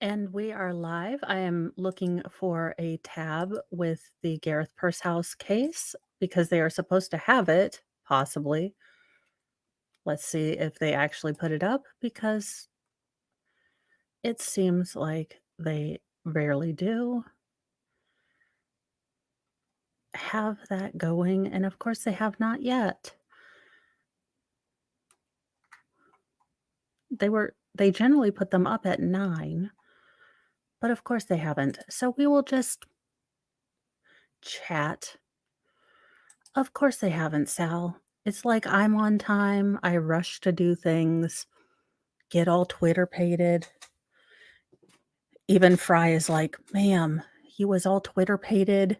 And we are live. I am looking for a tab with the Gareth Pursehouse case because they are supposed to have it, possibly. Let's see if they actually put it up because it seems like they rarely do have that going. And of course, they have not yet. They generally put them up at 9, but of course they haven't. So we will just chat. Of course they haven't, Sal. It's like I'm on time, I rush to do things, get all Twitter-pated. Even Fry is like, "Ma'am, he was all Twitter-pated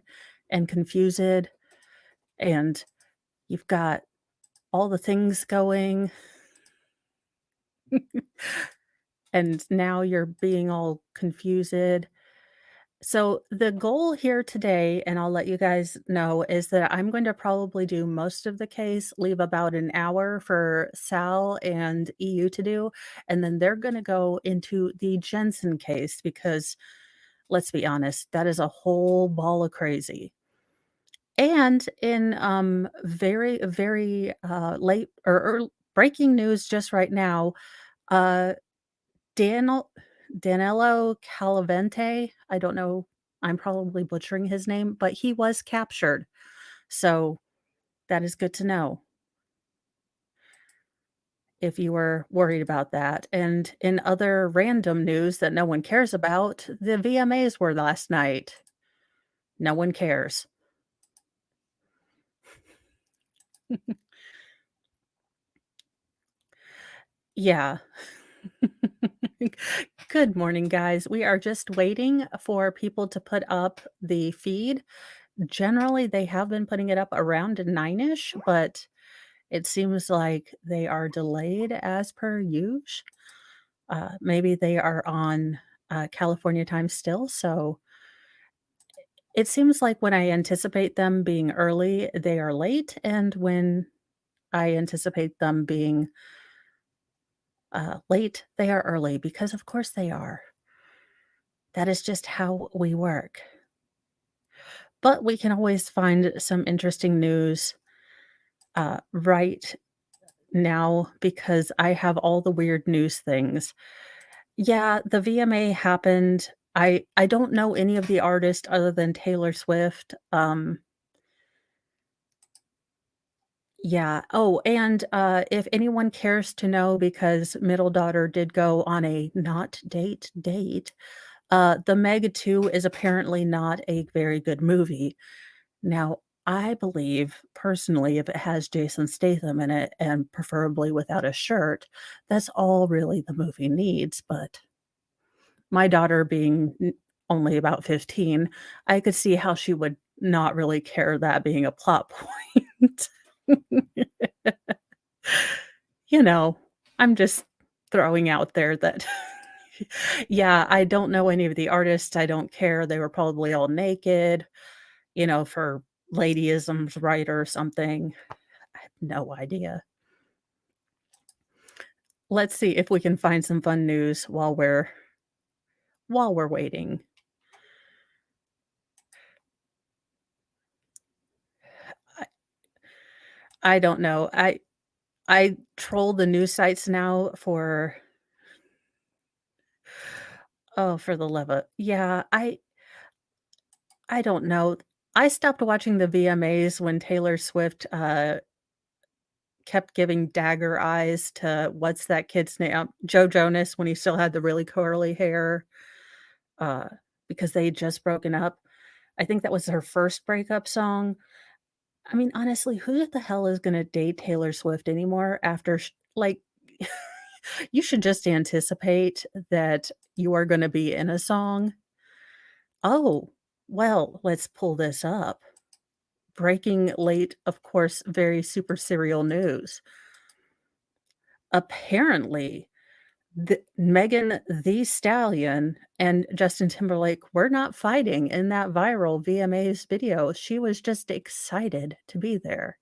and confused, and you've got all the things going, and now you're being all confused." So the goal here today, and I'll let you guys know, is that I'm going to probably do most of the case, leave about an hour for Sal and EU to do, and then they're gonna go into the Jensen case because, let's be honest, that is a whole ball of crazy. And in, very, very, late or breaking news just right now, uh Daniel Danilo Calavente, I don't know, I'm probably butchering his name, but he was captured, so that is good to know if you were worried about that, and in other random news that no one cares about, the VMAs were last night. No one cares. Yeah. Good morning, guys. We are just waiting for people to put up the feed. Generally, they have been putting it up around 9-ish, but it seems like they are delayed as per usual. Maybe they are on, California time still, so it seems like when I anticipate them being early, they are late, and when I anticipate them being, late, they are early because of course they are. That is just how we work. But we can always find some interesting news, right now because I have all the weird news things. Yeah, the VMA happened. I don't know any of the artists other than Taylor Swift. Yeah. Oh, and, if anyone cares to know because middle daughter did go on a not date, The Meg 2 is apparently not a very good movie. Now, I believe personally if it has Jason Statham in it and preferably without a shirt, that's all really the movie needs, but my daughter being only about 15, I could see how she would not really care that being a plot point. You know, I'm just throwing out there that yeah, I don't know any of the artists, I don't care, they were probably all naked, for ladyisms, right, or something. I have no idea. Let's see if we can find some fun news while we're waiting. I I don't know. I troll the news sites now for oh, for the love of yeah, I don't know. I stopped watching the VMAs when Taylor Swift, kept giving dagger eyes to what's that kid's name? Joe Jonas when he still had the really curly hair, uh, because they had just broken up. I think that was her first breakup song. I mean, honestly, who the hell is gonna date Taylor Swift anymore after you should just anticipate that you are gonna be in a song. Oh, well, let's pull this up. Breaking late, of course, very super serial news. Apparently, Megan Thee Stallion and Justin Timberlake were not fighting in that viral VMAs video. She was just excited to be there.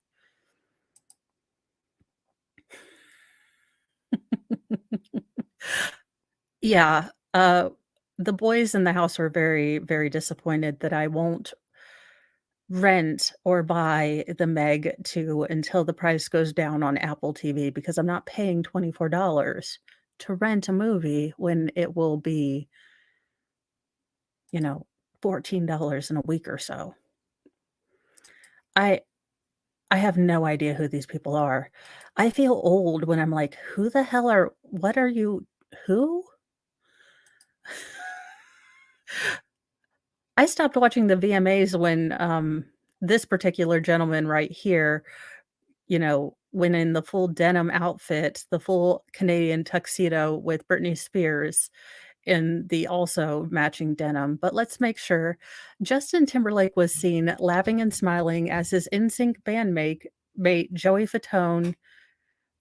Yeah, the boys in the house are very, very disappointed that I won't rent or buy the Meg 2 until the price goes down on Apple TV because I'm not paying $24 to rent a movie when it will be, you know, $14 in a week or so. I I have no idea who these people are. I feel old when I'm like, "Who the hell are what are you who?" I stopped watching the VMAs when, this particular gentleman right here, went in the full denim outfit, the full Canadian tuxedo with Britney Spears in the also matching denim, but let's make sure. Justin Timberlake was seen laughing and smiling as his NSYNC bandmate mate Joey Fatone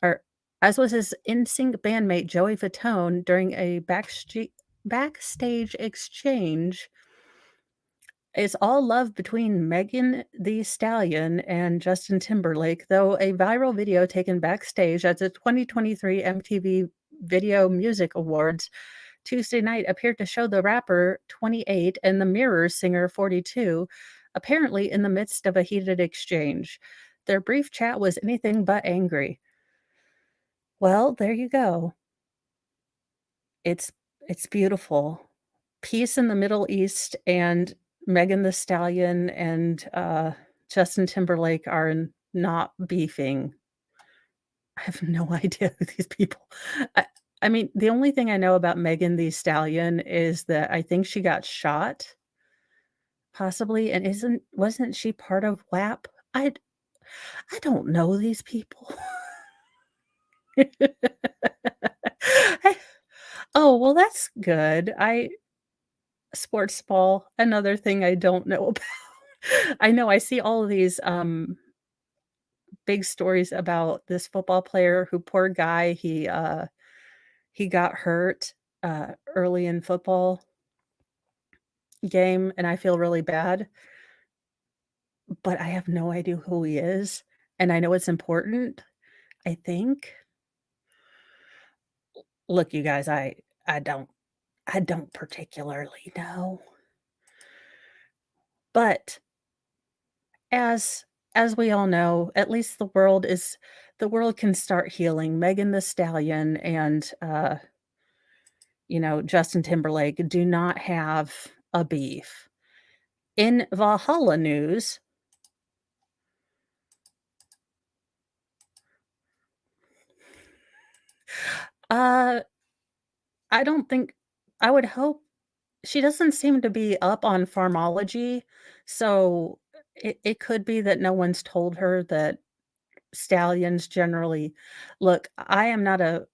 or as was his NSYNC bandmate Joey Fatone during a backstage exchange. It's all love between Megan Thee Stallion and Justin Timberlake, though a viral video taken backstage at the 2023 MTV Video Music Awards Tuesday night appeared to show the rapper, 28, and the Mirrors singer, 42, apparently in the midst of a heated exchange. Their brief chat was anything but angry. Well, there you go. It's it's beautiful. Peace in the Middle East and Megan Thee Stallion and, Justin Timberlake are not beefing. I have no idea who these people I I mean, the only thing I know about Megan Thee Stallion is that I think she got shot, possibly, and wasn't she part of WAP? I don't know these people. I Oh, well, that's good. I Sports ball, another thing I don't know about. I know I see all of these, big stories about this football player who poor guy, he got hurt, early in football game, and I feel really bad, but I have no idea who he is, and I know it's important, I think. Look, you guys, I don't I don't particularly know, but as as we all know, at least the world can start healing. Megan Thee Stallion and, Justin Timberlake do not have a beef. In Valhalla news, uh, I don't think I would hope she doesn't seem to be up on pharmacology, so it could be that no one's told her that stallions generally look, I'm not a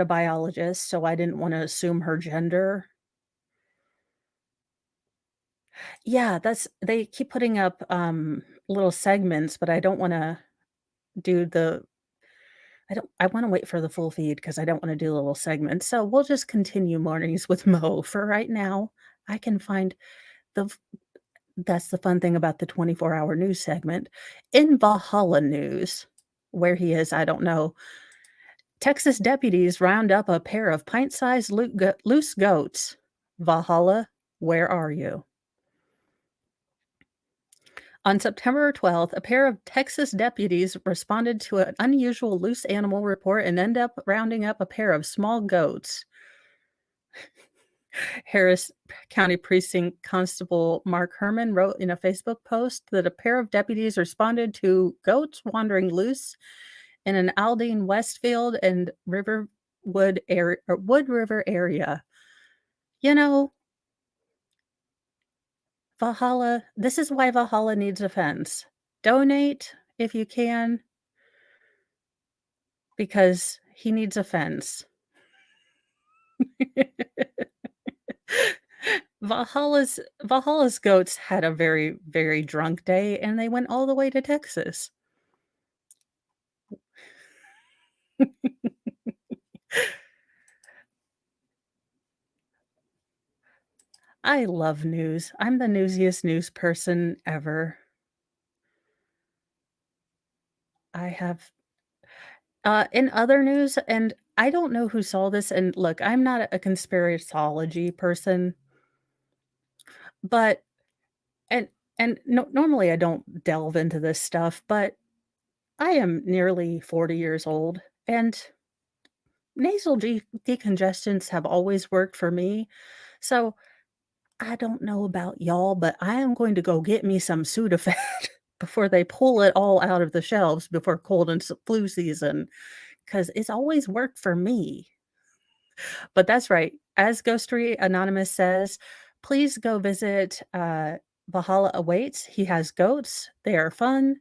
biologist, so I didn't wanna assume her gender. Yeah, that's they keep putting up, little segments, but I don't wanna do the I wanna wait for the full feed because I don't wanna do little segments, so we'll just continue mornings with Mo for right now. I can find the f that's the fun thing about the 24-hour news segment. In Valhalla news, where he is, I don't know. Texas deputies round up a pair of pint-sized loose goats. Valhalla, where are you? On September 12th, a pair of Texas deputies responded to an unusual loose animal report and end up rounding up a pair of small goats. Harris County Precinct Constable Mark Herman wrote in a Facebook post that a pair of deputies responded to goats wandering loose in an Aldine Westfield and Wood River area. You know, Valhalla, this is why Valhalla needs a fence. Donate if you can, because he needs a fence. Valhalla's goats had a very, very drunk day, and they went all the way to Texas. I love news. I'm the newsiest news person ever. I have in other news, and I don't know who saw this, and look, I'm not a conspiracology person, but and normally I don't delve into this stuff, but I am nearly 40 years old, and nasal decongestants have always worked for me. So I don't know about y'all, but I am going to go get me some Sudafed before they pull it all out of the shelves before cold and flu season, because it's always worked for me. But that's right. As Ghostery Anonymous says, please go visit Valhalla Awaits. He has goats, they are fun,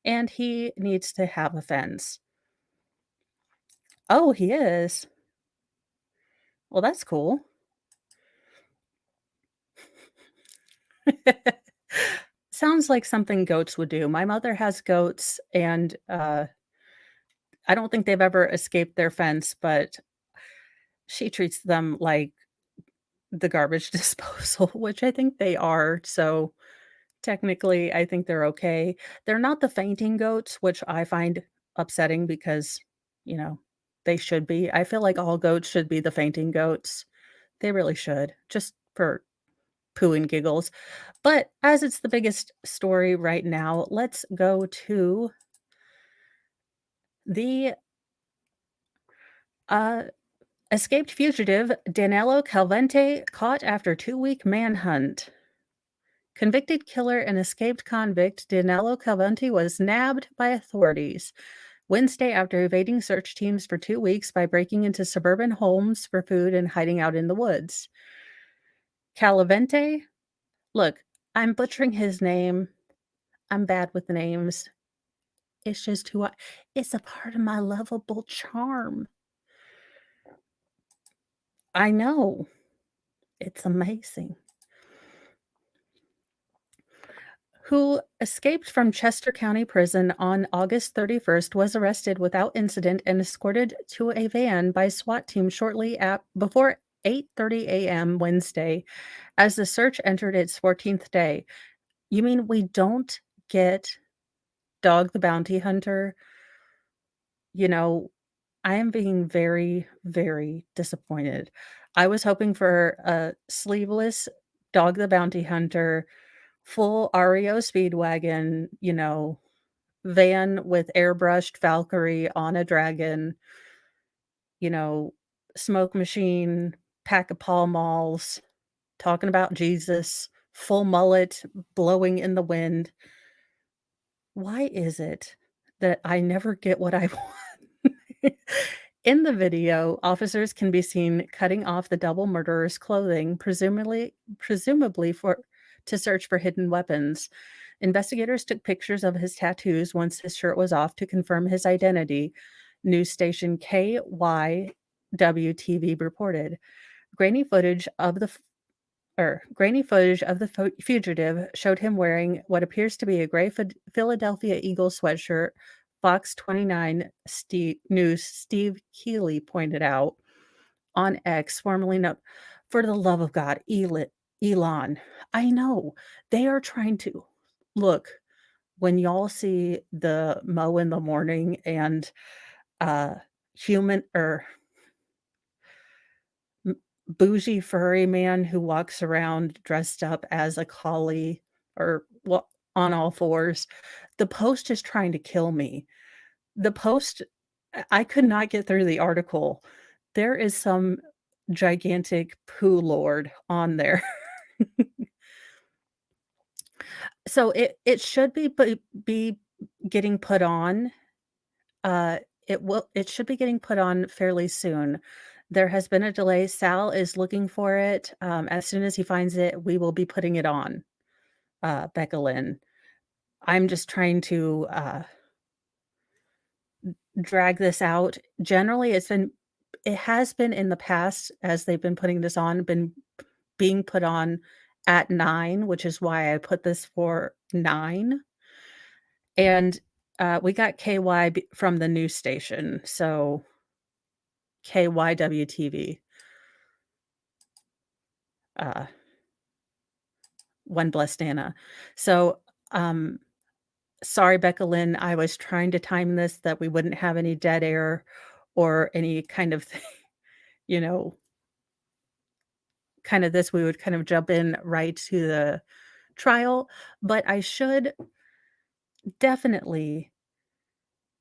and he needs to have a fence. Oh, he is. Well, that's cool. Sounds like something goats would do. My mother has goats, and I don't think they've ever escaped their fence, but she treats them like the garbage disposal, which I think they are. So technically, I think they're okay. They're not the fainting goats, which I find upsetting because, you know, they should be. I feel like all goats should be the fainting goats. They really should, just for poo and giggles. But as it's the biggest story right now, let's go to the uh, escaped fugitive Danilo Calvente caught after 2-week manhunt. Convicted killer and escaped convict Danilo Calvente was nabbed by authorities Wednesday after evading search teams for 2 weeks by breaking into suburban homes for food and hiding out in the woods. Calavente, look, I'm butchering his name. I'm bad with names. It's just who I it's a part of my lovable charm. I know. It's amazing. Who escaped from Chester County Prison on August 31st was arrested without incident and escorted to a van by SWAT team shortly before 8:30 a.m. Wednesday as the search entered its 14th day. You mean we don't get Dog the Bounty Hunter? You know, I am being very, very disappointed. I was hoping for a sleeveless Dog the Bounty Hunter, full REO Speedwagon, van with airbrushed Valkyrie on a dragon, you know, smoke machine, pack of Pall Malls, talking about Jesus, full mullet blowing in the wind. Why is it that I never get what I want? In the video, officers can be seen cutting off the double murderer's clothing, presumably for to search for hidden weapons. Investigators took pictures of his tattoos once his shirt was off to confirm his identity, news station KYWTV reported. Grainy footage of the fugitive showed him wearing what appears to be a gray Philadelphia Eagles sweatshirt. Fox 29 News Steve Keeley pointed out on X, formerly known. For the love of God, Elon, I know they are trying to look. When y'all see the Mo in the morning and uh human or bougie furry man who walks around dressed up as a collie or on all fours. The Post is trying to kill me. The Post, I could not get through the article. There is some gigantic poo lord on there. So it should be getting put on. Uh, it should be getting put on fairly soon. There has been a delay. Sal is looking for it. As soon as he finds it, we will be putting it on, Becca Lynn. I'm just trying to drag this out. Generally, it has been in the past as they've been putting this on, been being put on at 9, which is why I put this for 9. And we got KY from the news station, so KYWTV. Uh, One Blessed Anna. So, sorry, Becca Lynn, I was trying to time this that we wouldn't have any dead air or any kind of you know, kind of this, we would kind of jump in right to the trial, but I should definitely.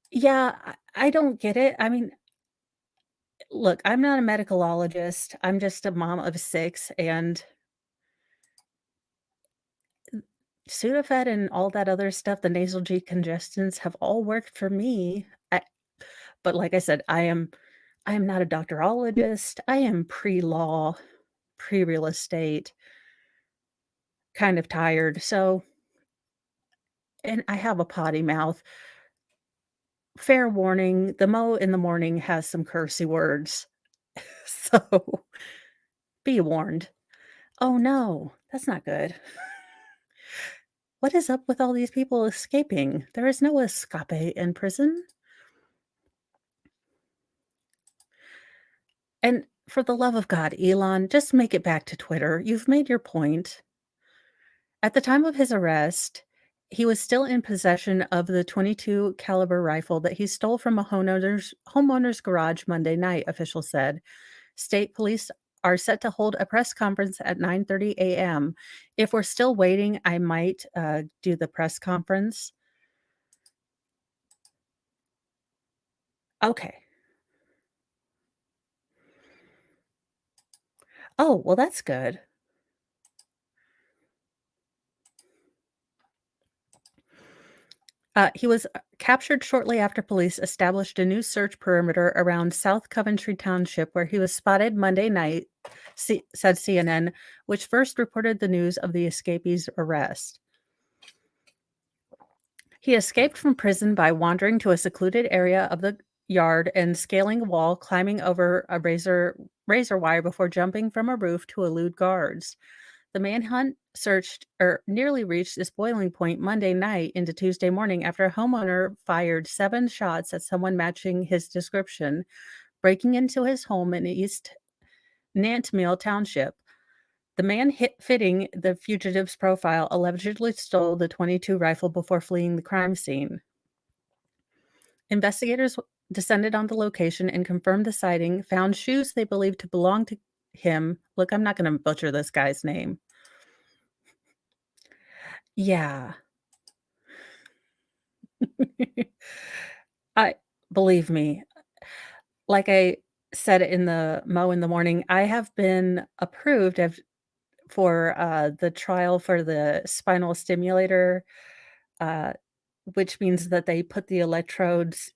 Yeah, I don't get it. I mean, look, I'm not a medicalologist. I'm just a mom of 6, and Sudafed and all that other stuff, the nasal decongestants have all worked for me. But like I said, I am not a doctorologist. I am pre-law, pre-real estate, kind of tired. So, and I have a potty mouth. Fair warning, the Mo in the morning has some cursey words. So, be warned. Oh no, that's not good. What is up with all these people escaping? There is no escape in prison. And for the love of God, Elon, just make it back to Twitter. You've made your point. At the time of his arrest, he was still in possession of the .22 caliber rifle that he stole from a homeowner's garage Monday night, officials said. State police are set to hold a press conference at 9:30 a.m. If we're still waiting, I might do the press conference. Okay. Oh, well, that's good. He was captured shortly after police established a new search perimeter around South Coventry Township, where he was spotted Monday night, said CNN, which first reported the news of the escapee's arrest. He escaped from prison by wandering to a secluded area of the yard and scaling a wall, climbing over a razor wire before jumping from a roof to elude guards. The manhunt searched or nearly reached its boiling point Monday night into Tuesday morning after a homeowner fired 7 shots at someone matching his description, breaking into his home in East Nantmeal Township. The man fitting the fugitive's profile allegedly stole the .22 rifle before fleeing the crime scene. Investigators descended on the location and confirmed the sighting, found shoes they believed to belong to him. Look, I'm not going to butcher this guy's name. Yeah. I believe me, like I said in the Mo in the morning, I have been approved for, the trial for the spinal stimulator, uh, which means that they put the electrodes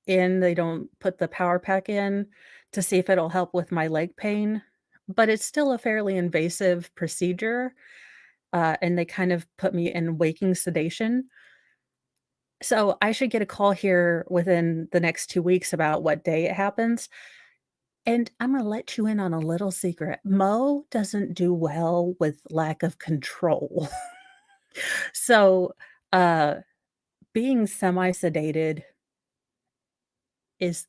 in, they don't put the power pack in to see if it'll help with my leg pain, but it's still a fairly invasive procedure, and they kind of put me in waking sedation. So I should get a call here within the next 2 weeks about what day it happens. And I'm gonna let you in on a little secret. Mo doesn't do well with lack of control. So, uh, being semi-sedated is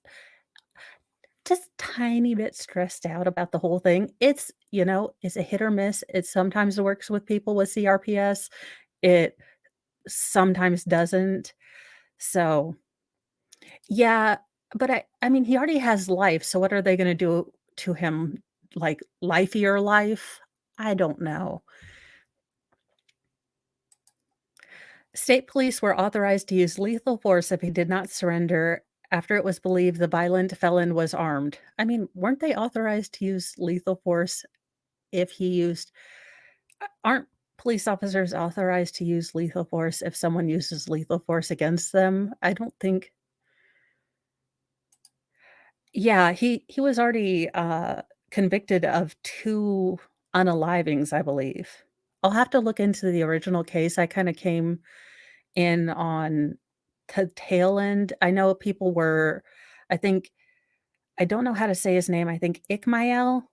just tiny bit stressed out about the whole thing. It's a hit or miss. It sometimes works with people with CRPS. It sometimes doesn't. So, yeah, but I mean, he already has life, so what are they gonna do to him? Like, life-ier life? I don't know. State police were authorized to use lethal force if he did not surrender after it was believed the violent felon was armed. I mean, weren't they authorized to use lethal force if he used aren't police officers authorized to use lethal force if someone uses lethal force against them? I don't think. Yeah, he was already, convicted of 2 unalivings, I believe. I'll have to look into the original case. I kinda came in on the tail end. I know people were I think I don't know how to say his name. I think Ikmael,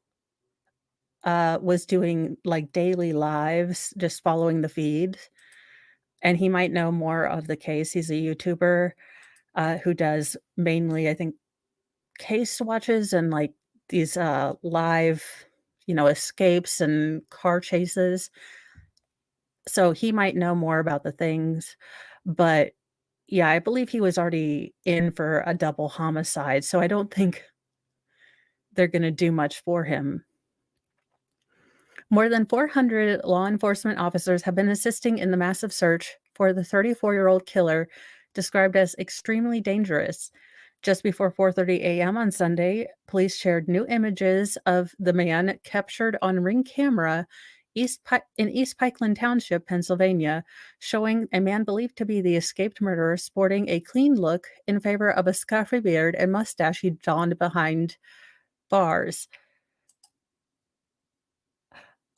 was doing, like, daily lives, just following the feed, and he might know more of the case. He's a YouTuber, who does mainly, I think, case watches and, like, these, live, escapes and car chases. So he might know more about the things, but Yeah, I believe he was already in for a double homicide, so I don't think they're gonna do much for him. More than 400 law enforcement officers have been assisting in the massive search for the 34-year-old killer, described as extremely dangerous. Just before 4:30 a.m. on Sunday, police shared new images of the man captured on Ring camera in East Pikeland Township, Pennsylvania, showing a man believed to be the escaped murderer sporting a clean look in favor of a scruffy beard and mustache he donned behind bars.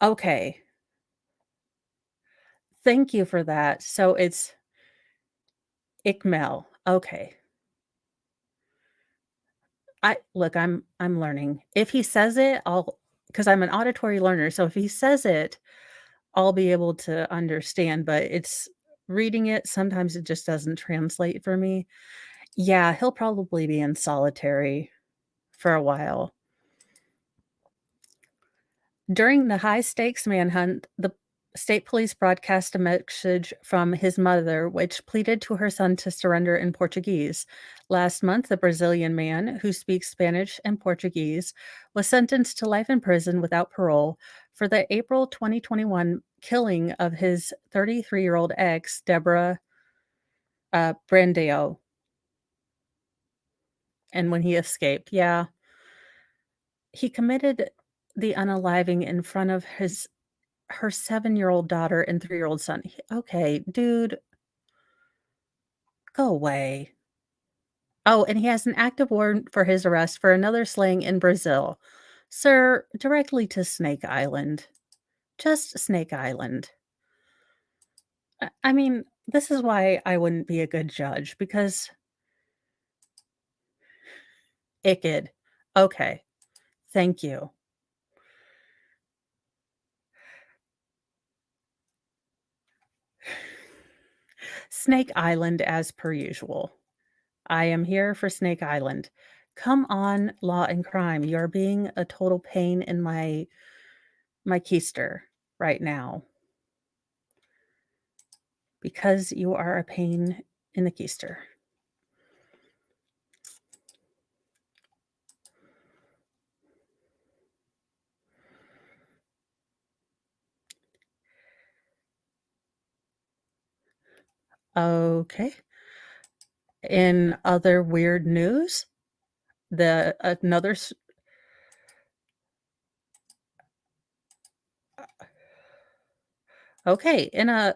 Okay, thank you for that. So it's Ickmel. Okay. I'm learning. If he says it, I'll, because 'cause I'm an auditory learner, so if he says it, I'll be able to understand, but it's reading it, sometimes it just doesn't translate for me. Yeah, he'll probably be in solitary for a while. During the high-stakes manhunt, the state police broadcast a message from his mother, which pleaded to her son to surrender in Portuguese. Last month, the Brazilian man, who speaks Spanish and Portuguese, was sentenced to life in prison without parole for the April 2021 killing of his 33-year-old ex, Deborah Brandao, and when he escaped. Yeah, he committed the unaliving in front of her 7-year-old daughter and 3-year-old son. He Okay, dude, go away. Oh, and he has an active warrant for his arrest for another slaying in Brazil. Sir, directly to Snake Island. Just Snake Island. I mean, this is why I wouldn't be a good judge, because icked. Okay, thank you. Snake Island as per usual. I am here for Snake Island. Come on, Law and Crime. You're being a total pain in my keister right now because you are a pain in the keister. Okay. In other weird news, the another s okay, in a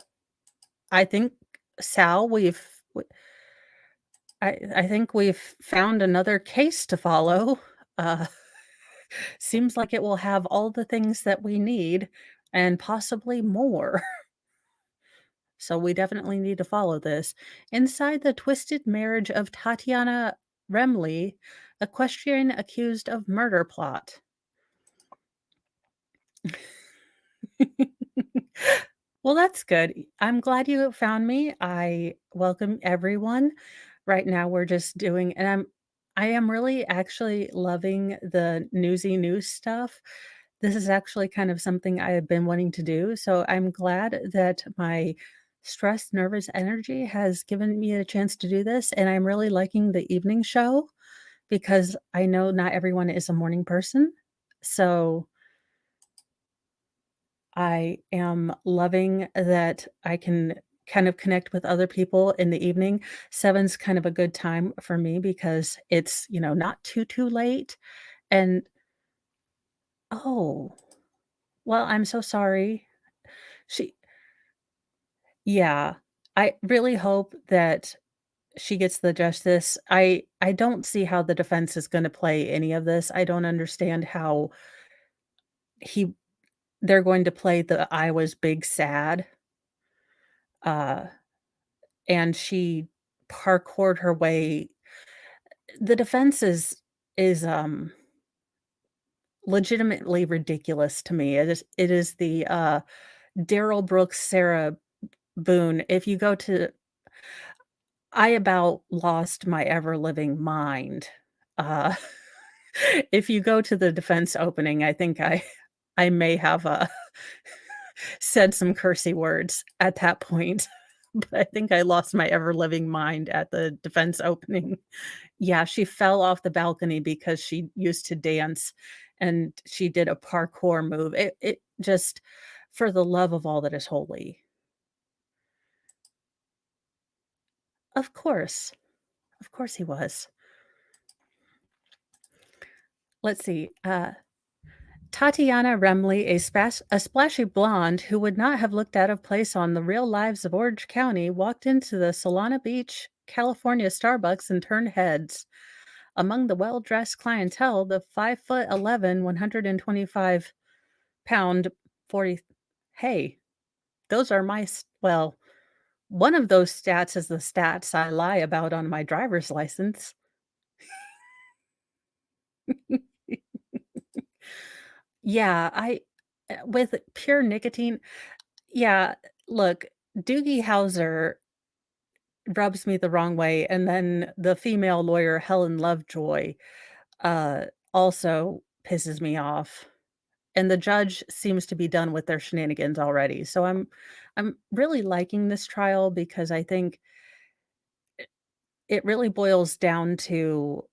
I think, Sal, I think we've found another case to follow. Uh, seems like it will have all the things that we need and possibly more. So we definitely need to follow this. Inside the twisted marriage of Tatiana Remley, equestrian accused of murder plot. Well, that's good. I'm glad you found me. I welcome everyone. Right now we're just doing, and I am really actually loving the newsy news stuff. This is actually kind of something I have been wanting to do, so I'm glad that my stressed, nervous energy has given me a chance to do this, and I'm really liking the evening show because I know not everyone is a morning person. So I am loving that I can kind of connect with other people in the evening. 7's kind of a good time for me because it's, not too late, and oh, well, I'm so sorry. She Yeah, I really hope that she gets the justice. I don't see how the defense is gonna play any of this. I don't understand how he they're going to play the "I was big sad," uh and she parkoured her way. The defense is legitimately ridiculous to me. It is the, Daryl Brooks, Sarah Boone. If you go to I about lost my ever-living mind. Uh, if you go to the defense opening, I think I may have, said some cursey words at that point. but I think I lost my ever living mind at the defense opening. Yeah, she fell off the balcony because she used to dance, and she did a parkour move. It just for the love of all that is holy. Of course. Of course he was. Let's see, Tatiana Remley, a splashy blonde who would not have looked out of place on The Real Lives of Orange County, walked into the Solana Beach, California Starbucks and turned heads. Among the well-dressed clientele, the 5'11", 125-pound 40 hey, those are my well, one of those stats is the stats I lie about on my driver's license. Yeah, with pure nicotine yeah, look, Doogie Howser rubs me the wrong way, and then the female lawyer, Helen Lovejoy, uh, also pisses me off, and the judge seems to be done with their shenanigans already, so I'm really liking this trial because I think it really boils down to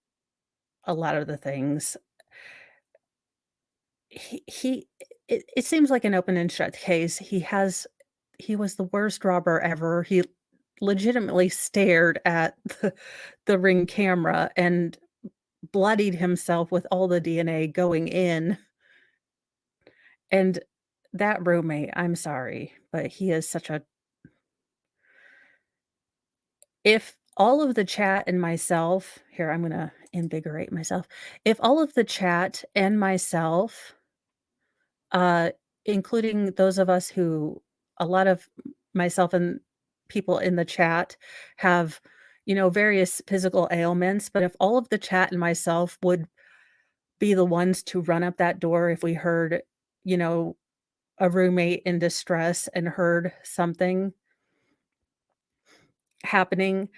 a lot of the things. He it seems like an open and shut case. He was the worst robber ever. He legitimately stared at the Ring camera and bloodied himself with all the DNA going in, and that roommate, I'm sorry, but he is such a if all of the chat and myself here, I'm gonna invigorate myself. If all of the chat and myself, uh, including those of us who a lot of myself and people in the chat have, various physical ailments, but if all of the chat and myself would be the ones to run up that door if we heard, you know, a roommate in distress and heard something happening,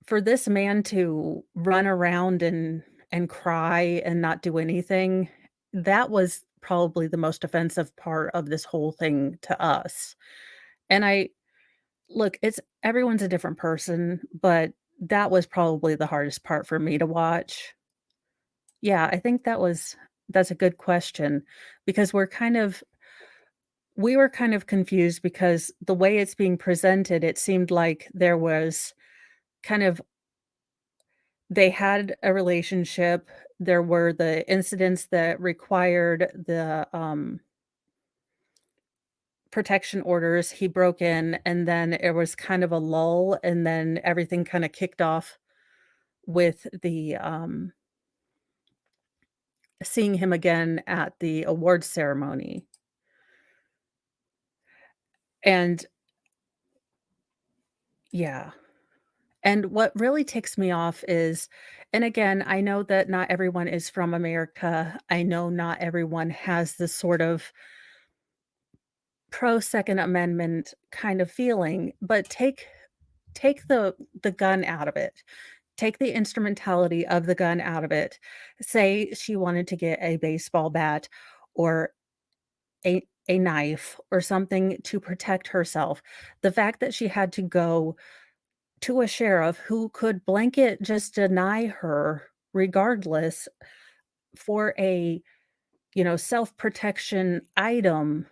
for this man to run around and cry and not do anything, that was probably the most offensive part of this whole thing to us. And I look, it's everyone's a different person, but that was probably the hardest part for me to watch. Yeah, I think that's a good question because we were kind of confused because the way it's being presented, it seemed like there was kind of they had a relationship. There were the incidents that required the, protection orders. He broke in, and then it was kind of a lull, and then everything kinda kicked off with the, seeing him again at the awards ceremony. And yeah. And what really ticks me off is and again, I know that not everyone is from America. I know not everyone has this sort of pro Second Amendment kind of feeling, but take the gun out of it. Take the instrumentality of the gun out of it. Say she wanted to get a baseball bat or a knife or something to protect herself. The fact that she had to go to a sheriff who could blanket just deny her regardless for a, self-protection item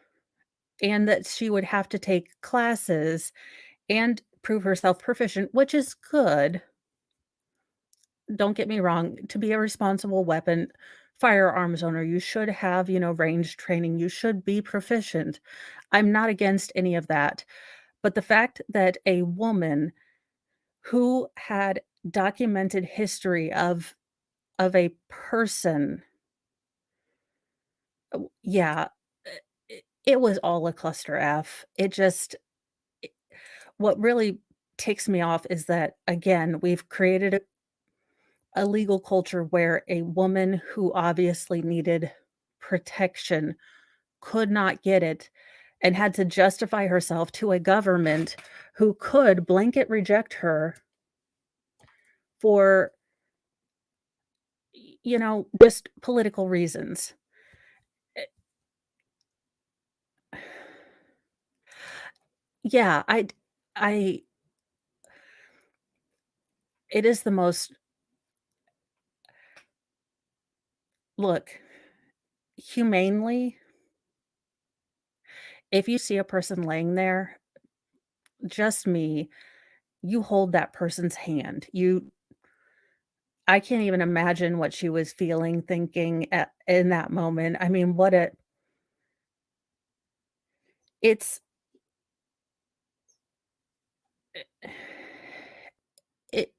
and that she would have to take classes and prove herself proficient, which is good. Don't get me wrong, to be a responsible weapon firearms owner, you should have, range training, you should be proficient. I'm not against any of that, but the fact that a woman who had documented history of a person yeah, it was all a cluster F. It just what really ticks me off is that, again, we've created a legal culture where a woman who obviously needed protection could not get it and had to justify herself to a government who could blanket reject her for, just political reasons. Eh Yeah, I it is the most look, humanely, if you see a person laying there, just me, you hold that person's hand. I can't even imagine what she was feeling, thinking at in that moment. I mean, what a it's it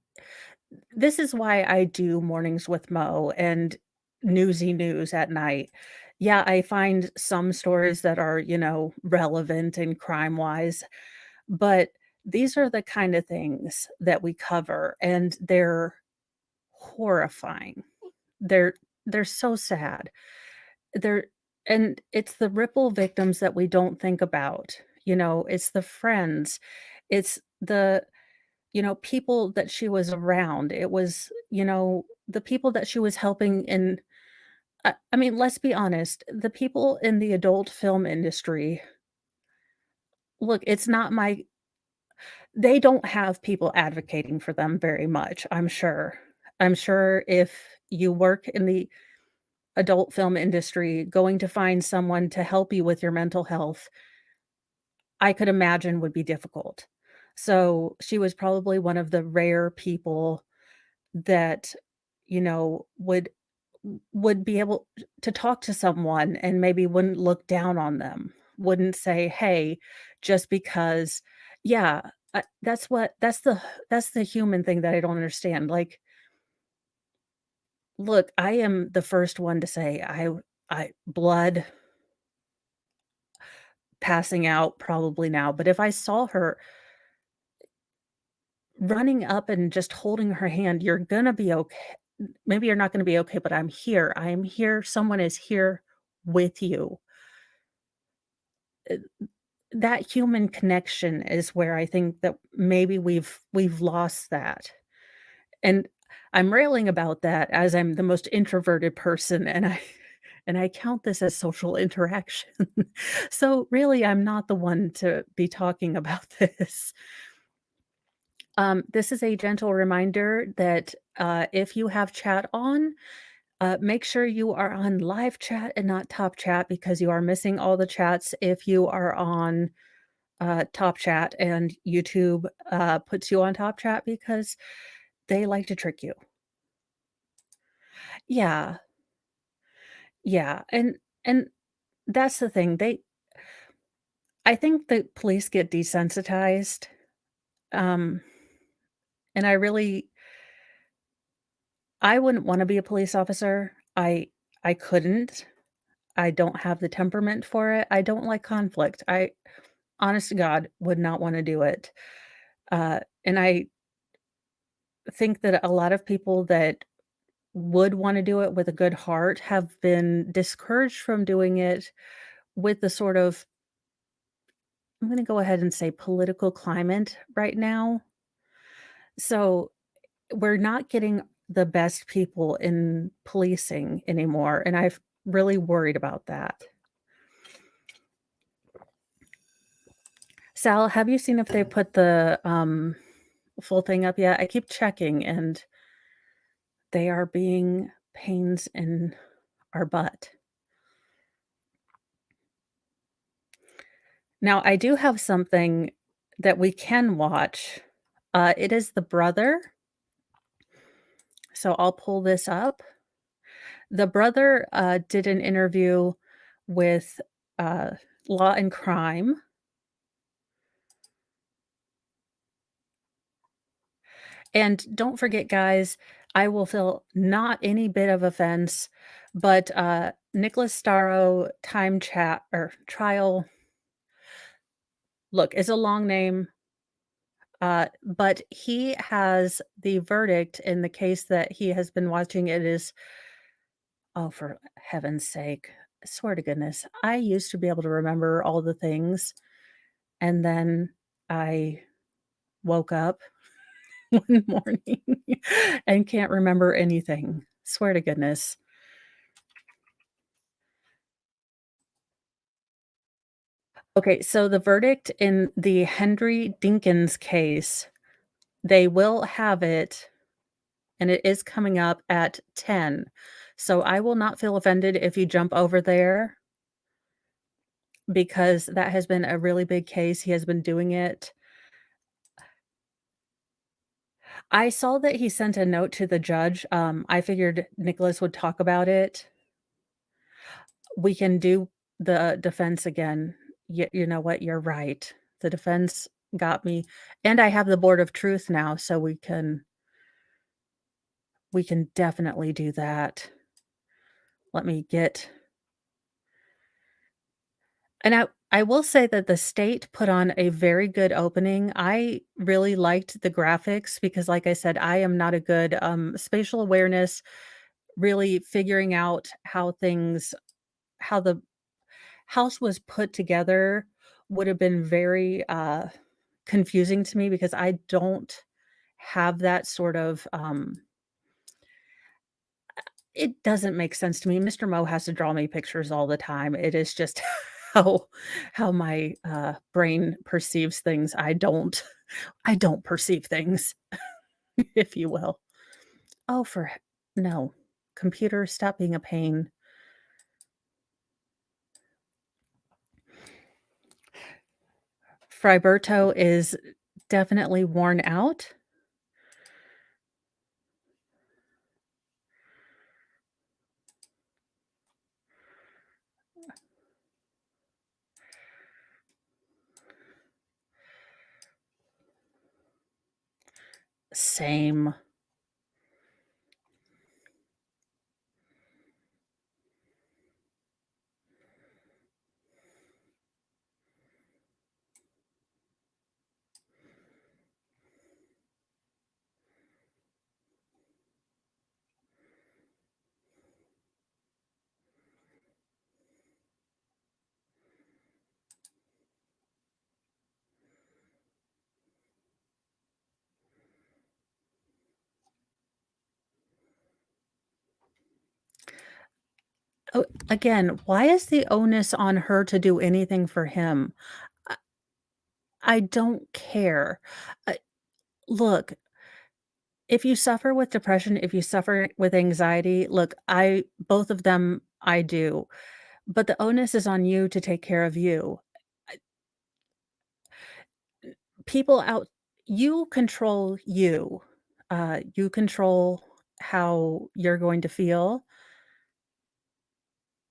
this is why I do Mornings with Mo and Newsy News at night. Yeah, I find some stories that are, relevant and crime-wise, but these are the kind of things that we cover, and they're horrifying. They're they're so sad. They're and it's the ripple victims that we don't think about, it's the friends, it's the people that she was around. It was, the people that she was helping in I mean, let's be honest, the people in the adult film industry, look, it's not my they don't have people advocating for them very much, I'm sure. I'm sure if you work in the adult film industry, going to find someone to help you with your mental health, I could imagine would be difficult. So, she was probably one of the rare people that, would be able to talk to someone and maybe wouldn't look down on them, wouldn't say, "Hey," just because yeah, that's the human thing that I don't understand, like, look, I am the first one to say I blood, passing out probably now, but if I saw her running up and just holding her hand, "You're gonna be okay. Maybe you're not gonna be okay, but I'm here. I am here. Someone is here with you." Uh, that human connection is where I think that maybe we've lost that, and I'm railing about that as I'm the most introverted person, and I and I count this as social interaction. So, really, I'm not the one to be talking about this. This is a gentle reminder that, if you have chat on, make sure you are on live chat and not top chat because you are missing all the chats if you are on, top chat, and YouTube, puts you on top chat because they like to trick you. Yeah, yeah, and that's the thing, I think the police get desensitized, um, and I wouldn't wanna be a police officer. I couldn't. I don't have the temperament for it. I don't like conflict. I, honest to God, would not wanna do it. And I think that a lot of people that would wanna do it with a good heart have been discouraged from doing it with the sort of I'm gonna go ahead and say political climate right now. So, we're not getting the best people in policing anymore, and I've really worried about that. Sal, have you seen if they put the, full thing up yet? I keep checking, and they are being pains in our butt. Now, I do have something that we can watch. It is The Brother, so I'll pull this up. The Brother, did an interview with, uh, Law& and Crime, and don't forget, guys, I will feel not any bit of offense, but, Nicholas Starro time chat or trial look, it's a long name, but he has the verdict in the case that he has been watching. It is oh, for heaven's sake, I swear to goodness, I used to be able to remember all the things, and then I woke up one morning and can't remember anything. Swear to goodness. Okay, so the verdict in the Henry Dinkins case, they will have it, and it is coming up at 10. So I will not feel offended if you jump over there because that has been a really big case. He has been doing it. I saw that he sent a note to the judge. I figured Nicholas would talk about it. We can do the defense again. You know what? You're right. The defense got me, and I have the board of truth now, so we can definitely do that. Let me get and I will say that the state put on a very good opening. I really liked the graphics because, like I said, I am not a good, spatial awareness, really figuring out how the house was put together would have been very, confusing to me because I don't have that sort of, it doesn't make sense to me. Mr. Mo has to draw me pictures all the time. It is just how how my, brain perceives things. I don't perceive things, if you will. Oh, for h no. Computer, stop being a pain. Friberto is definitely worn out. Same. Oh, again, why is the onus on her to do anything for him? I I don't care. Look, if you suffer with depression, if you suffer with anxiety, look, I both of them I do, but the onus is on you to take care of you. I People out you control you. You control how you're going to feel.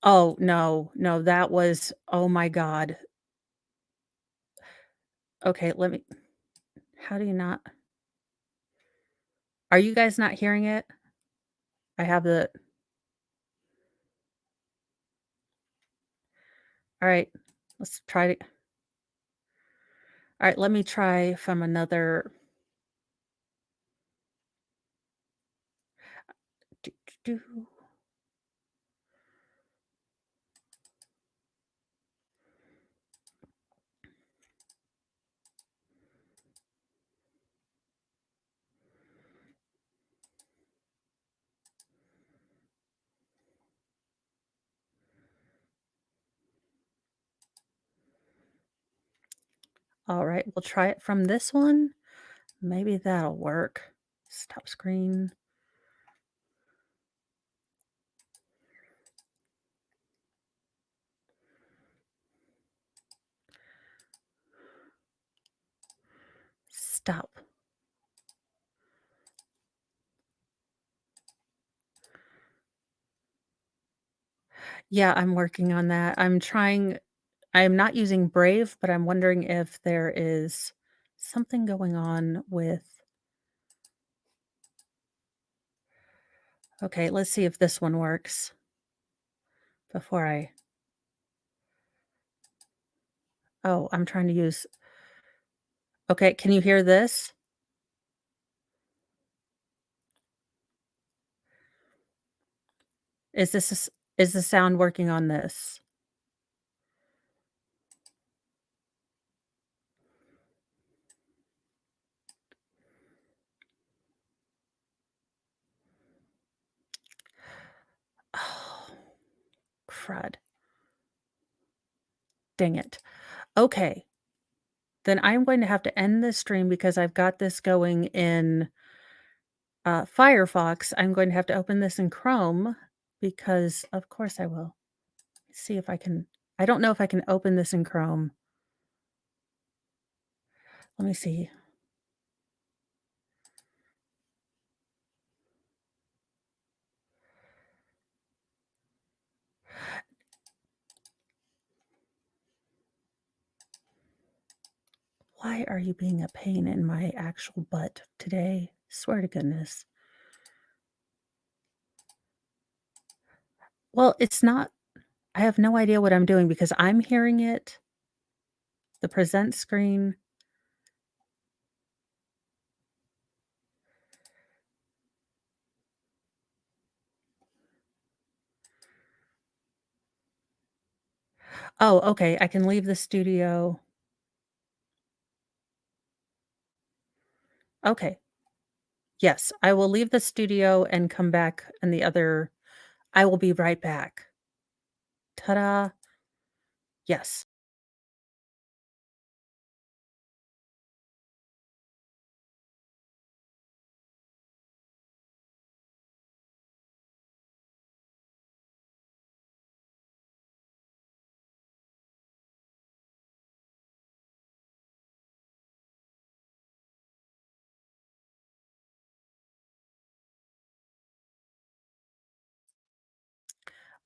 Oh, no, no, that was oh my god. Okay, let me how do you not are you guys not hearing it? I have the alright, let's try to alright, let me try from another do, do, do. Alright, we'll try it from this one. Maybe that'll work. Stop screen. Stop. Yeah, I'm working on that. I am not using Brave, but I'm wondering if there is something going on with okay, let's see if this one works before I oh, I'm trying to use okay, can you hear this? Is this is the sound working on this? Oh, crud. Dang it. Okay, then I'm going to have to end this stream because I've got this going in, Firefox. I'm going to have to open this in Chrome because of course I will. See if I can I don't know if I can open this in Chrome. Let me see. Why are you being a pain in my actual butt today? Swear to goodness. Well, it's not I have no idea what I'm doing because I'm hearing it, the present screen. Oh, okay, I can leave the studio. Okay. Yes, I will leave the studio and come back and the other I will be right back. Ta-da. Yes.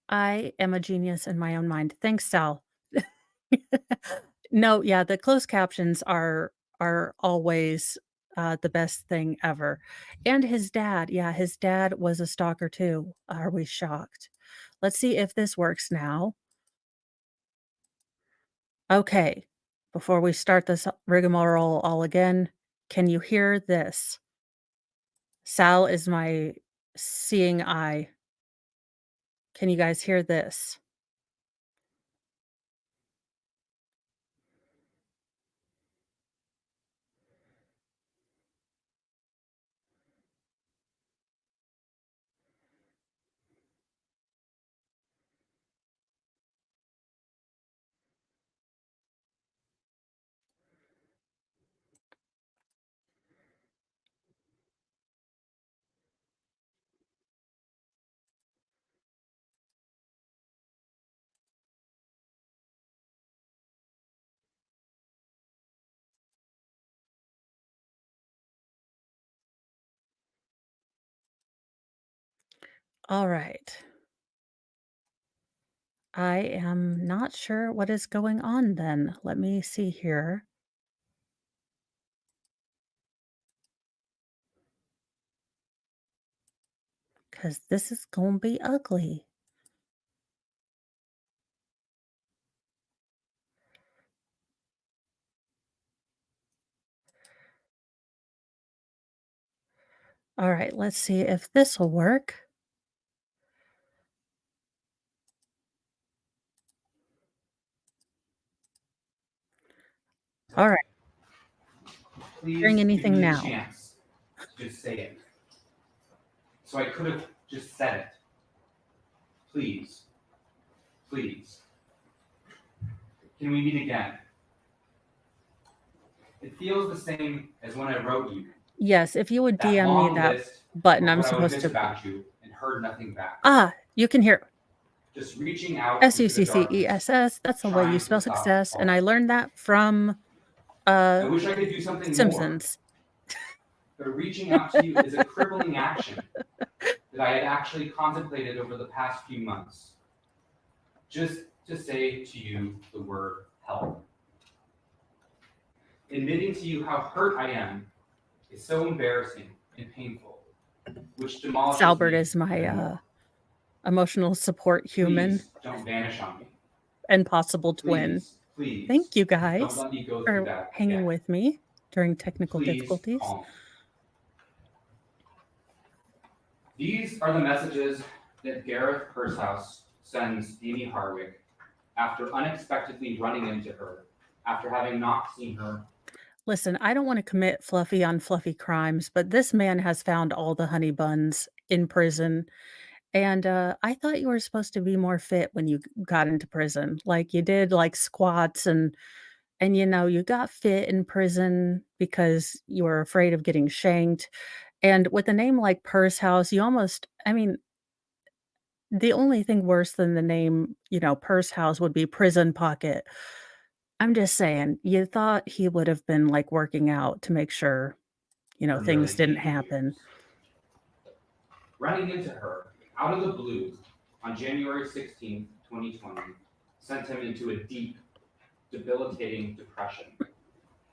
I am a genius in my own mind. Thanks, Sal. No, yeah, the closed captions are always, the best thing ever. And his dad, yeah, his dad was a stalker too. Are we shocked? Let's see if this works now. Okay, before we start this rigmarole all again, can you hear this? Sal is my seeing eye. Can you guys hear this? All right. I am not sure what is going on then. Let me see here. Because this is gonna be ugly. Alright, let's see if this'll work. Alright, hearing Please give anything me a now? chance to just say it. So I could have just said it. Please. Please. Can we meet again? It feels the same as when I wrote you Yes, if you would that DM me long that list button, of I'm what I would supposed miss to about you and heard nothing back. you can hear Just reaching out into the darkness, Success, that's the way you trying to spell stop the success, and fall. I learned that from, I uh, wish I could do something more, Simpsons. but reaching out to you is a crippling action that I had actually contemplated over the past few months. Just to say to you the word help. Admitting to you how hurt I am is so embarrassing and painful, which demolishes Salbert me is my, even more. emotional support human Please don't vanish on me. and possible twin. Please, please Thank you don't guys let me go through for that hanging again. with me during technical Please difficulties. call me. These are the messages that Gareth Pursehouse sends Amy Harwick after unexpectedly running into her after having not seen her. Listen, I don't wanna commit fluffy on fluffy crimes, but this man has found all the honey buns in prison, and, I thought you were supposed to be more fit when you got into prison, like, you did, like, squats and and, you got fit in prison because you were afraid of getting shanked, and with a name like Pursehouse, you almost I mean, the only thing worse than the name, Pursehouse would be prison pocket. I'm just saying, you thought he would have been, like, working out to make sure, For things nearly didn't 80 happen. years. Running into her out of the blue on January 16th, 2020, sent him into a deep, debilitating depression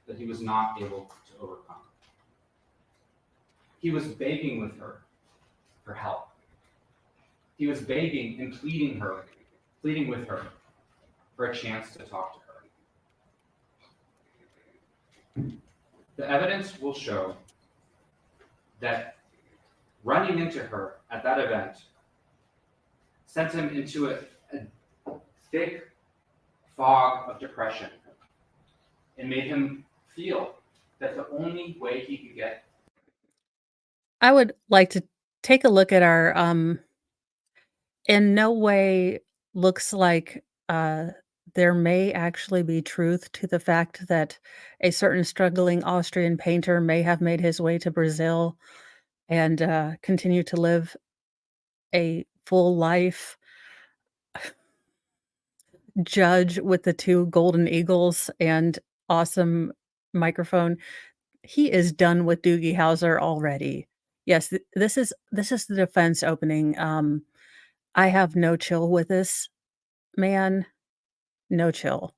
that he was not able to overcome. He was begging with her for help. He was begging and pleading with her for a chance to talk to her. The evidence will show that running into her at that event sent him into a thick fog of depression and made him feel that the only way he could get. I would like to take a look at our, in no way looks like, there may actually be truth to the fact that a certain struggling Austrian painter may have made his way to Brazil and, continue to live a full life, judge with the 2 golden eagles and awesome microphone. He is done with Doogie Howser already. Yes, this is the defense opening. I have no chill with this man, no chill.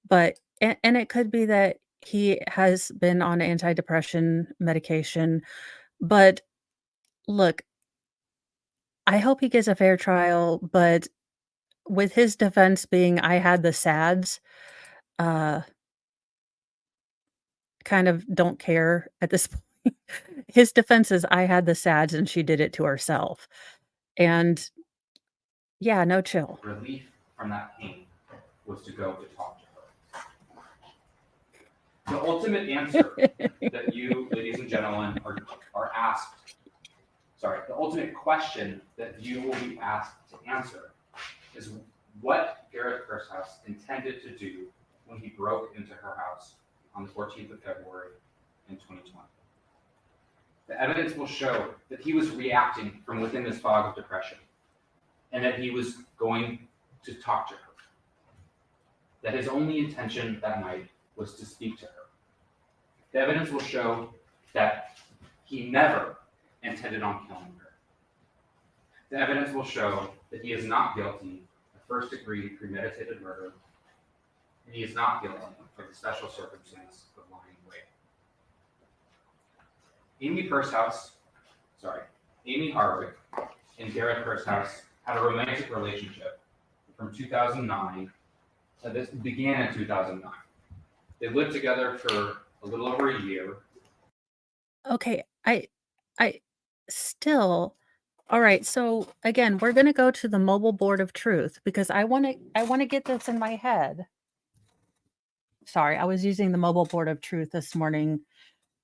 But and it could be that he has been on antidepressant medication, but look, I hope he gets a fair trial, but with his defense being, "I had the SADS," uh, kind of don't care at this point. His defense is, "I had the SADS and she did it to herself." And yeah, no chill. Relief from that pain was to go to talk to her. The ultimate answer that you, ladies and gentlemen, are asked, the ultimate question that you will be asked to answer is what Gareth Pursehouse intended to do when he broke into her house on the 14th of February in 2020. The evidence will show that he was reacting from within this fog of depression and that he was going to talk to her. That his only intention that night was to speak to her. The evidence will show that he never intended on killing her. The evidence will show that he is not guilty of first-degree premeditated murder, and he is not guilty of the special circumstance of lying away. Amy Harwick and Gareth Pursehouse had a romantic relationship from 2009. This began in 2009. They lived together for a little over a year. Okay, I still alright, so, again, we're gonna go to the mobile board of truth because I wanna get this in my head. Sorry, I was using the mobile board of truth this morning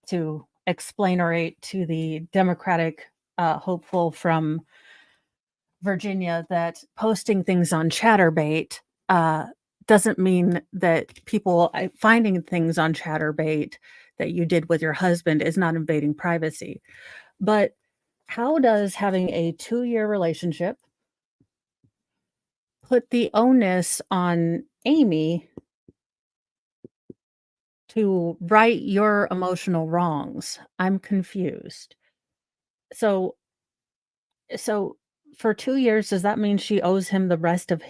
to explainarate to the Democratic, hopeful from Virginia that posting things on Chatterbait, uh, doesn't mean that people finding things on Chatterbait that you did with your husband is not invading privacy. But how does having a 2-year relationship put the onus on Amy to right your emotional wrongs? I'm confused. So so for 2 years, does that mean she owes him the rest of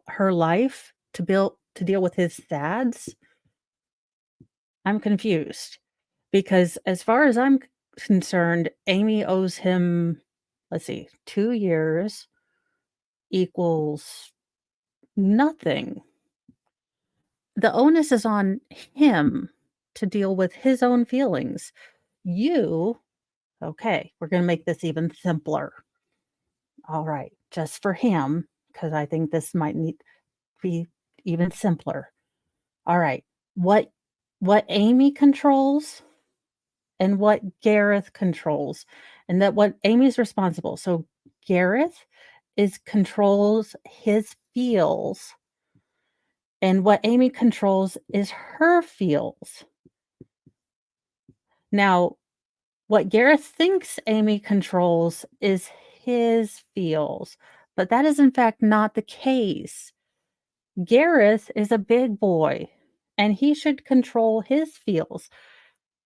her life to deal with his SADS? I'm confused because as far as I'm concerned, Amy owes him, let's see, 2 years equals nothing. The onus is on him to deal with his own feelings. You okay, we're gonna make this even simpler. Alright, just for him, because I think this might need to be even simpler. Alright, what Amy controls and what Gareth controls, and that what Amy's responsible. So Gareth is controls his feels And what Amy controls is her feels. Now, what Gareth thinks Amy controls is his feels, but that is in fact not the case. Gareth is a big boy and he should control his feels.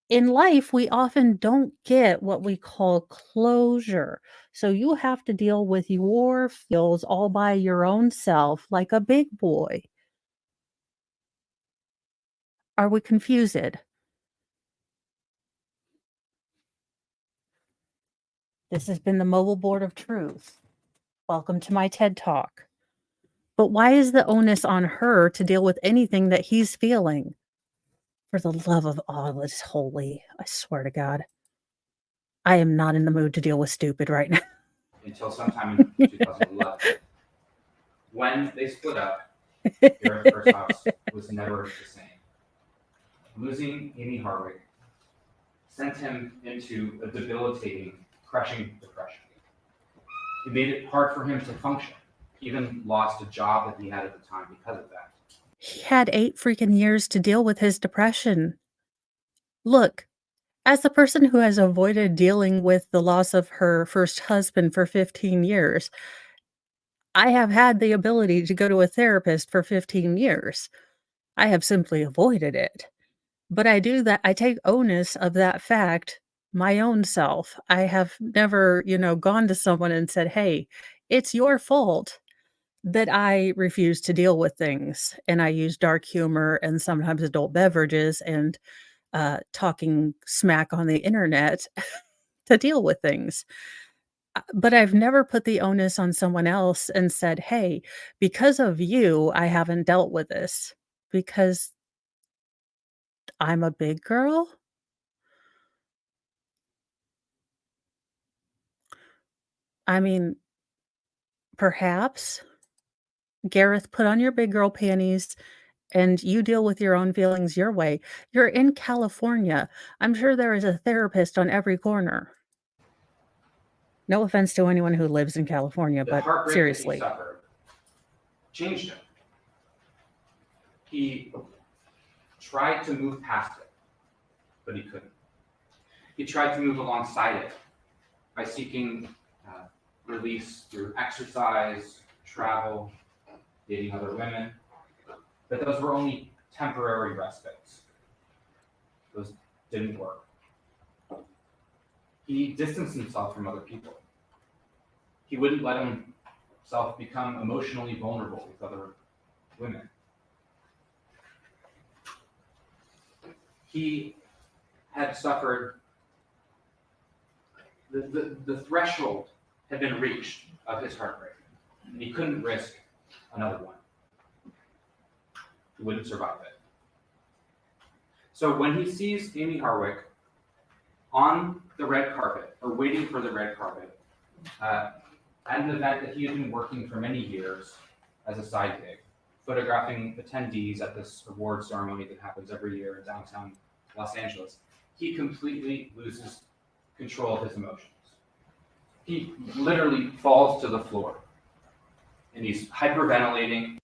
In life, we often don't get what we call closure. So you have to deal with your feels all by your own self like a big boy. Are we confused? This has been the Mobile Board of Truth. Welcome to my TED Talk. But why is the onus on her to deal with anything that he's feeling? For the love of all that is holy, I swear to God. I am not in the mood to deal with stupid right now. until sometime in 2011. When they split up, Gareth Pursehouse was never the same. Losing Amy Harwick sent him into a debilitating, crushing depression. It made it hard for him to function. He even lost a job that he had at the time because of that. He had 8 freaking years to deal with his depression. Look, as the person who has avoided dealing with the loss of her first husband for 15 years, I have had the ability to go to a therapist for 15 years. I have simply avoided it. But I take onus of that fact, my own self. I have never, gone to someone and said, "Hey, it's your fault that I refuse to deal with things." And I use dark humor and sometimes adult beverages and talking smack on the internet to deal with things. But I've never put the onus on someone else and said, "Hey, because of you, I haven't dealt with this because I'm a big girl." I mean, perhaps, Gareth, put on your big girl panties and you deal with your own feelings your way. You're in California. I'm sure there is a therapist on every corner. No offense to anyone who lives in California, The but heartbreak that he seriously. suffered changed him. He tried to move past it, but he couldn't. He tried to move alongside it by seeking release through exercise, travel, dating other women. But those were only temporary respites. Those didn't work. He distanced himself from other people. He wouldn't let himself become emotionally vulnerable with other women. He had suffered, the threshold had been reached of his heartbreak, and he couldn't risk another one. He wouldn't survive it. So when he sees Amy Harwick on the red carpet, or waiting for the red carpet, at an event that he had been working for many years as a side gig, photographing attendees at this award ceremony that happens every year in downtown Los Angeles, he completely loses control of his emotions. He literally falls to the floor and he's hyperventilating.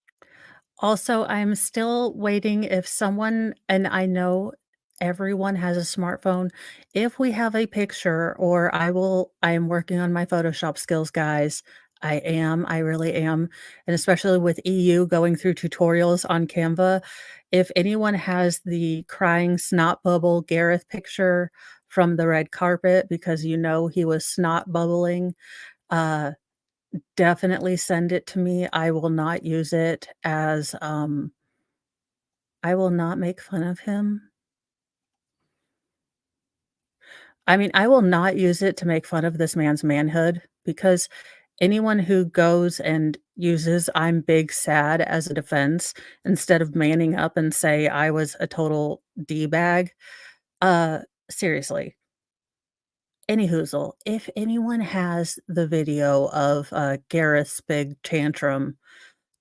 Also, I'm still waiting if someone, and I know everyone has a smartphone, if we have a picture, or I am working on my Photoshop skills, guys. I really am. And especially with EU going through tutorials on Canva, if anyone has the crying snot bubble Gareth picture from the red carpet, because he was snot bubbling, uh definitely send it to me. I will not use it as, I will not make fun of him. I mean, I will not use it to make fun of this man's manhood, because anyone who goes and uses "I'm big sad" as a defense instead of manning up and say I was a total D-bag, uh, seriously. Anyhoozle, if anyone has the video of, Gareth's big tantrum,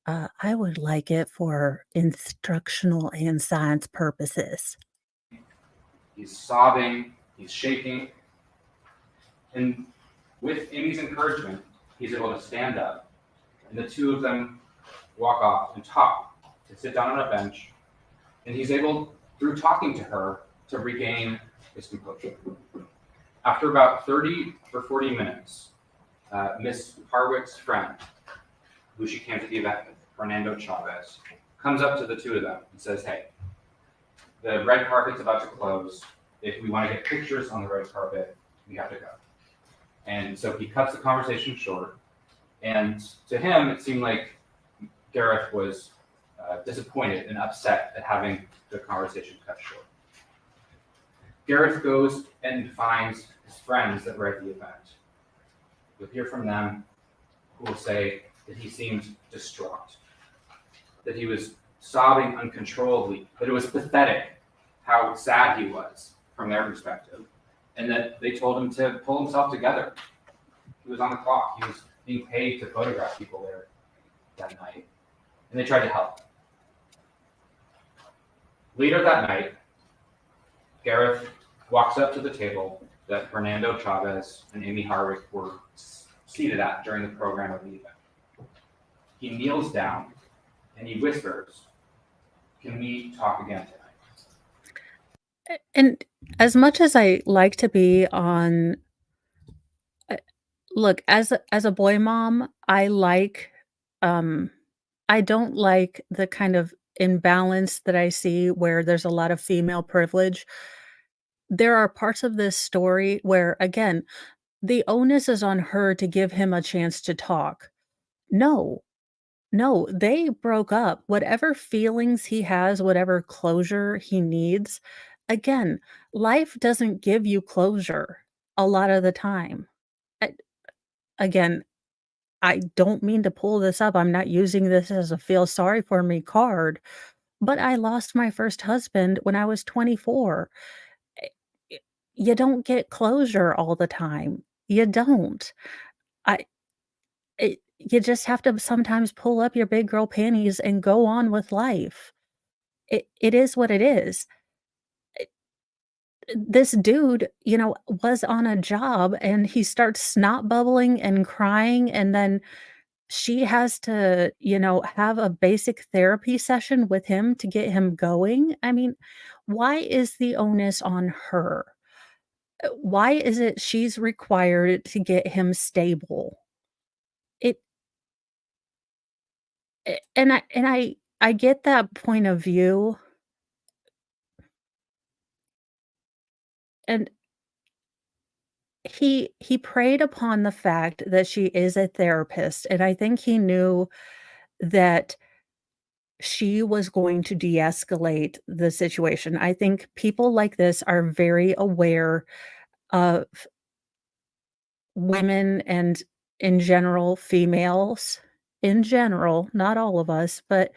I would like it for instructional and science purposes. He's sobbing, he's shaking, and with Amy's encouragement, he's able to stand up, and the two of them walk off and talk to sit down on a bench, and he's able, through talking to her, to regain his composure. After about 30 or 40 minutes, Miss Harwick's friend, who she came to the event with, Fernando Chavez, comes up to the two of them and says, "Hey, the red carpet's about to close. If we want to get pictures on the red carpet, we have to go." And so he cuts the conversation short. And to him, it seemed like Gareth was disappointed and upset at having the conversation cut short. Gareth goes and finds his friends that were at the event. You'll hear from them, who will say that he seemed distraught, that he was sobbing uncontrollably, that it was pathetic how sad he was from their perspective, and that they told him to pull himself together. He was on the clock. He was being paid to photograph people there that night, and they tried to help. Later that night, Gareth walks up to the table that Fernando Chavez and Amy Harwick were seated at during the program of the event. He kneels down and he whispers, "Can we talk again tonight?" And as much as I like to be on uh, look, as a boy mom, um I don't like the kind of imbalance that I see where there's a lot of female privilege. There are parts of this story where, again, the onus is on her to give him a chance to talk. No, no, they broke up. Whatever feelings he has, whatever closure he needs, again, life doesn't give you closure a lot of the time. I, again, I don't mean to pull this up. I'm not using this as a feel sorry for me card, but I lost my first husband when I was 24. Eh, y You don't get closure all the time. You don't. I you just have to sometimes pull up your big girl panties and go on with life. It is what it is. Eh, this dude, was on a job and he starts snot bubbling and crying, and then she has to, have a basic therapy session with him to get him going. I mean, why is the onus on her? Why is it she's required to get him stable? It and I get that point of view, and he preyed upon the fact that she is a therapist, and I think he knew that she was going to de-escalate the situation. I think people like this are very aware of women and, in general, females. In general, not all of us, but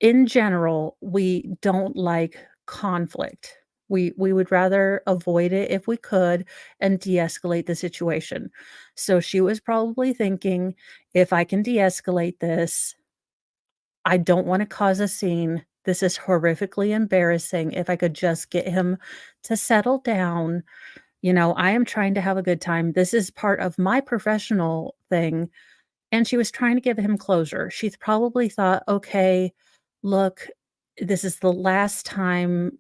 in general, we don't like conflict. We would rather avoid it if we could and de-escalate the situation. So she was probably thinking, if I can de-escalate this, I don't want to cause a scene. This is horrifically embarrassing. If I could just get him to settle down, I am trying to have a good time. This is part of my professional thing. And she was trying to give him closure. She probably thought, "Okay, look, this is the last time,"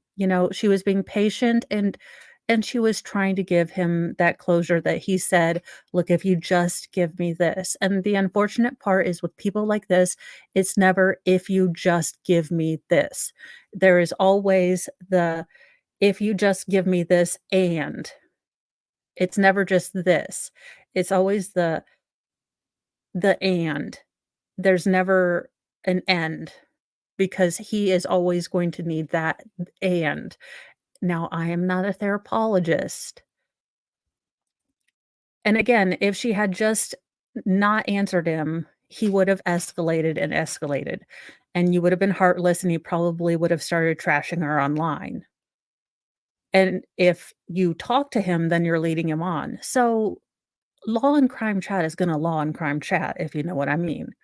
she was being patient, and she was trying to give him that closure that he said, "Look, if you just give me this." And the unfortunate part is with people like this, it's never, "If you just give me this." There is always the, "If you just give me this and." It's never just this. It's always the "and." There's never an end, because he is always going to need that "and." Now, I am not a therapologist, and again, if she had just not answered him, he would have escalated and escalated, and you would have been heartless, and he probably would have started trashing her online. And if you talk to him, then you're leading him on. So, law and crime chat is gonna law and crime chat, if you know what I mean.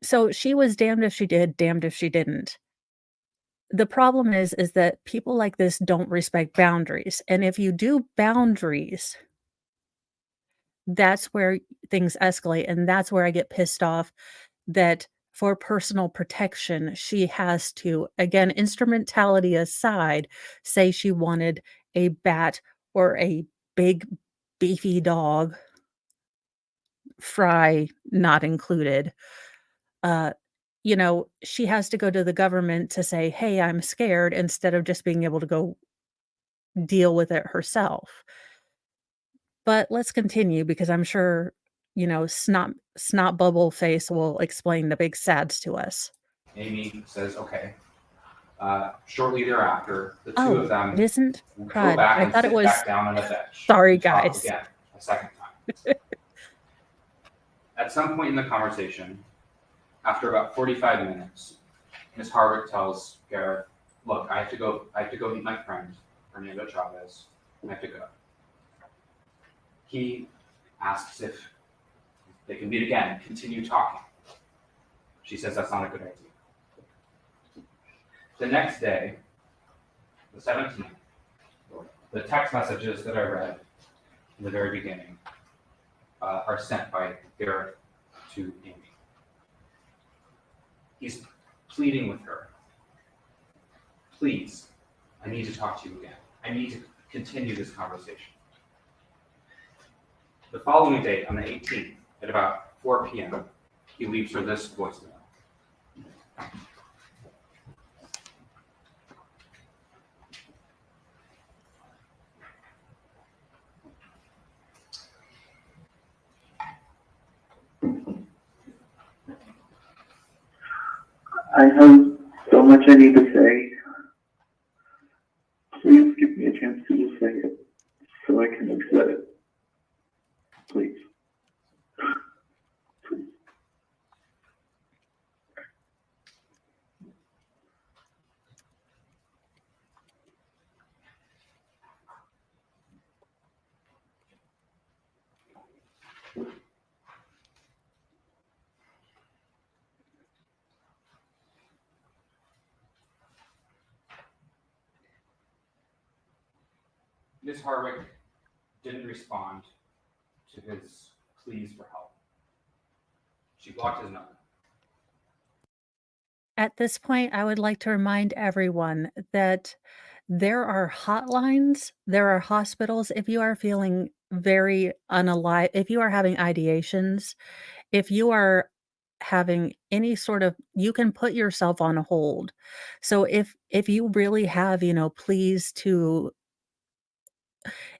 So she was damned if she did, damned if she didn't. The problem is that people like this don't respect boundaries, and if you do boundaries, that's where things escalate, and that's where I get pissed off that for personal protection, she has to, again, instrumentality aside, say she wanted a bat or a big beefy dog, fry not included. Uh, she has to go to the government to say, "Hey, I'm scared," instead of just being able to go deal with it herself. But let's continue because I'm sure, snot bubble face will explain the big sads to us. Amy says, okay. Shortly thereafter, the two of Oh, it them isn't? go Crud. back I and thought it sit was back down on a bench sorry, to talk guys. again a second time. At some point in the conversation, after about 45 minutes, Ms. Harwick tells Gareth, look, I have to go meet my friend, Fernando Chavez. I have to go. He asks if they can meet again, continue talking. She says that's not a good idea. The next day, the 17th, the text messages that I read in the very beginning are sent by Gareth to Amy. He's pleading with her. Please, I need to talk to you again. I need to continue this conversation. The following day, on the 18th, at about 4 p.m., he leaves her this voicemail. I have so much I need to say. Please give me a chance to just say it so I can accept it. Please. Please. Ms. Harwick didn't respond to his pleas for help. She blocked his number. At this point, I would like to remind everyone that there are hotlines, there are hospitals. If you are feeling very unalive, if you are having ideations, if you are having any sort of, you can put yourself on hold. So if you really have, please to,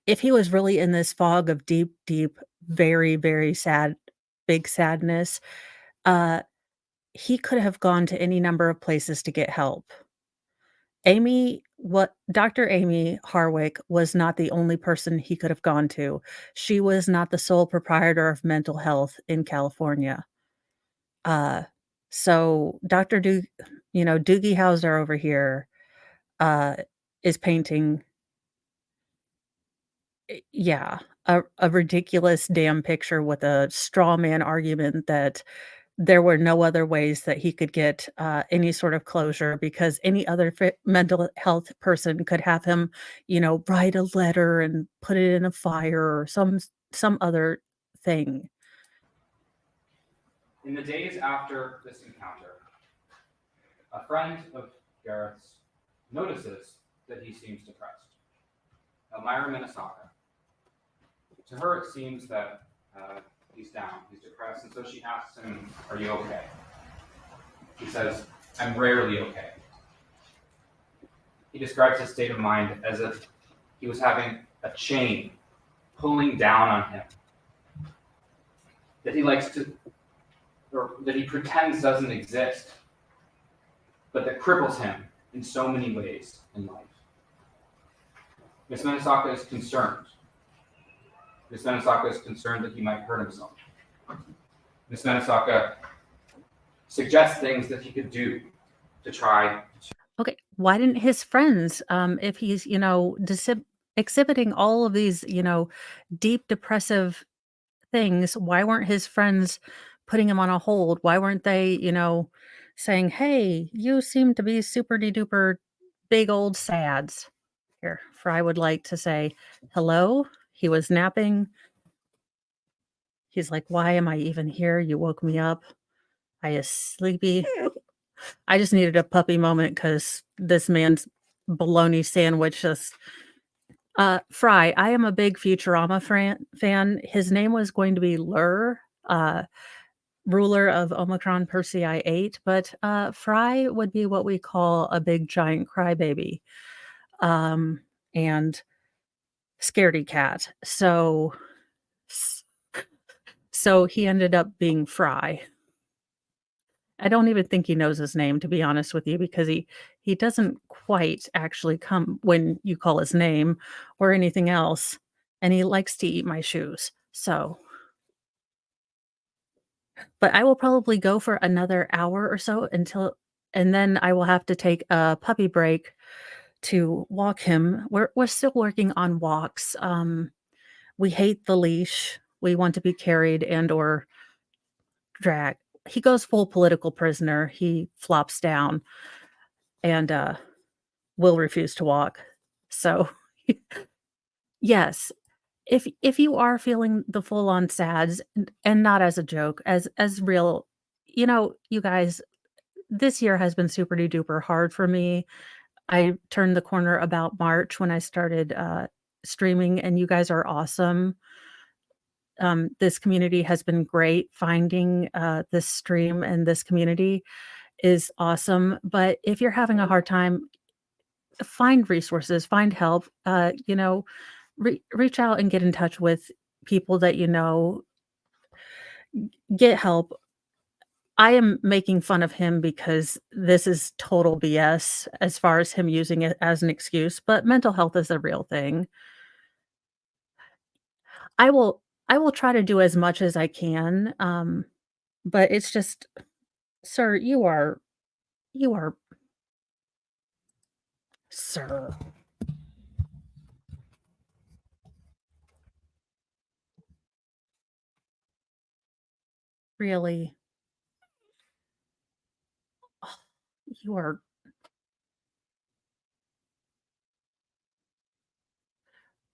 if he was really in this fog of deep, deep, very, very sad, big sadness, uh, he could have gone to any number of places to get help. Dr. Amy Harwick was not the only person he could have gone to. She was not the sole proprietor of mental health in California. Uh, so Doogie Howser over here, uh, is painting, yeah, a ridiculous damn picture with a straw man argument that there were no other ways that he could get, any sort of closure because any other mental health person could have him, write a letter and put it in a fire or some other thing. In the days after this encounter, a friend of Gareth's notices that he seems depressed. Elmira Minnesota. To her, it seems that he's down, he's depressed, and so she asks him, are you okay? He says, I'm rarely okay. He describes his state of mind as if he was having a chain pulling down on him that he likes to, or that he pretends doesn't exist, but that cripples him in so many ways in life. Miss Minnesota is concerned. Miss Minnesota is concerned that he might hurt himself. Miss Minnesota suggests things that he could do to try. Okay, why didn't his friends, if he's, exhibiting all of these, deep depressive things, why weren't his friends putting him on a hold? Why weren't they, saying, "Hey, you seem to be super de duper big old sads." Here, Fry would like to say, "Hello?" He was napping. He's like, "Why am I even here? You woke me up. I is sleepy. I just needed a puppy moment because this man's bologna sandwich just Fry, I am a big Futurama fan. His name was going to be Lur, uh, ruler of Omicron Persei 8, but, Fry would be what we call a big giant crybaby, um, and scaredy cat. S so he ended up being Fry. I don't even think he knows his name, to be honest with you, because he doesn't quite actually come when you call his name or anything else, and he likes to eat my shoes. So, but I will probably go for another hour or so until and then I will have to take a puppy break to walk him. We're still working on walks. We hate the leash. We want to be carried and or dragged. He goes full political prisoner. He flops down and will refuse to walk. So, yes, if you are feeling the full on sads and not as a joke, as real, you guys, this year has been super duper hard for me. I turned the corner about March when I started streaming, and you guys are awesome. This community has been great. Finding this stream and this community is awesome. But if you're having a hard time, find resources, find help, reach out and get in touch with people that you know, get help. I am making fun of him because this is total BS as far as him using it as an excuse, but mental health is a real thing. I will I will try to do as much as I can, but it's just, sir, you are sir, really? You are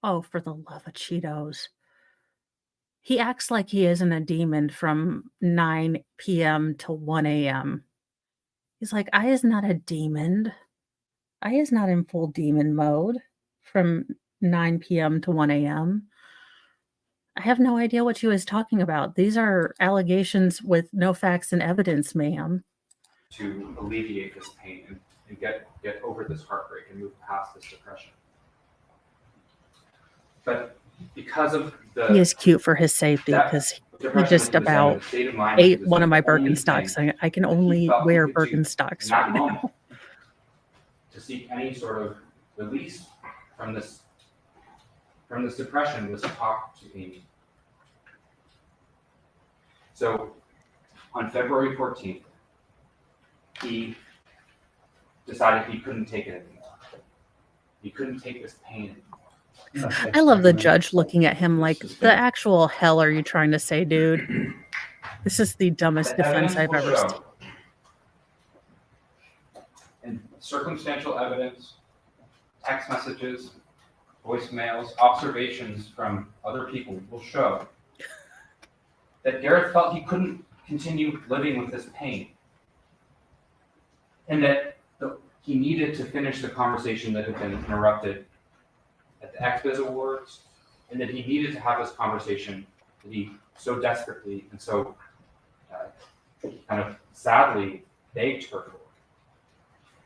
oh, for the love of Cheetos. He acts like he isn't a demon from 9 PM to 1 AM. He's like, "I is not a demon. I is not in full demon mode from 9 PM to 1 AM. I have no idea what you is talking about. These are allegations with no facts and evidence, ma'am." To alleviate this pain and get over this heartbreak and move past this depression. But because of He the is cute for his safety depth because of he depression just that he was in, about the state of mind that he ate was one in, of my the only Birkenstocks. thing I can that he only felt he wear could do in Birkenstocks that right now. moment to seek any sort of release from this depression was to talk to Amy. So on February 14th, he decided he couldn't take it anymore. He couldn't take this pain anymore. I love the judge looking at him like, "The actual hell are you trying to say, dude? This is the dumbest The defense evidence I've will ever seen." show, and circumstantial evidence, text messages, voicemails, observations from other people will show that Gareth felt he couldn't continue living with this pain, and that he needed to finish the conversation that had been interrupted at the XBiz Awards, and that he needed to have this conversation that he so desperately and so kind of sadly begged her for.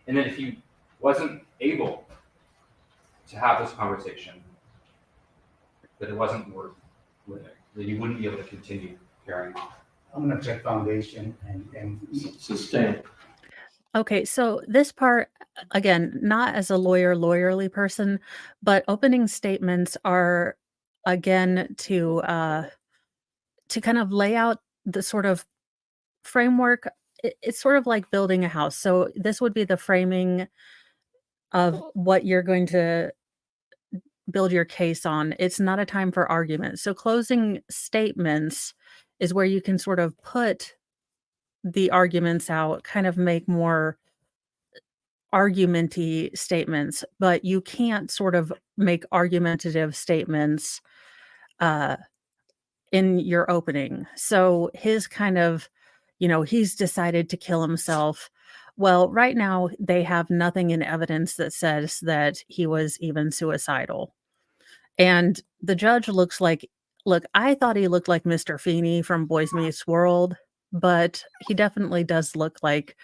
And that if he wasn't able to have this conversation, that it wasn't worth living, that he wouldn't be able to continue carrying on. I'm gonna check foundation and Sustain. Okay, so this part, again, not as a lawyerly person, but opening statements are, again, to kind of lay out the sort of framework. It's sort of like building a house. So this would be the framing of what you're going to build your case on. It's not a time for argument. So closing statements is where you can sort of put the arguments out, kind of make more argumenty statements, but you can't sort of make argumentative statements uh in your opening. So his kind of he's decided to kill himself. Well, right now they have nothing in evidence that says that he was even suicidal. And the judge look, I thought he looked like Mr. Feeney from Boys Meets World, but he definitely does look like,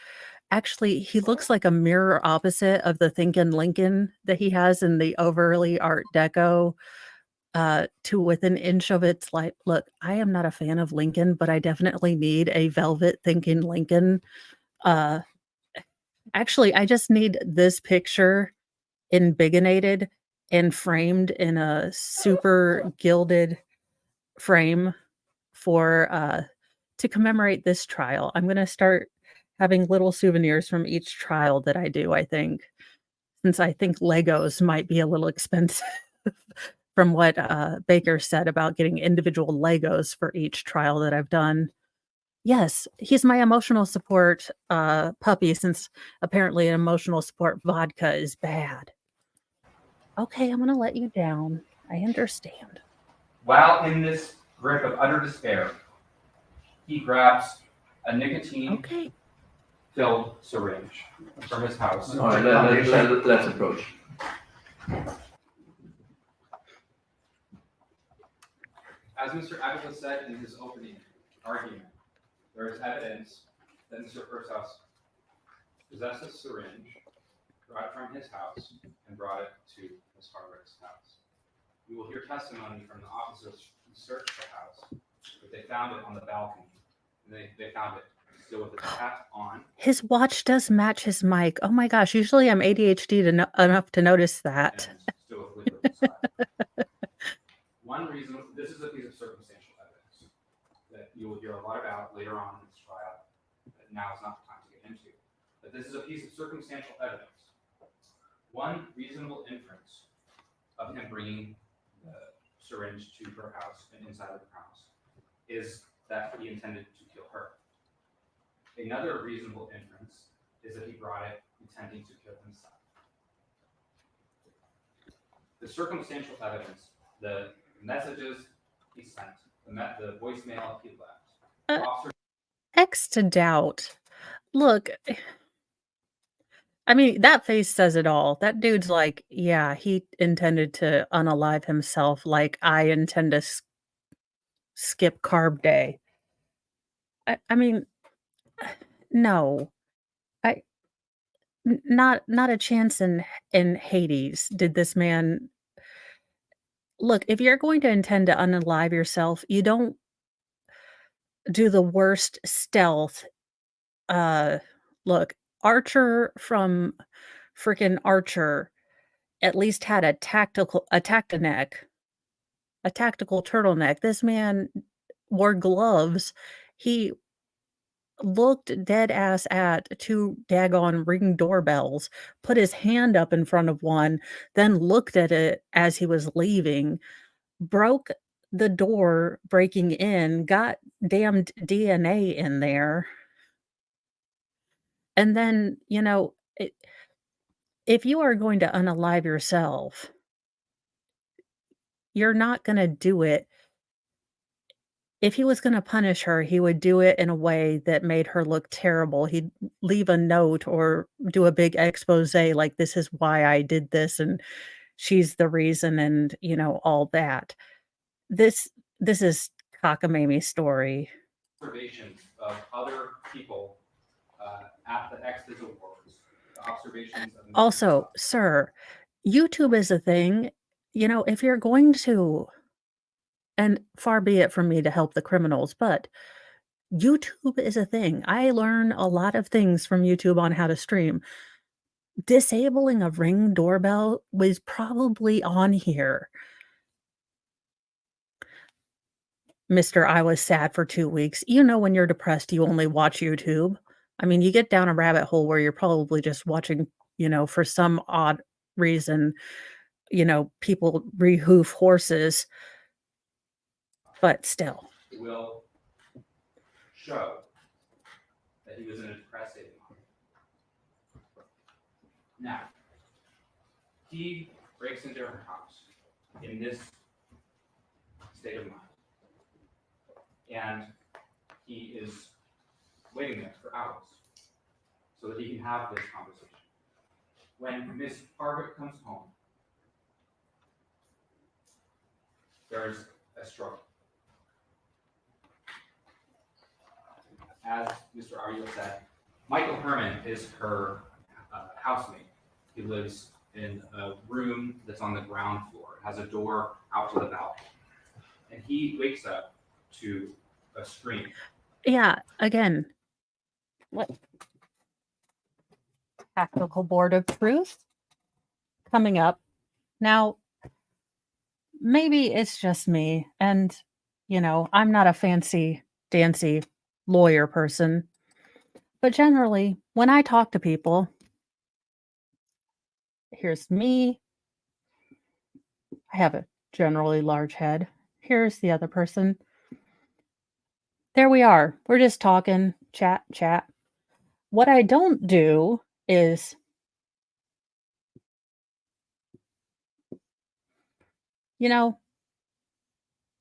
actually, he looks like a mirror opposite of the Thinkin' Lincoln that he has in the overly Art Deco, to within an inch of its life. Look, I am not a fan of Lincoln, but I definitely need a velvet Thinking Lincoln. Uh, actually, I just need this picture invigonated and framed in a super gilded frame for, to commemorate this trial. I'm gonna start having little souvenirs from each trial that I do, I think, since I think Legos might be a little expensive from what, Baker said about getting individual Legos for each trial that I've done. Yes, he's my emotional support, puppy, since apparently an emotional support vodka is bad. Okay, I'm gonna let you down. I understand. While in this grip of utter despair, he grabs a nicotine-filled Okay. syringe from his house. All right, Let's approach. As Mr. Abbott said in his opening argument, there is evidence that Mr. Pursehouse possessed a syringe, brought it from his house, and brought it to Ms. Hartwick's house. We will hear testimony from the officers who searched the house, but they found it on the balcony. And they found it still with the tap on. His watch does match his mic. Oh my gosh, usually I'm ADHD enough to notice that. And still with liquid inside. One reason, this is a piece of circumstantial evidence that you will hear a lot about later on in this trial, that now is not the time to get into. But this is a piece of circumstantial evidence. One reasonable inference of him bringing the syringe to her house and inside of the house is that he intended to kill her. Another reasonable inference is that he brought it intending to kill himself. The circumstantial evidence, the messages he sent, the voicemail he left, officer. X to doubt. Look, I mean, that face says it all. That dude's like, yeah, he intended to unalive himself like I intend to skip carb day. I mean, no. I not a chance in Hades did this man. Look, if you're going to intend to unalive yourself, you don't do the worst stealth. Uh, look, Archer from freaking Archer at least had a tactical turtleneck. This man wore gloves. He looked dead ass at 2 daggone Ring doorbells, put his hand up in front of one, then looked at it as he was leaving, broke the door breaking in, got damned DNA in there. And then, if you are going to unalive yourself, you're not gonna do it. If he was gonna punish her, he would do it in a way that made her look terrible. He'd leave a note or do a big exposé like, "This is why I did this, and she's the reason," and, all that. This this is cockamamie story. Observations of other people at the X's Awards. The observations of Also, sir, YouTube is a thing. If you're going to, and far be it from me to help the criminals, but YouTube is a thing. I learn a lot of things from YouTube on how to stream. Disabling a Ring doorbell was probably on here. Mister, I was sad for 2 weeks. When you're depressed, you only watch YouTube. I mean, you get down a rabbit hole where you're probably just watching, for some odd reason, people rehoof horses. But still. will show that he was in a depressed state of mind. Now, he breaks into her house in this state of mind. And he is waiting there for hours so that he can have this conversation. When Miss Harvick comes home, there's a struggle. As Mr. Ariel said, Michael Herman is her housemate. He lives in a room that's on the ground floor. It has a door out to the balcony. And he wakes up to a scream. Yeah, again, what tactical board of truth coming up. Now, maybe it's just me, and I'm not a fancy dancy lawyer person, but generally when I talk to people, here's me. I have a generally large head. Here's the other person. There we are. We're just talking, chat. What I don't do is,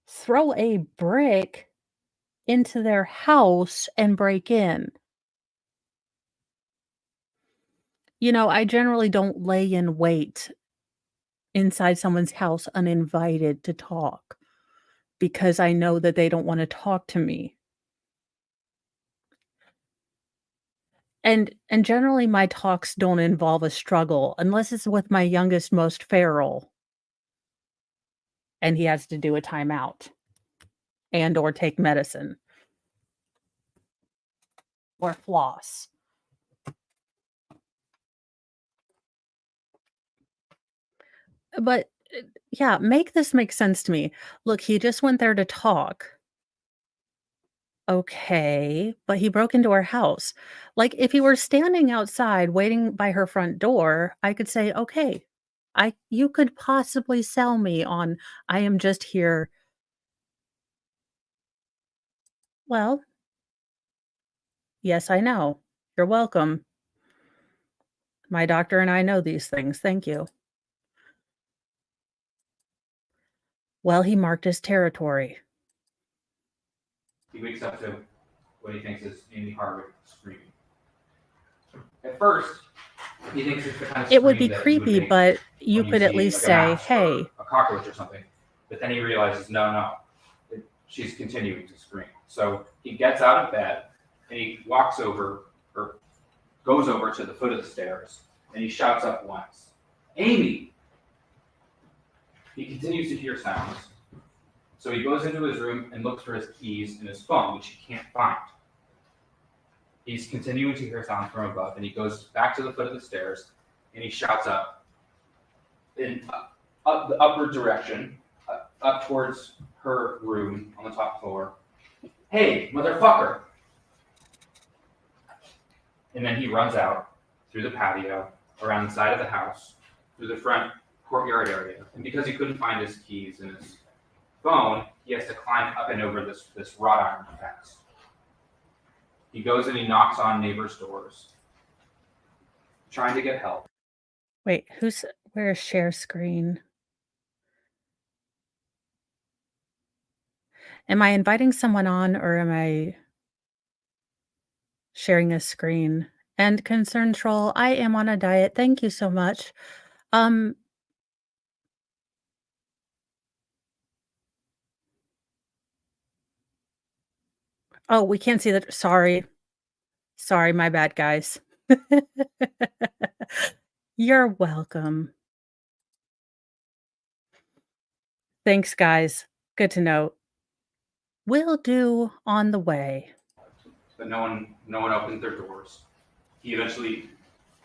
throw a brick into their house and break in. I generally don't lay in wait inside someone's house uninvited to talk because I know that they don't want to talk to me. And generally my talks don't involve a struggle unless it's with my youngest, most feral, and he has to do a timeout and or take medicine or floss. But yeah, make this make sense to me. Look, he just went there to talk. Okay, but he broke into her house. Like, if he were standing outside waiting by her front door, I could say, "Okay, you could possibly sell me on I am just here." Well, yes, I know. You're welcome. My doctor and I know these things. Thank you. Well, he marked his territory. He wakes up to what he thinks is Amy Harvick screaming. At first, he thinks it's the kind of It would be scream that creepy, you would make but you when could at see, least like, a say, mouse or "Hey." a cockroach or something. But then he realizes, no, she's continuing to scream. So he gets out of bed and he walks over or goes over to the foot of the stairs and he shouts up once, "Amy!" He continues to hear sounds. So he goes into his room and looks for his keys and his phone, which he can't find. He's continuing to hear sounds from above, and he goes back to the foot of the stairs, and he shouts up in up the upward direction, up towards her room on the top floor. "Hey, motherfucker!" And then he runs out through the patio, around the side of the house, through the front courtyard area. And because he couldn't find his keys and his phone, he has to climb up and over this wrought iron fence. He goes and he knocks on neighbors' doors, trying to get help. Wait, where's share screen? Am I inviting someone on or am I sharing a screen? And Concern Troll, I am on a diet. Thank you so much. Oh, we can't see that. Sorry. Sorry, my bad, guys. You're welcome. Thanks, guys. Good to know. Will do on the way. But no one opens their doors. He eventually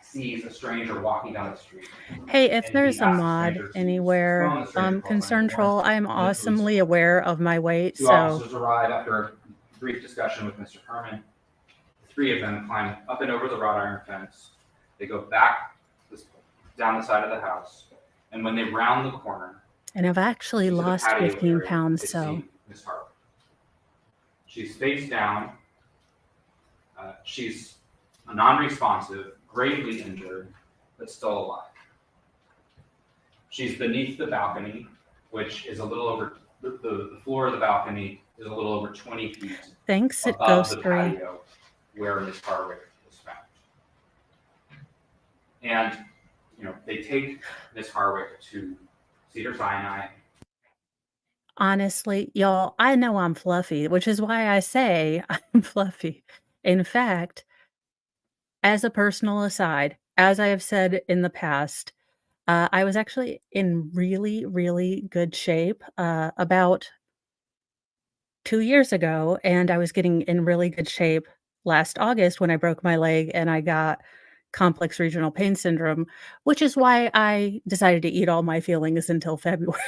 sees a stranger walking down the street. Hey, if And there's he a asks the mod stranger to anywhere, phone the stranger for Concern Troll, I am the police awesomely call. aware of my weight, Two so officers arrive after a brief discussion with Mr. Herman. The three of them climb up and over the wrought iron fence. They go back down the side of the house, and when they round the corner, and I've actually into the lost patio 15 area, pounds, they so see Miss Harvick. She's face down. She's non-responsive, gravely injured, but still alive. She's beneath the balcony, which is a little over the floor of the balcony is a little over 20 feet thanks, above the Ghost 3. patio where Ms. Harwick was found. And, they take Ms. Harwick to Cedars-Sinai. Honestly, y'all, I know I'm fluffy, which is why I say I'm fluffy. In fact, as a personal aside, as I have said in the past, I was actually in really, really good shape, about 2 years ago, and I was getting in really good shape last August when I broke my leg and I got complex regional pain syndrome, which is why I decided to eat all my feelings until February.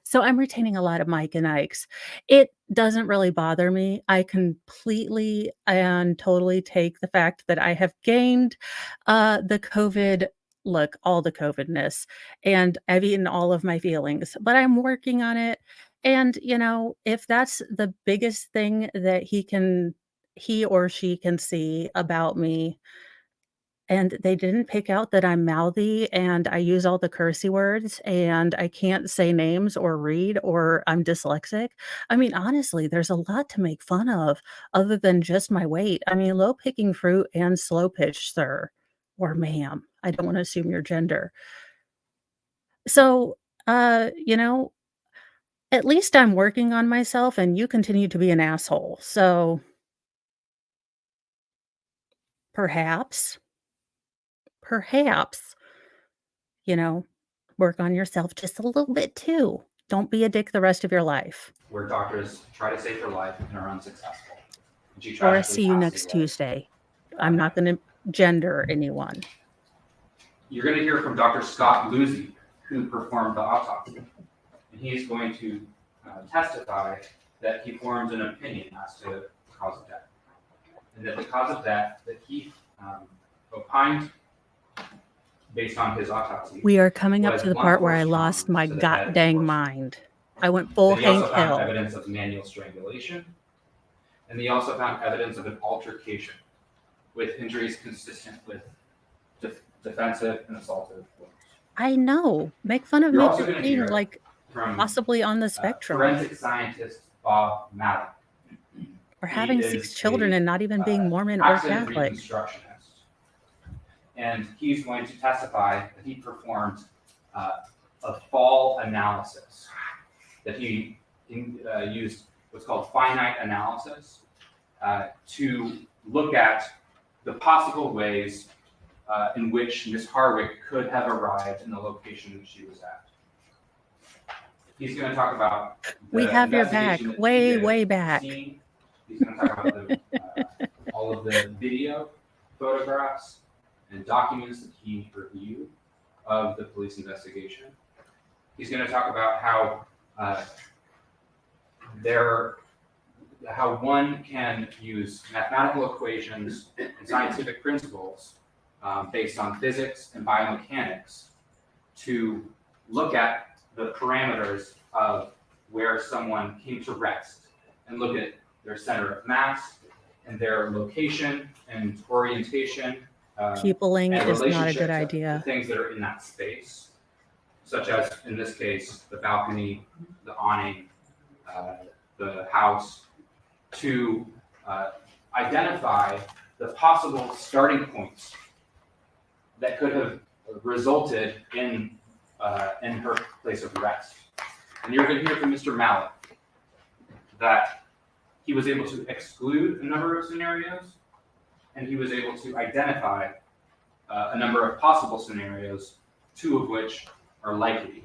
So I'm retaining a lot of Mike and Ike's. It doesn't really bother me. I completely and totally take the fact that I have gained, the COVID look, all the COVIDness, and I've eaten all of my feelings, but I'm working on it, and, if that's the biggest thing that he or she can see about me, and they didn't pick out that I'm mouthy and I use all the cursey words and I can't say names or read or I'm dyslexic. I mean, honestly, there's a lot to make fun of other than just my weight. I mean, low picking fruit and slow pitch, sir or ma'am. I don't want to assume your gender. So, at least I'm working on myself and you continue to be an asshole. So perhaps, perhaps you know, work on yourself just a little bit too. Don't be a dick the rest of your life. Where doctors try to save her life and are unsuccessful. And she Or tragically see you passed next away. Tuesday. I'm not gonna gender anyone. You're going to hear from Dr. Scott Luzzi, who performed the autopsy. And he's going to testify that he formed an opinion as to the cause of death. And that the cause of death that he opined based on his autopsy We are coming up was to the blunt part where I force trauma lost my to the head and god-dang torso. mind. I went full Then he also Hank found Hill. evidence of manual strangulation. And he also found evidence of an altercation with injuries consistent with defensive and assaultive wounds. I know. Make fun of You're me also for going to being, hear like, from possibly on the spectrum. forensic scientist Bob Mallett. Or He having is 6 children a and not even being Mormon or accident Catholic. reconstructionist. And he's going to testify that he performed a fall analysis, that he used what's called finite analysis to look at the possible ways in which Ms. Harwick could have arrived in the location that she was at. He's going to talk about the We have your back. investigation that he Way, did way at the back. scene. He's going to talk about all of the video, photographs, and documents that he reviewed of the police investigation. He's going to talk about how how one can use mathematical equations and scientific principles based on physics and biomechanics to look at the parameters of where someone came to rest and look at their center of mass and their location and orientation Peopling and is not a good relationships to idea. things that are in that space, such as, in this case, the balcony, the awning, the house, to identify the possible starting points that could have resulted in her place of rest. And you're going to hear from Mr. Mallett that he was able to exclude a number of scenarios, and he was able to identify a number of possible scenarios, 2 of which are likely.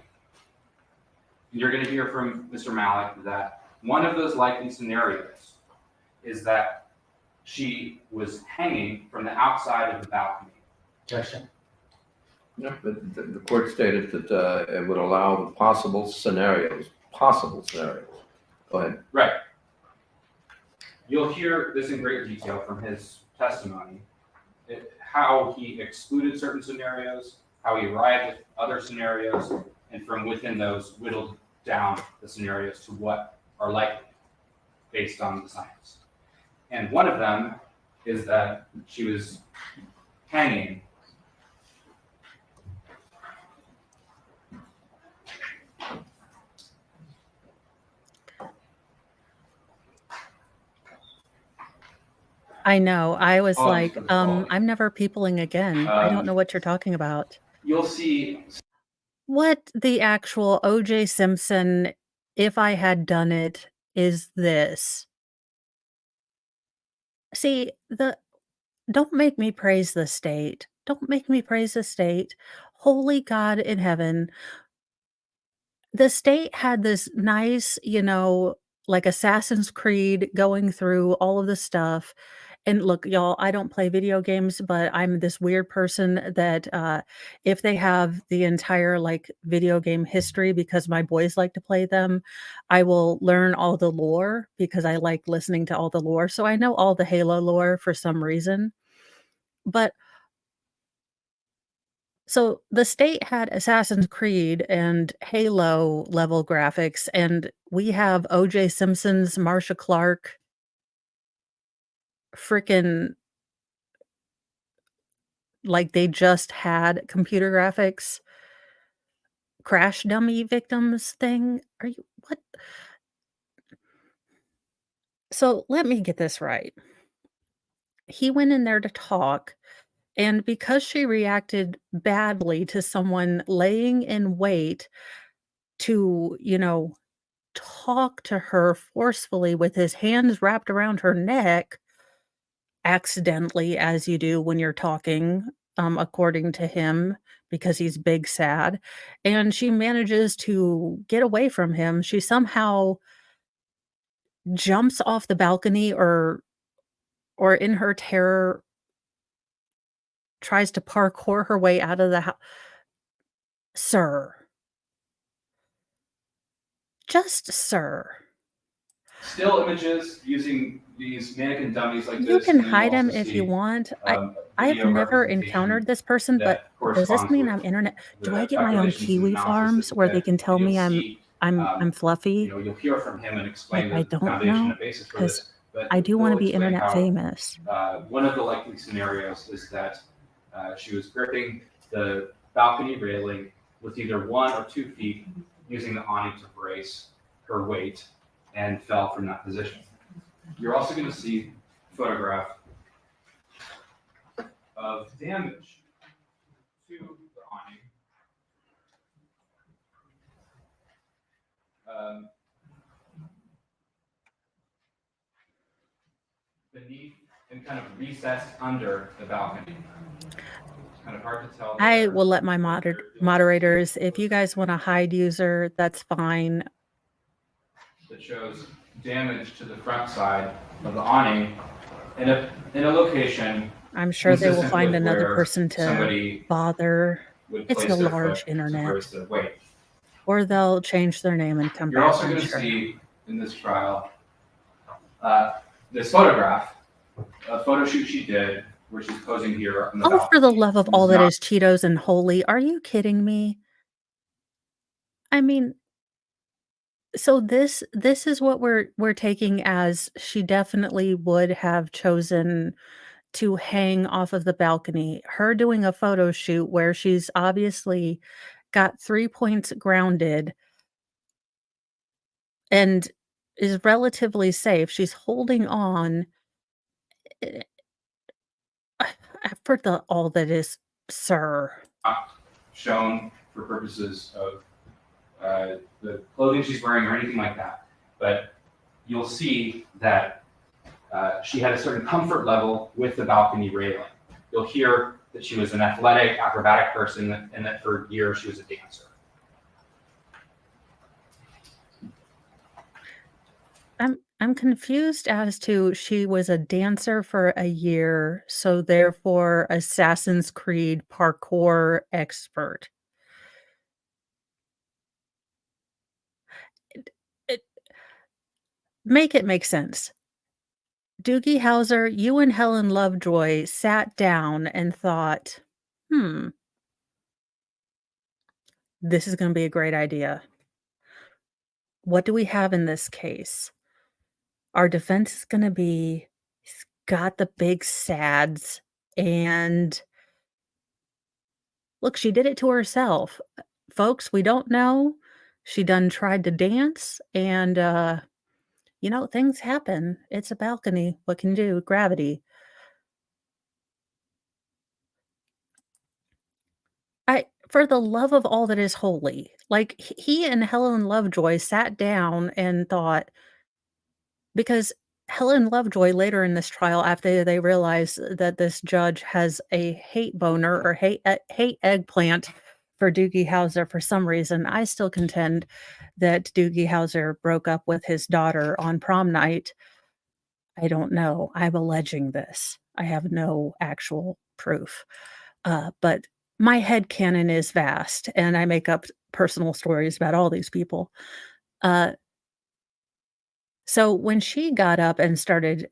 And you're going to hear from Mr. Mallett that one of those likely scenarios is that she was hanging from the outside of the balcony. Objection. No, but the court stated that it would allow the possible scenarios. Go ahead. Right. You'll hear this in great detail from his testimony, how he excluded certain scenarios, how he arrived at other scenarios, and from within those whittled down the scenarios to what are likely based on the science. And one of them is that she was hanging I know. I was Apologies like, for the quality. I'm never peopling again. I don't know what you're talking about. You'll see What the actual O.J. Simpson, if I had done it, is this. See, the don't make me praise the state. Don't make me praise the state. Holy God in heaven. The state had this nice, like Assassin's Creed going through all of the stuff. And look, y'all, I don't play video games, but I'm this weird person that if they have the entire like video game history because my boys like to play them, I will learn all the lore because I like listening to all the lore. So I know all the Halo lore for some reason. But so the state had Assassin's Creed and Halo level graphics, and we have O.J. Simpson's Marsha Clark frickin' like they just had computer graphics crash dummy victims thing. Are you what? So let me get this right. He went in there to talk, and because she reacted badly to someone laying in wait to, talk to her forcefully with his hands wrapped around her neck, accidentally, as you do when you're talking, according to him, because he's big sad, and she manages to get away from him. She somehow jumps off the balcony or in her terror tries to parkour her way out of the house. Sir. Just sir. still images using these mannequin dummies like You this. can And then hide you him also if you see want. I've video never representation encountered this person, but that does this corresponds mean with I'm internet do I the get my own calculations and kiwi analysis farms where they can tell you'll me see. I'm fluffy? You'll hear from him and Like, explain I the don't foundation know, and basis for 'cause this. But I do wanna they'll be explain internet how famous. one of the likely scenarios is that she was gripping the balcony railing with either 1 or 2 feet using the awning to brace her weight and fell from that position. You're also going to see a photograph of damage to the awning. Um, Beneath and kind of recessed under the balcony. It's kind of hard to tell I there. will let my but you'll see moderators if you guys wanna hide user, that's fine. that shows damage to the front side of the awning in a location I'm sure they will consistent find with another where person to somebody bother. would It's place the their large foot to internet. brace their weight. Or they'll change their name and come You're back, also I'm going to sure. see in this trial this photograph, a photo shoot she did where she's posing here on the Oh, balcony. for the love of This all is that not is Cheetos and holy, are you kidding me? I mean, so this is what we're taking as she definitely would have chosen to hang off of the balcony. Her doing a photo shoot where she's obviously got 3 points grounded and is relatively safe. She's holding on, eh, for the all that is sir. not shown for purposes of the clothing she's wearing or anything like that. But you'll see that she had a certain comfort level with the balcony railing. You'll hear that she was an athletic, acrobatic person and that for years she was a dancer. I'm confused as to she was a dancer for a year, so therefore Assassin's Creed parkour expert. It make it make sense. Doogie Howser, you and Helen Lovejoy sat down and thought, "Hmm, this is gonna be a great idea. What do we have in this case? Our defense is gonna be he's got the big sads, and look, she did it to herself. Folks, we don't know. She done tried to dance and, things happen. It's a balcony. What can you do? Gravity. for the love of all that is holy. Like, he and Helen Lovejoy sat down and thought, because Helen Lovejoy later in this trial, after they realize that this judge has a hate boner or hate eggplant for Doogie Howser for some reason, I still contend that Doogie Howser broke up with his daughter on prom night. I don't know. I'm alleging this. I have no actual proof. But my headcanon is vast, and I make up personal stories about all these people. Uh, so when she got up and started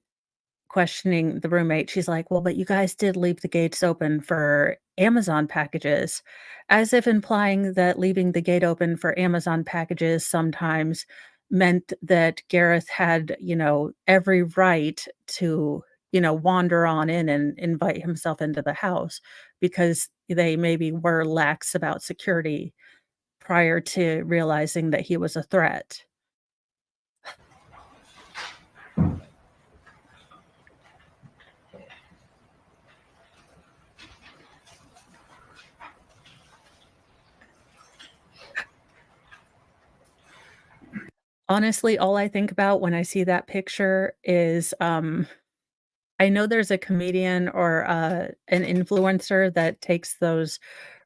questioning the roommate, she's like, "Well, but you guys did leave the gates open for Amazon packages," as if implying that leaving the gate open for Amazon packages sometimes meant that Gareth had, every right to, wander on in and invite himself into the house because they maybe were lax about security prior to realizing that he was a threat. Honestly, all I think about when I see that picture is, I know there's a comedian or, an influencer that takes those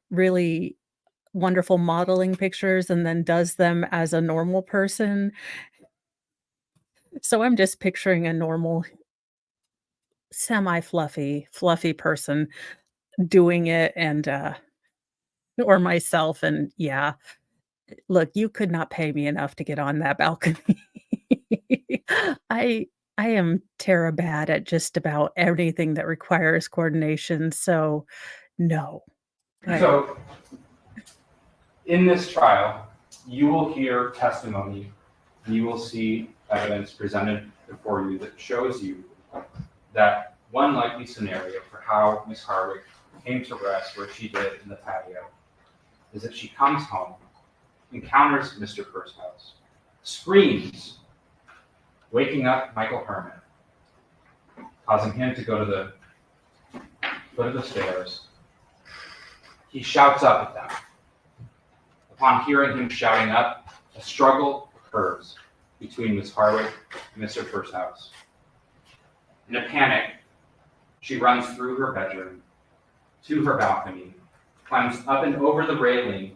really wonderful modeling pictures and then does them as a normal person. So I'm just picturing a normal, fluffy person doing it and, or myself, and yeah. Look, you could not pay me enough to get on that balcony. I I am terra bad at just about anything that requires coordination, so no. But So, in this trial, you will hear testimony, and you will see evidence presented before you that shows you that one likely scenario for how Miss Harwick came to rest where she did in the patio is that she comes home, encounters Mr. Pursehouse, screams, waking up Michael Herman, causing him to go to the foot of the stairs. He shouts up at them. Upon hearing him shouting up, a struggle occurs between Miss Harwick and Mr. Pursehouse. In a panic, she runs through her bedroom to her balcony, climbs up and over the railing,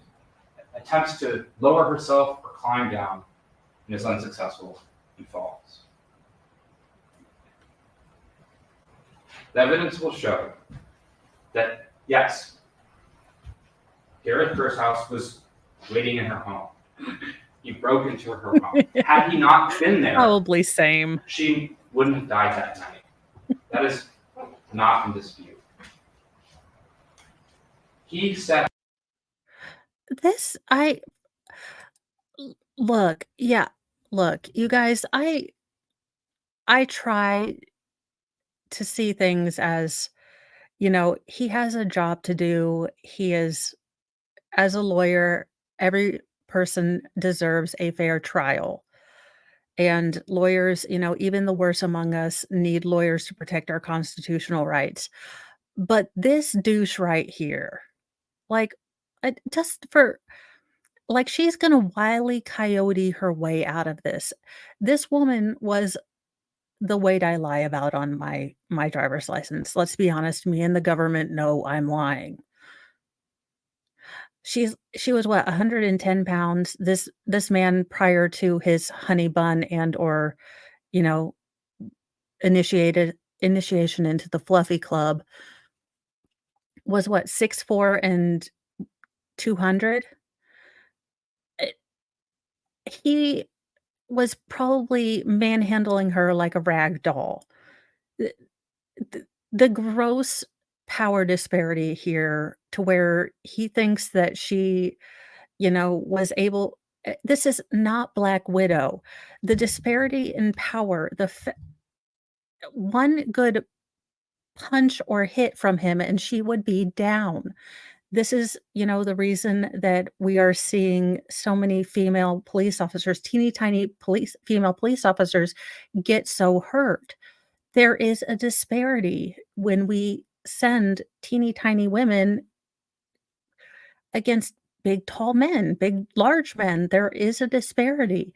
attempts to lower herself or climb down, and is unsuccessful and falls. The evidence will show that, yes, Gareth Pursehouse was waiting in her home. He broke into her home. Had he not been there, probably same. she wouldn't have died that night. That is not in dispute. He said, This I l look, yeah, look, you guys, I try to see things as, he has a job to do. He is as a lawyer, every person deserves a fair trial. And lawyers, even the worst among us need lawyers to protect our constitutional rights. But this douche right here, like, just for like, she's gonna wily coyote her way out of this. This woman was the weight I lie about on my driver's license. Let's be honest, me and the government know I'm lying. She was what, 110 pounds? This man prior to his honey bun and or, you know, initiation into the fluffy club was what, 6'4" and 200? Eh, he was probably manhandling her like a rag doll. The the gross power disparity here to where he thinks that she, was able this is not Black Widow. The disparity in power, one good punch or hit from him and she would be down. This is, the reason that we are seeing so many female police officers, teeny tiny female police officers get so hurt. There is a disparity when we send teeny tiny women against big, tall men, big, large men. There is a disparity.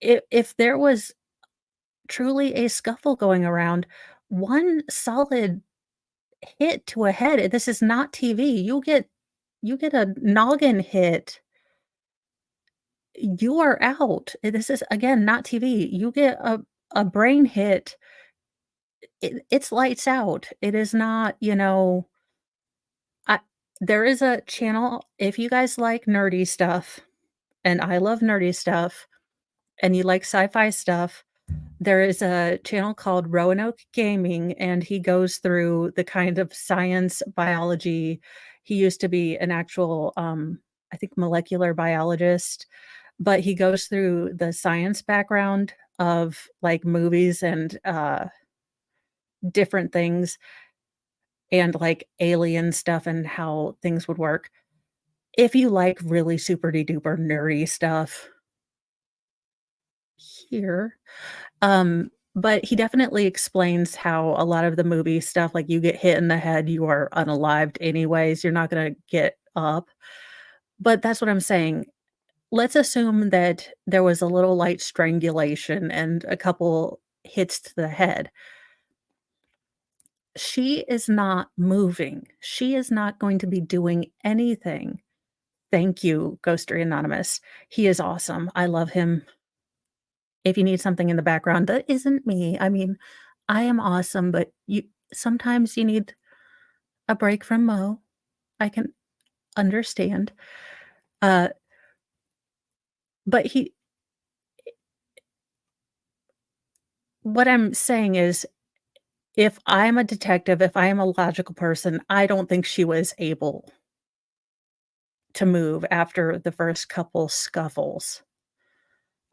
If there was truly a scuffle going around, one solid hit to a head, this is not TV. You get a noggin hit, you are out. This is, again, not TV. You get a brain hit, it's lights out. It is not, I there is a channel, if you guys like nerdy stuff, and I love nerdy stuff, and you like sci-fi stuff, there is a channel called Roanoke Gaming, and he goes through the kind of science, biology. He used to be an actual, I think, molecular biologist, but he goes through the science background of, like, movies and, different things, and, like, alien stuff and how things would work. If you like really super-de-duper nerdy stuff, here. But he definitely explains how a lot of the movie stuff, like, you get hit in the head, you are unalived anyways, you're not gonna get up. But that's what I'm saying. Let's assume that there was a little light strangulation and a couple hits to the head. She is not moving. She is not going to be doing anything. Thank you, Ghostery Anonymous. He is awesome. I love him. If you need something in the background, that isn't me. I mean, I am awesome, but sometimes you need a break from Mo. I can understand. Uh, but what I'm saying is, if I'm a detective, if I am a logical person, I don't think she was able to move after the first couple scuffles.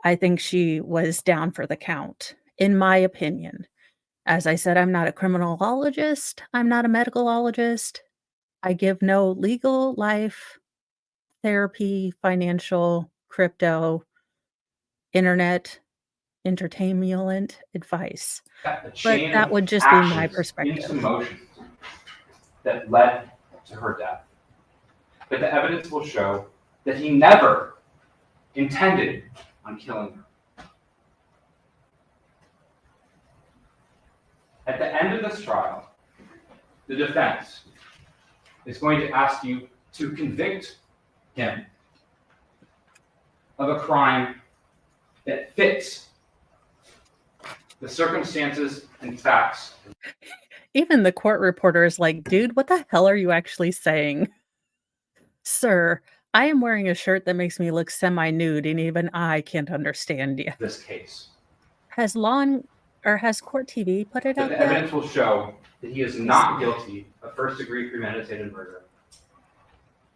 I think she was down for the count, in my opinion. As I said, I'm not a criminologist, I'm not a medicalologist. I give no legal, life, therapy, financial, crypto, internet, entertainment advice. A But chain that of would just be my actions into perspective. motion that led to her death. But the evidence will show that he never intended on killing her. At the end of this trial, the defense is going to ask you to convict him of a crime that fits the circumstances and facts. Even the court reporter is like, "Dude, what the hell are you actually saying?" "Sir, I am wearing a shirt that makes me look semi-nude, and even I can't understand you." This case. Has Court TV put it But up the yet? evidence will show that he is not guilty of first-degree premeditated murder,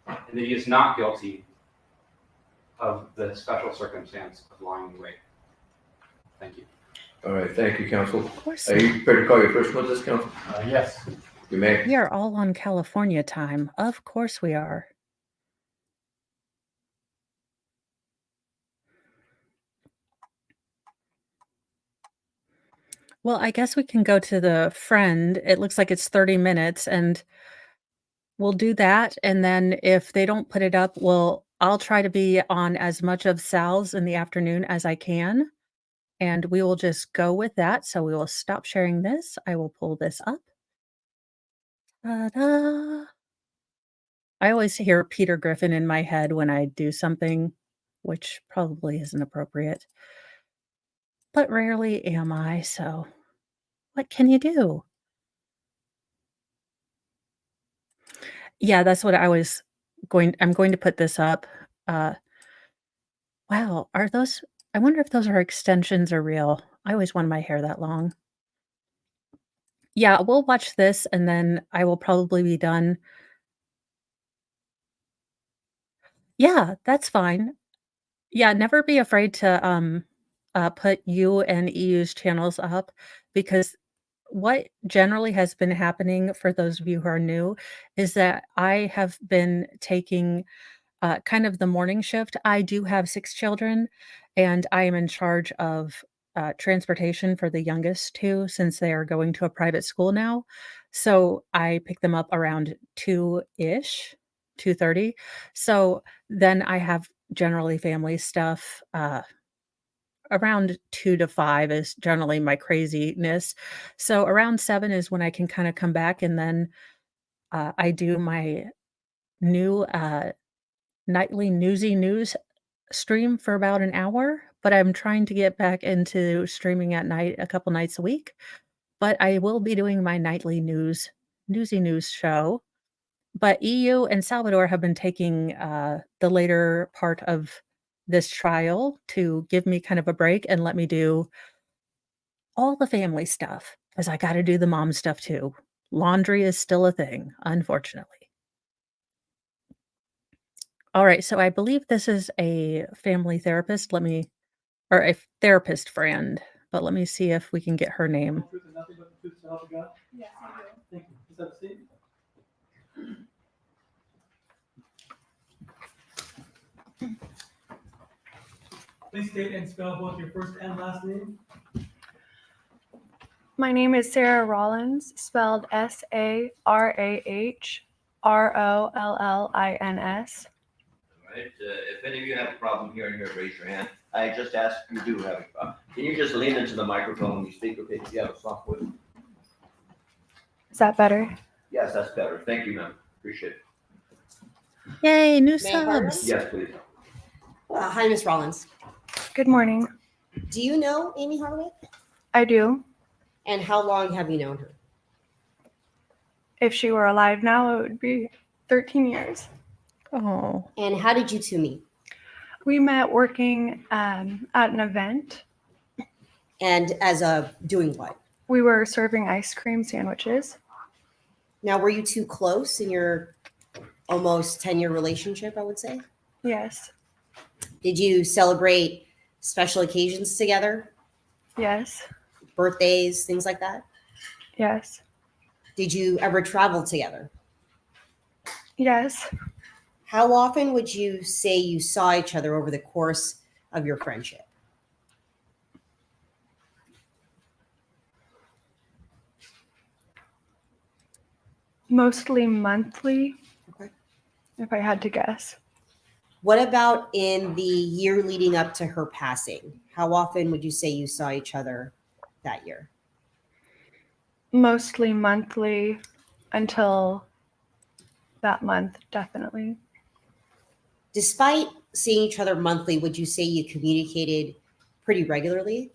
and that he is not guilty of the special circumstance of lying in wait. Thank you. All right, thank you, counsel. Of course Are not. you prepared to call your first witness, counsel? Yes. You may. We are all on California time. Of course we are. Well, I guess we can go to the friend. It looks like it's 30 minutes, and we'll do that, and then if they don't put it up, I'll try to be on as much of Sal's in the afternoon as I can, and we will just go with that. So we will stop sharing this. I will pull this up. Ta-da! I always hear Peter Griffin in my head when I do something, which probably isn't appropriate. But rarely am I, so what can you do? Yeah, that's what I'm going to put this up. Uh, wow, I wonder if those are extensions or real. I always wanted my hair that long. Yeah, we'll watch this, and then I will probably be done. Yeah, that's fine. Yeah, never be afraid to, put you and EU's channels up, because what generally has been happening, for those of you who are new, is that I have been taking, kind of the morning shift. I do have 6 children, and I am in charge of, transportation for the youngest 2 since they are going to a private school now. So I pick them up around 2-ish, 2:30. So then I have generally family stuff. Around 2 to 5 is generally my craziness. So around 7 is when I can kinda come back, and then, I do my new, nightly Newsy News stream for about an hour, but I'm trying to get back into streaming at night a couple nights a week. But I will be doing my nightly Newsy News show. But EU and Salvador have been taking, the later part of this trial to give me kind of a break and let me do all the family stuff, 'cause I gotta do the mom stuff too. Laundry is still a thing, unfortunately. Alright, so I believe this is a family therapist, let me or a therapist friend, but let me see if we can get her name. Truth and nothing but the truth to help you God? Yes, I do. Thank you. Is that a seat? Please state and spell both your first and last name. My name is Sarah Rollins, spelled Sarahrollins. All right, if any of you have a problem hearing her, raise your hand. I just asked if you do have a problem. Can you just lean into the microphone when you speak, okay, if you have a soft voice? Is that better? Yes, that's better. Thank you, ma'am. Appreciate it. Yay, new May I borrow? subs. Yes, please. Hi, Ms. Rollins. Good morning. Do you know Amy Hardwick? I do. And how long have you known her? If she were alive now, it would be 13 years. Oh. And how did you two meet? We met working at an event. And as a doing what? We were serving ice cream sandwiches. Now, were you two close in your almost 10-year relationship, I would say? Yes. Did you celebrate special occasions together? Yes. Birthdays, things like that? Yes. Did you ever travel together? Yes. How often would you say you saw each other over the course of your friendship? Mostly monthly, Okay. if I had to guess. What about in the year leading up to her passing? How often would you say you saw each other that year? Mostly monthly until that month, definitely. Despite seeing each other monthly, would you say you communicated pretty regularly?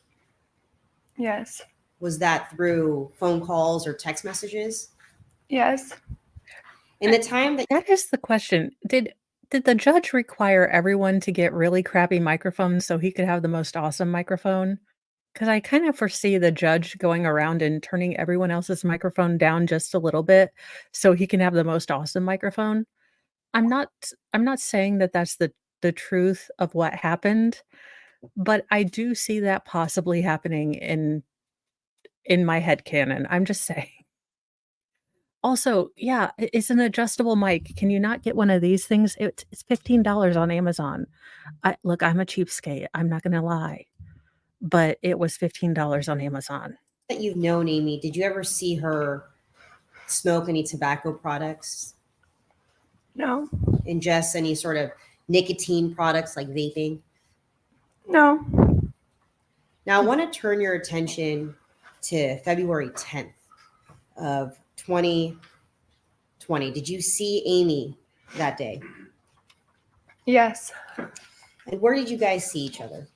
Yes. Was that through phone calls or text messages? Yes. In the time that That is the question. Did the judge require everyone to get really crappy microphones so he could have the most awesome microphone? Because I kind of foresee the judge going around and turning everyone else's microphone down just a little bit so he can have the most awesome microphone. I'm not saying that that's the truth of what happened, but I do see that possibly happening in my headcanon. I'm just saying. Also, yeah, it's an adjustable mic. Can you not get one of these things? It's $15 on Amazon. Look, I'm a cheapskate. I'm not gonna lie, but it was $15 on Amazon. you've known Amy, did you ever see her smoke any tobacco products? No. Ingest any sort of nicotine products like vaping? No. Now, I want to turn your attention to February 10th of 2020. Did you see Amy that day? Yes. And where did you guys see each other?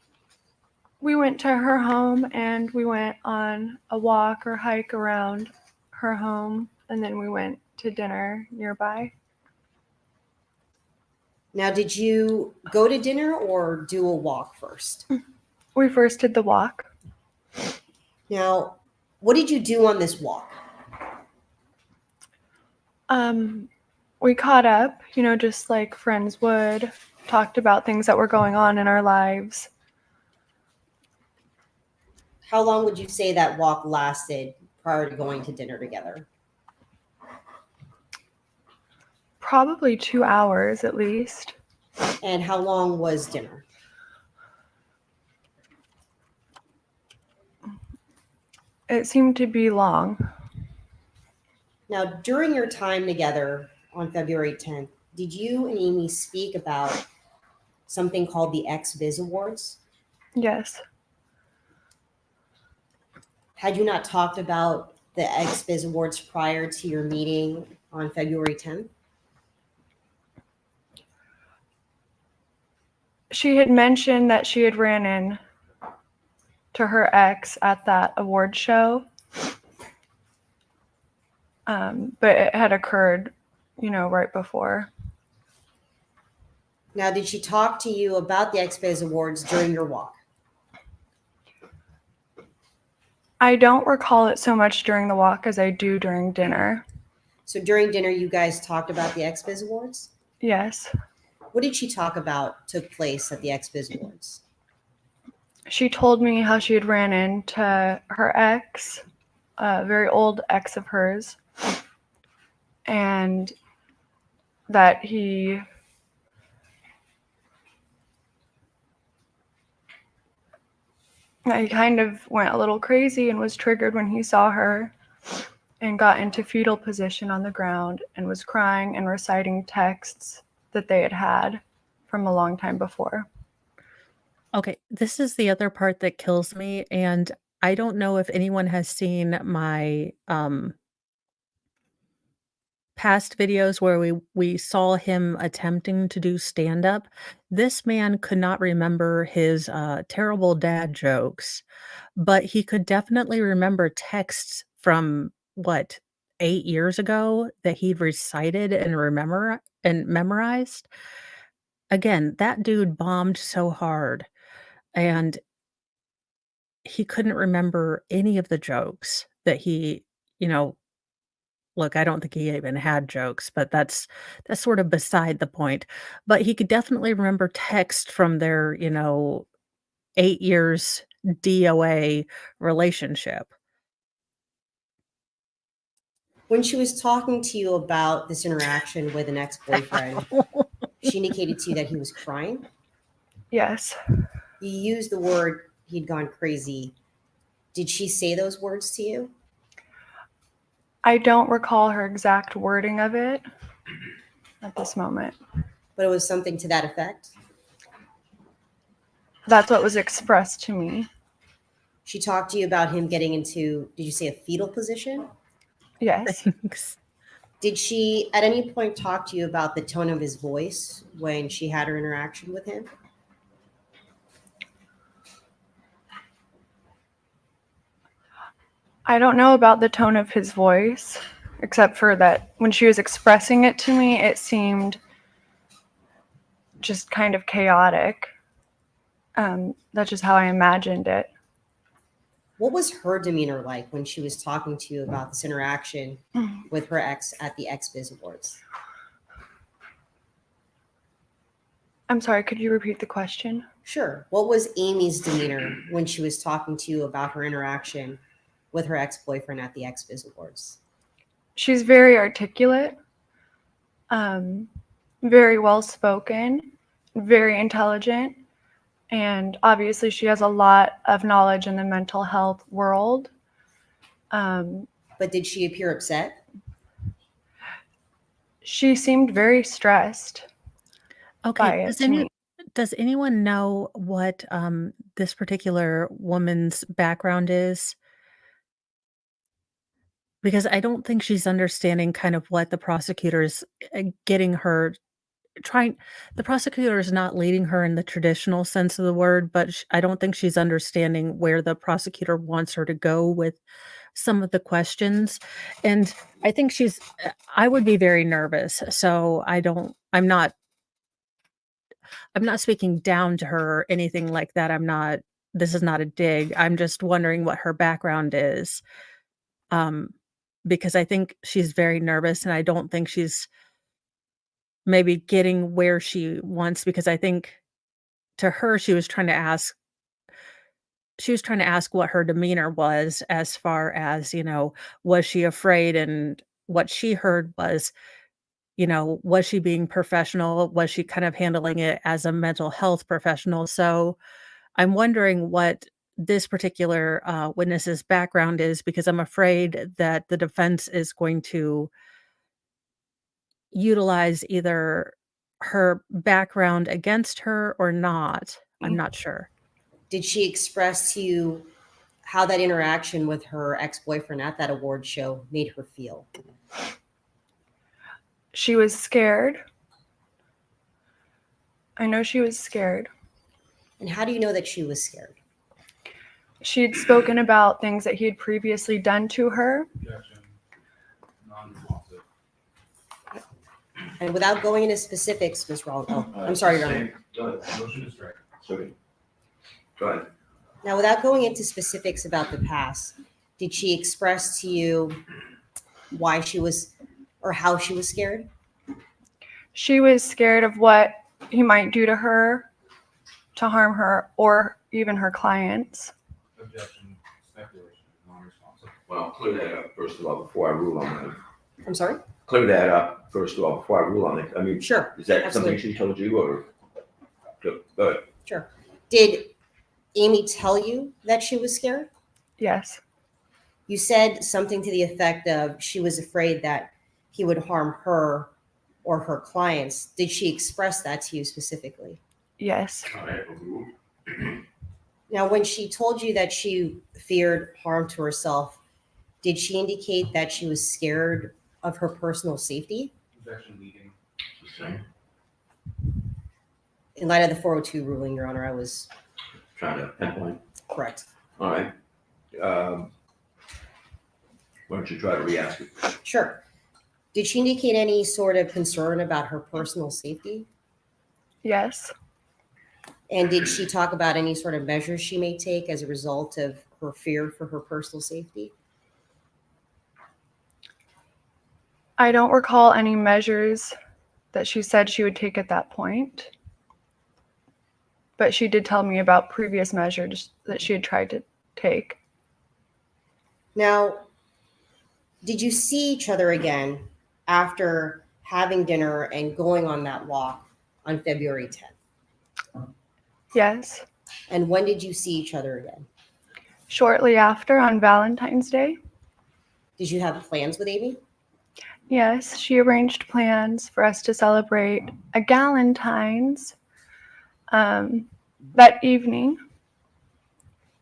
We went to her home and we went on a walk or hike around her home, and then we went to dinner nearby. Now, did you go to dinner or do a walk first? We first did the walk. Now, what did you do on this walk? We caught up, just like friends would, talked about things that were going on in our lives. How long would you say that walk lasted prior to going to dinner together? Probably 2 hours at least. And how long was dinner? It seemed to be long. Now, during your time together on February 10th, did you and Amy speak about something called the Ex-Biz Awards? Yes. Had you not talked about the Ex-Biz Awards prior to your meeting on February 10th? She had mentioned that she had ran in to her ex at that award show. But it had occurred, right before. Now, did she talk to you about the Ex-Biz Awards during your walk? I don't recall it so much during the walk as I do during dinner. So during dinner, you guys talked about the Ex-Biz Awards? Yes. What did she talk about took place at the Ex-Biz Awards? She told me how she had ran into her ex, a very old ex of hers, and that he kind of went a little crazy and was triggered when he saw her and got into fetal position on the ground and was crying and reciting texts that they had had from a long time before. Okay, this is the other part that kills me, and I don't know if anyone has seen my, past videos where we saw him attempting to do stand-up. This man could not remember his, terrible dad jokes, but he could definitely remember texts from, what, 8 years ago that he'd recited and memorized. Again, that dude bombed so hard, and he couldn't remember any of the jokes that you know look, I don't think he even had jokes, but that's sort of beside the point. But he could definitely remember text from their, 8 years DOA relationship. When she was talking to you about this interaction with an ex-boyfriend, she indicated to you that he was crying. Yes. You used the word he'd gone crazy. Did she say those words to you? I don't recall her exact wording of it at this moment. But it was something to that effect? That's what was expressed to me. She talked to you about him getting into, did you say a fetal position? Yes. Thanks. Did she at any point talk to you about the tone of his voice when she had her interaction with him? I don't know about the tone of his voice, except for that when she was expressing it to me, it seemed just kind of chaotic. That's just how I imagined it. What was her demeanor like when she was talking to you about this interaction with her ex at the Ex-Biz Awards? I'm sorry, could you repeat the question? Sure. What was Amy's demeanor when she was talking to you about her interaction with her ex-boyfriend at the Ex-Biz Awards? She's very articulate, very well spoken, very intelligent, and obviously she has a lot of knowledge in the mental health world. But did she appear upset? She seemed very stressed by Okay, it to me. does anyone know what, this particular woman's background is? Because I don't think she's understanding kind of what the prosecutor's, getting her trying the prosecutor is not leading her in the traditional sense of the word, but I don't think she's understanding where the prosecutor wants her to go with some of the questions. And I think I would be very nervous. So I'm not speaking down to her or anything like that. This is not a dig. I'm just wondering what her background is. Um, because I think she's very nervous and I don't think she's maybe getting where she wants because I think to her she was trying to ask what her demeanor was as far as, was she afraid? And what she heard was, was she being professional? Was she kind of handling it as a mental health professional? So I'm wondering what this particular witness's background is because I'm afraid that the defense is going to utilize either her background against her or not. I'm not sure. Did she express to you how that interaction with her ex-boyfriend at that award show made her feel? She was scared. I know she was scared. And how do you know that she was scared? She had spoken about things that he had previously done to her. Objection. Non-responsive. And without going into specifics, Ms. Rollins, I'm sorry, Your Honor. Go ahead. Motion to strike. Sorry. Go ahead. Now, without going into specifics about the past, did she express to you why she was or how she was scared? She was scared of what he might do to her, to harm her, or even her clients. Objection. Speculation. Non-responsive. Well, clear that up first of all before I rule on that. I'm sorry? Clear that up first of all before I rule on it. I mean, Sure, is that absolutely. something she told you or? Go ahead. sure. Did Amy tell you that she was scared? Yes. You said something to the effect of she was afraid that he would harm her or her clients. Did she express that to you specifically? Yes. All right, overruled. Now, when she told you that she feared harm to herself, did she indicate that she was scared of her personal safety? Objection leading. The same. In light of the 402 ruling, Your Honor, I was Trying to pinpoint. correct. All right. Why don't you try to re-ask it? Sure. Did she indicate any sort of concern about her personal safety? Yes. And did she talk about any sort of measures she may take as a result of her fear for her personal safety? I don't recall any measures that she said she would take at that point. But she did tell me about previous measures that she had tried to take. Now, did you see each other again after having dinner and going on that walk on February 10th? Yes. And when did you see each other again? Shortly after, on Valentine's Day. Did you have plans with Amy? Yes, she arranged plans for us to celebrate a Galentine's that evening.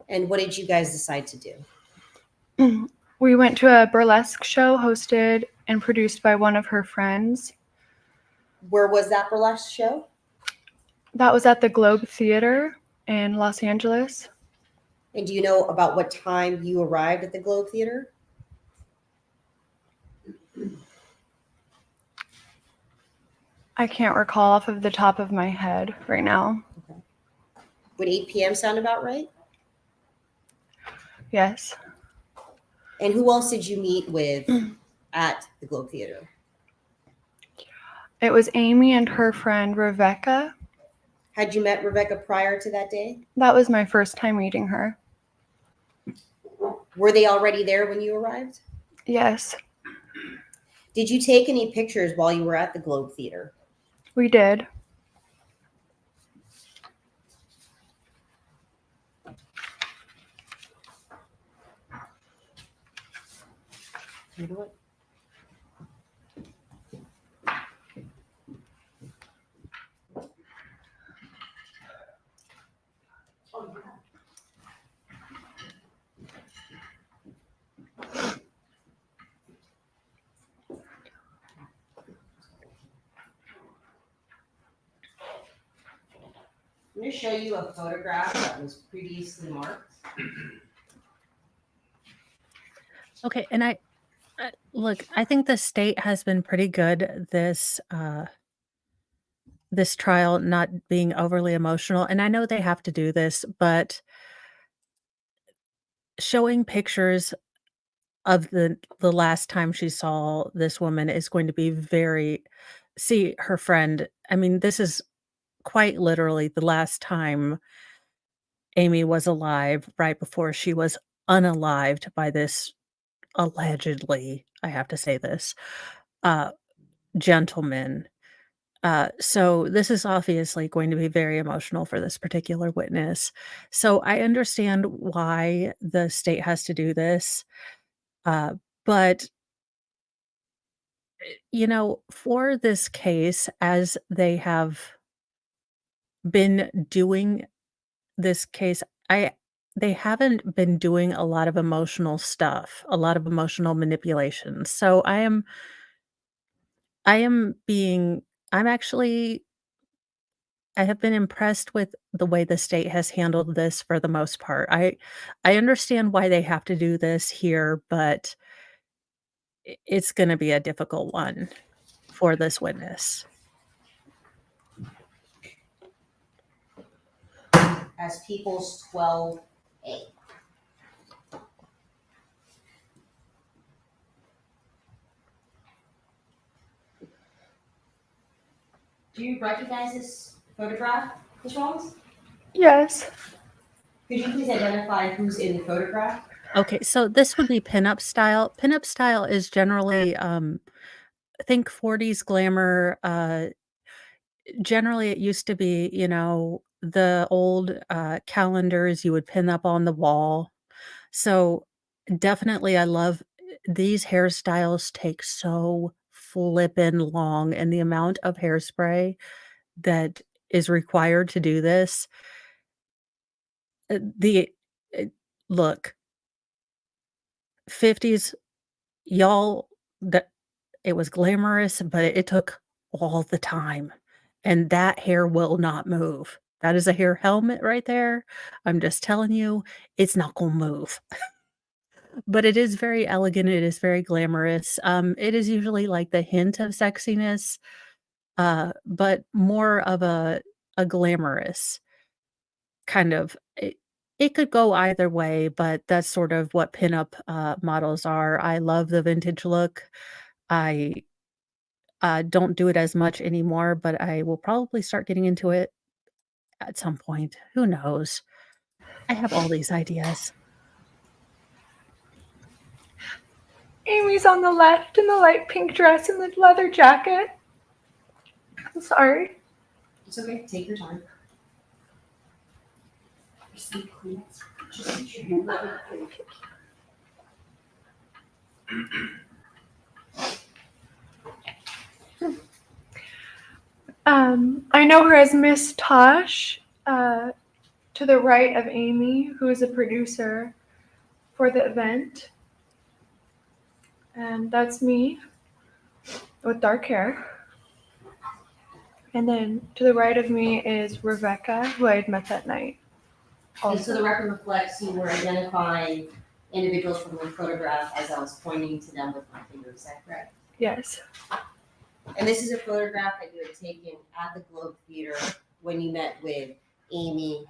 And what did you guys decide to do? We went to a burlesque show hosted and produced by one of her friends. Where was that burlesque show? That was at the Globe Theater in Los Angeles. And do you know about what time you arrived at the Globe Theater? I can't recall off of the top of my head right now. Would 8 p.m. sound about right? Yes. And who else did you meet with at the Globe Theater? It was Amy and her friend Rebecca. Had you met Rebecca prior to that day? That was my first time meeting her. Were they already there when you arrived? Yes, Did you take any pictures while you were at the Globe Theater? we did. You know what? I'm going to show you a photograph that was previously marked. Okay, and look, I think the state has been pretty good this trial not being overly emotional, and I know they have to do this, but showing pictures of the last time she saw this woman is going to be see her friend. I mean, this is quite literally the last time Amy was alive right before she was unalived by this allegedly, I have to say this, uh, gentleman. So this is obviously going to be very emotional for this particular witness. So I understand why the state has to do this, but for this case, as they have been doing this case, I they haven't been doing a lot of emotional stuff, a lot of emotional manipulation. So I am being I'm actually I have been impressed with the way the state has handled this for the most part. I understand why they have to do this here, but it's gonna be a difficult one for this witness. As People's 12A. Do you recognize this photograph, Ms. Rollins? Yes. Could you please identify who's in the photograph? Okay, so this would be pinup style. Pinup style is generally, think 40s glamour. Generally, it used to be, the old calendars you would pin up on the wall. So definitely, I love these hairstyles take so flippin' long, and the amount of hairspray that is required to do this. The look, 50s, y'all, that it was glamorous, but it took all the time, and that hair will not move. That is a hair helmet right there. I'm just telling you, it's not gonna move. But it is very elegant, it is very glamorous. It is usually, like, the hint of sexiness, but more of a glamorous kind of it could go either way, but that's sort of what pinup, models are. I love the vintage look. I don't do it as much anymore, but I will probably start getting into it at some point. Who knows? I have all these ideas. Amy's on the left in the light pink dress and the leather jacket. I'm sorry. It's okay, take your time. I know her as Miss Tosh, to the right of Amy, who is a producer for the event. And that's me with dark hair. And then to the right of me is Rebecca, who I had met that night. And so the record reflects you were identifying individuals from the photograph as I was pointing to them with my finger, is that correct? Yes. And this is a photograph that you had taken at the Globe Theater when you met with Amy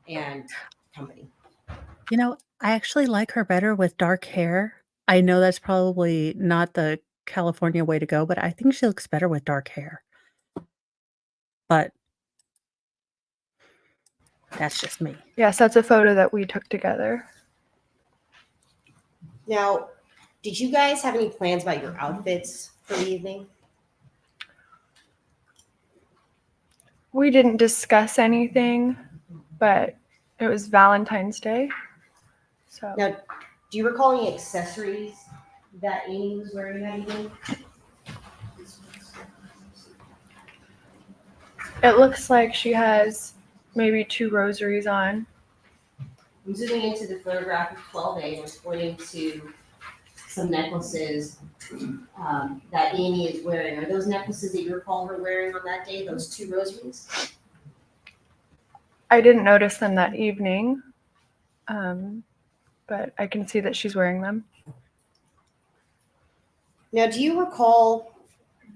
and company. I actually like her better with dark hair. I know that's probably not the California way to go, but I think she looks better with dark hair. But that's just me. Yes, that's a photo that we took together. Now, did you guys have any plans about your outfits for the evening? We didn't discuss anything, but it was Valentine's Day. So Now, do you recall any accessories that Amy was wearing that evening? it looks like she has maybe 2 rosaries on. I'm zooming into the photograph of 12A and was pointing to some necklaces that Amy is wearing. Are those necklaces that you recall her wearing on that day, those 2 rosaries? I didn't notice them that evening, but I can see that she's wearing them. Now, do you recall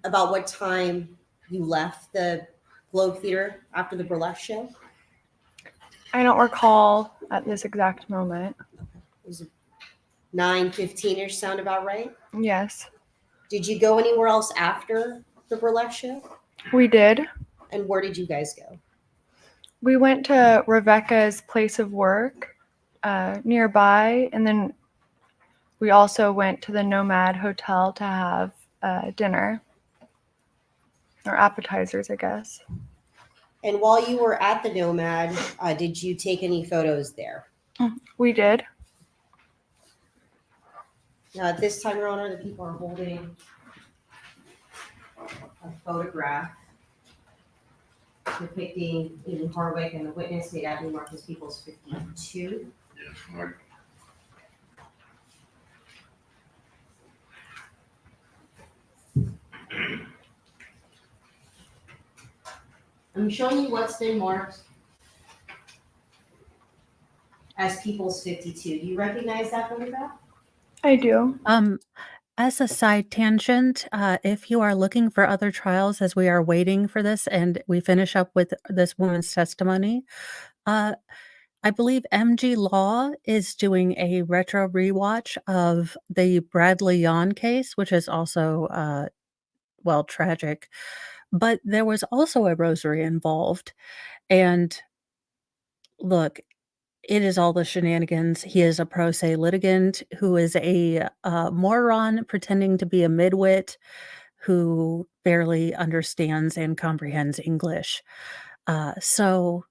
about what time you left the Globe Theater after the burlesque show? I don't recall at this exact moment. It was 9:15-ish, sound about right? Yes, Did you go anywhere else after the burlesque show? we did. And where did you guys go? We went to Rebecca's place of work nearby, and then we also went to the Nomad Hotel to have dinner, or appetizers, I guess. And while you were at the Nomad, did you take any photos there? We did. Now, at this time, Your Honor, the people are holding a photograph depicting Amy Harwick and the witness, State Avenue Marcus Peoples 52. Yes, Mark. I'm showing you what's been marked as Peoples 52. Do you recognize that photograph? I do. As a side tangent, if you are looking for other trials as we are waiting for this and we finish up with this woman's testimony, uh, I believe MG Law is doing a retro rewatch of the Bradley Yawn case, which is also, well, tragic. But there was also a rosary involved. And look, it is all the shenanigans. He is a pro se litigant who is a moron pretending to be a midwit who barely understands and comprehends English. So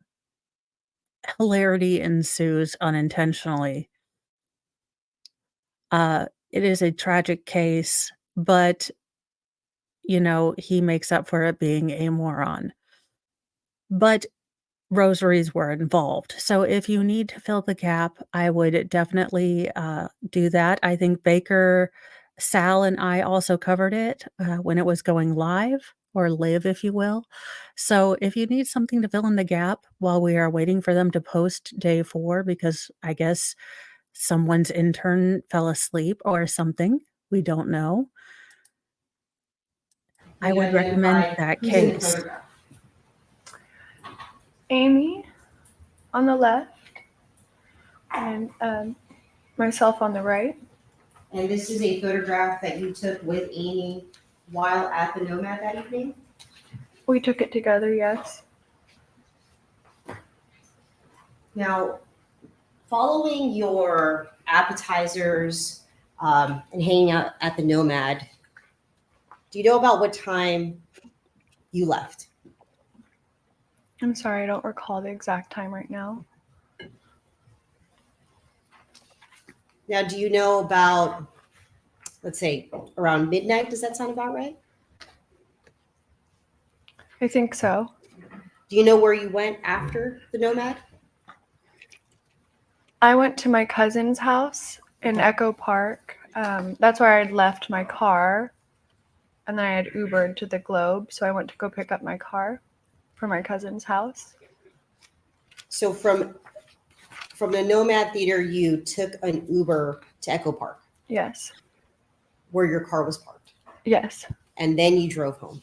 hilarity ensues unintentionally. It is a tragic case, but he makes up for it being a moron. But rosaries were involved. So if you need to fill the gap, I would definitely do that. I think Baker, Sal, and I also covered it when it was going live or live, if you will. So if you need something to fill in the gap while we are waiting for them to post day 4, because I guess someone's intern fell asleep or something, we don't know. I You would recommend identify that who's in the case. photograph. Amy on the left and myself on the right. And this is a photograph that you took with Amy while at the Nomad that evening? We took it together, yes. Now, following your appetizers and hanging out at the Nomad, do you know about what time you left? I'm sorry, I don't recall the exact time right now. Now, do you know about, let's say, around midnight? Does that sound about right? I think so. Do you know where you went after the Nomad? I went to my cousin's house in Echo Park. That's where I'd left my car. And then I had Ubered to the Globe. So I went to go pick up my car from my cousin's house. So from the Nomad Theater, you took an Uber to Echo Park, Yes. where your car was parked, Yes. and then you drove home.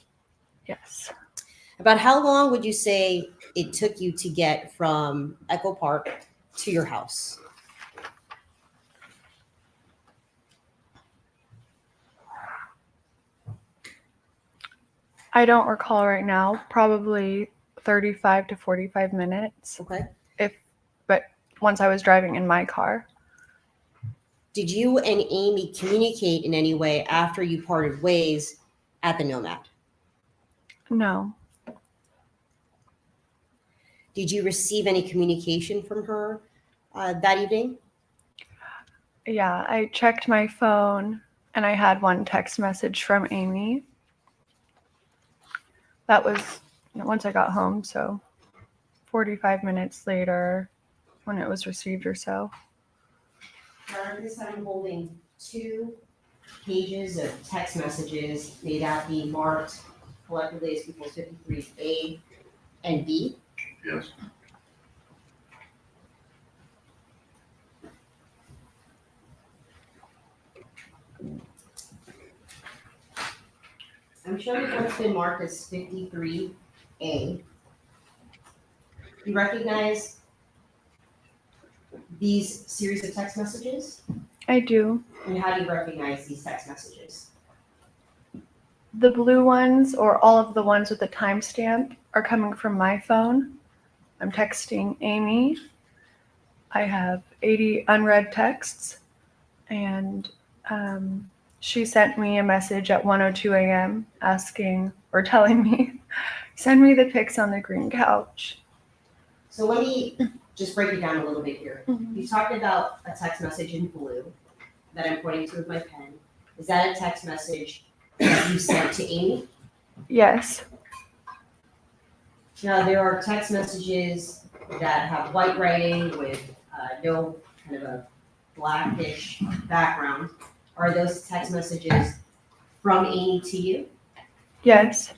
Yes. About how long would you say it took you to get from Echo Park to your house? I don't recall right now. Probably 35 to 45 minutes. Okay. But once I was driving in my car. Did you and Amy communicate in any way after you parted ways at the Nomad? No. Did you receive any communication from her that evening? Yeah, I checked my phone and I had one text message from Amy. That was once I got home, so 45 minutes later when it was received or so. At this time, I'm holding 2 pages of text messages made out be marked collectively as equals 53A and B. Yes. I'm showing you what's been marked as 53A. You recognize these series of text messages? I do. And how do you recognize these text messages? The blue ones, or all of the ones with the timestamp, are coming from my phone. I'm texting Amy. I have 80 unread texts, and she sent me a message at 1:02 a.m. asking or telling me, send me the pics on the green couch. So let me just break it down a little bit here. You talked about a text message in blue that I'm pointing to with my pen. Is that a text message that you sent to Amy? Yes. Now, there are text messages that have white writing with no kind of a blackish background. Are those text messages from Amy to you? Yes.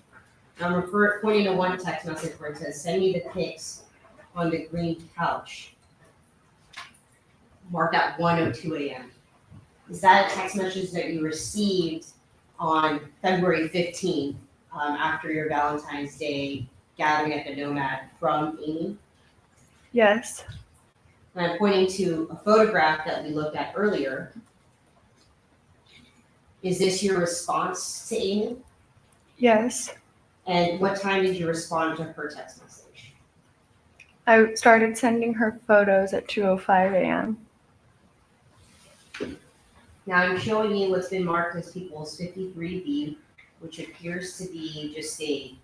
I'm pointing to one text message where it says, "Send me the pics on the green couch," marked at 1:02 a.m. Is that a text message that you received on February 15th, after your Valentine's Day gathering at the Nomad from Amy? Yes. And I'm pointing to a photograph that we looked at earlier. Is this your response to Amy? Yes. And what time did you respond to her text message? I started sending her photos at 2:05 a.m. Now I'm showing you what's been marked as people's 53B, which appears to be just a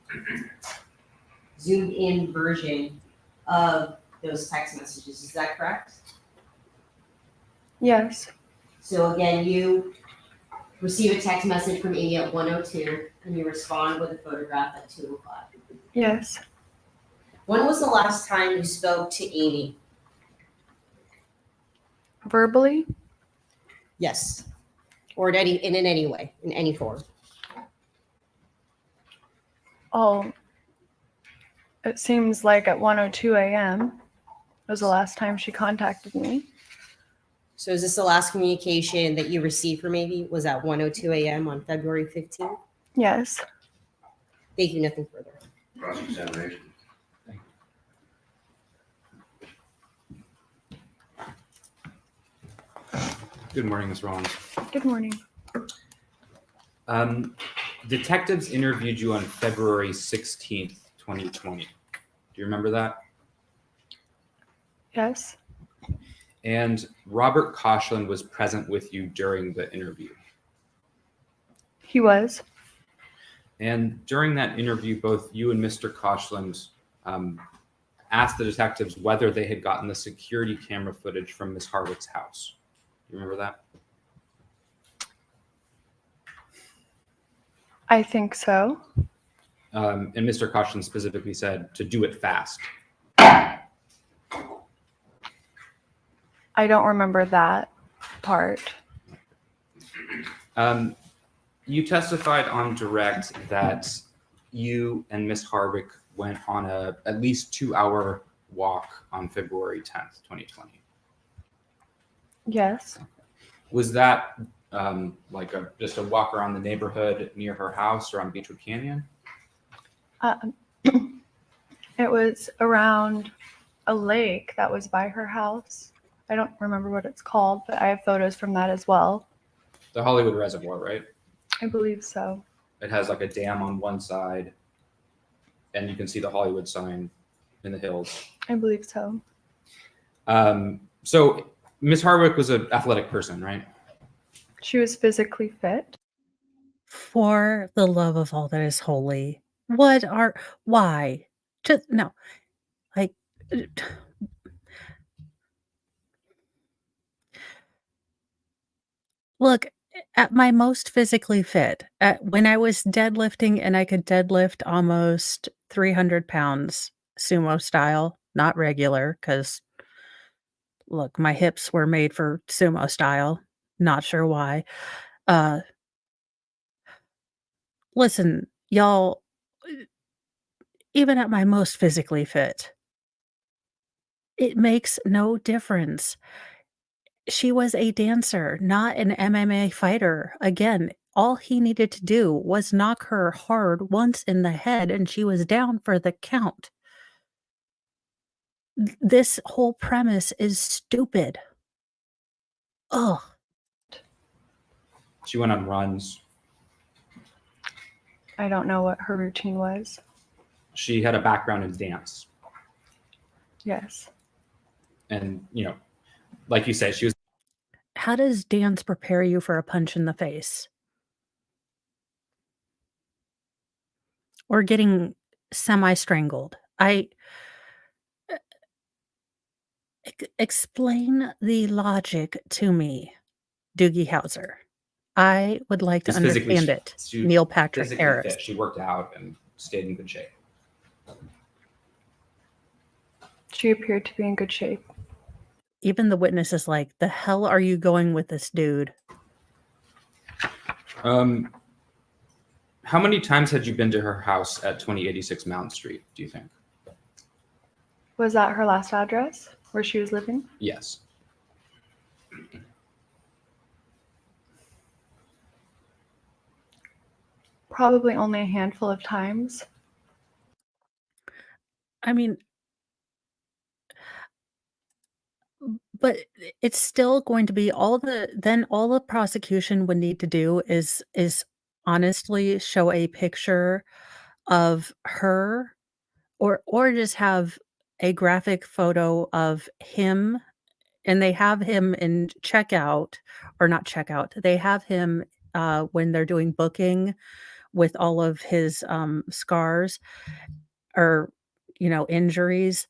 zoomed in version of those text messages. Is that correct? Yes. So again, you receive a text message from Amy at 1:02 and you respond with a photograph at 2:05. Yes. When was the last time you spoke to Amy? Verbally? Yes. Or in any way, in any form. Oh, it seems like at 1:02 a.m. was the last time she contacted me. So is this the last communication that you received from Amy? Was at 1:02 a.m. on February 15th? Yes. Thank you, nothing further. Cross-examination. Good morning, Ms. Rollins. Good morning. Detectives interviewed you on February 16th, 2020. Do you remember that? Yes. And Robert Koshland was present with you during the interview. He was. And during that interview, both you and Mr. Koshland asked the detectives whether they had gotten the security camera footage from Ms. Harwick's house. You remember that? I think so. And Mr. Koshland specifically said to do it fast. I don't remember that part. You testified on direct that you and Ms. Harwick went on a at least 2-hour walk on February 10th, 2020. Yes. Was that like just a walk around the neighborhood near her house or on Beechwood Canyon? It was around a lake that was by her house. I don't remember what it's called, but I have photos from that as well. The Hollywood Reservoir, right? I believe so. It has like a dam on one side, and you can see the Hollywood sign in the hills. I believe so. So Ms. Harwick was an athletic person, right? She was physically fit. For the love of all that is holy, why? Just no, like, look, at my most physically fit, when I was deadlifting and I could deadlift almost 300 pounds sumo style, not regular, because look, my hips were made for sumo style. Not sure why. Uh, listen, y'all, even at my most physically fit, it makes no difference. She was a dancer, not an MMA fighter. Again, all he needed to do was knock her hard once in the head, and she was down for the count. This whole premise is stupid. Ugh. She went on runs. I don't know what her routine was. She had a background in dance. Yes. And, like you said, she was. How does dance prepare you for a punch in the face? Or getting semi-strangled? Explain the logic to me, Doogie Howser. I would like to Because physically, understand it, she Neil Patrick physically Harris. fit. She worked out and stayed in good shape. She appeared to be in good shape. Even the witness is like, "The hell are you going with this dude?" How many times had you been to her house at 2086 Mountain Street, do you think? Was that her last address where she was living? Yes. Probably only a handful of times. I mean, but it's still going to be all the prosecution would need to do is honestly show a picture of her or just have a graphic photo of him, and they have him in checkout or not checkout. They have him, when they're doing booking with all of his, scars or, injuries,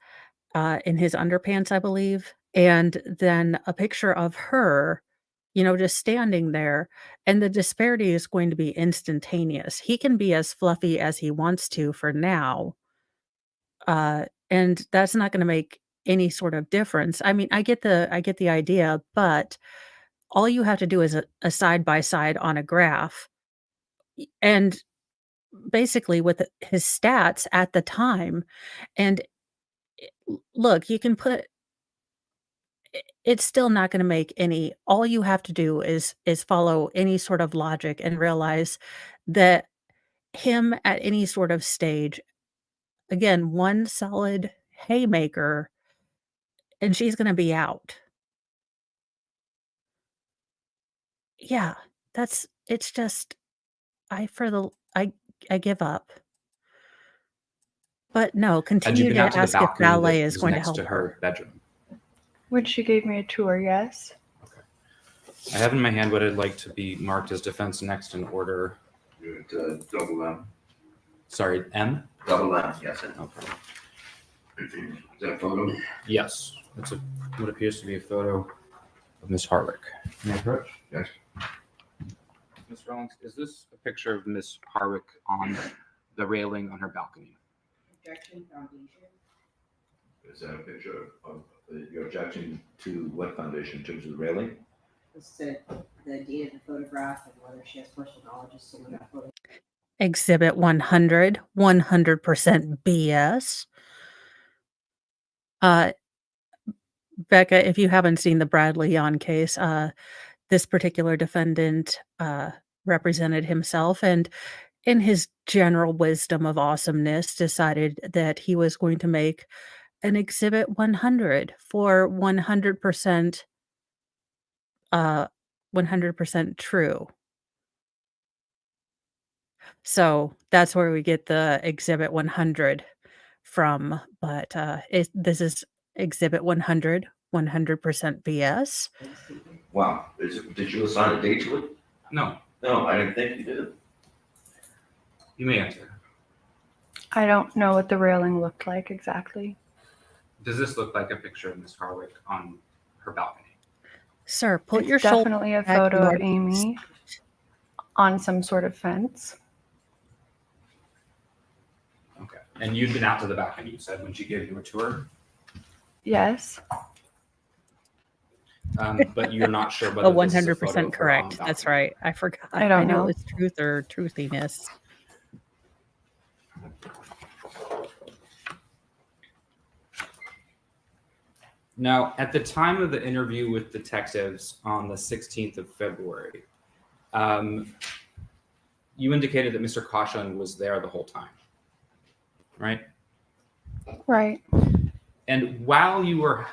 in his underpants, I believe, and then a picture of her, just standing there, and the disparity is going to be instantaneous. He can be as fluffy as he wants to for now, and that's not gonna make any sort of difference. I mean, I get the idea, but all you have to do is a side by side on a graph, and basically with his stats at the time, and look, you can put it's still not gonna make any all you have to do is follow any sort of logic and realize that him at any sort of stage, again, one solid haymaker, and she's gonna be out. Yeah, it's just I for the I give up. But no, Had you continue been to out to the ask if balcony ballet that is was going to next to help her. her bedroom? When she gave me a tour, yes. Okay. I have in my hand what I'd like to be marked as defense next in order. Double M. Sorry, M? Double M, yes. Okay. Is that a photo? Yes. It's what appears to be a photo of Miss Harwick. May I approach? Yes. Ms. Rollins, is this a picture of Miss Harwick on the railing on her balcony? Objection, foundation. Is that a picture of your objection to what foundation in terms of the railing? It's the date of the photograph and whether she has personal knowledge of someone that photo. Exhibit 100, 100% BS. Uh, Becca, if you haven't seen the Bradley Yon case, this particular defendant, represented himself and in his general wisdom of awesomeness, decided that he was going to make an Exhibit 100 for uh, 100% true. So, that's where we get the Exhibit 100 from, but, this is Exhibit 100, 100% BS. Wow, did you assign a date to it? No, No, I didn't think you did. you may answer. I don't know what the railing looked like exactly. Does this look like a picture of Miss Harwick on her balcony? Sir, put It's your shoulder definitely a back, photo you of are Amy on some sort of fence. Okay. And you'd been out to the balcony, you said, when she gave you a tour? Yes. But you're not sure Oh, whether this is a photo 100% of her on the correct. That's balcony. right. I forgot. I don't know know. it's truth or truthiness. Now, at the time of the interview with detectives on the 16th of February, you indicated that Mr. Caution was there the whole time, right? Right. And while you were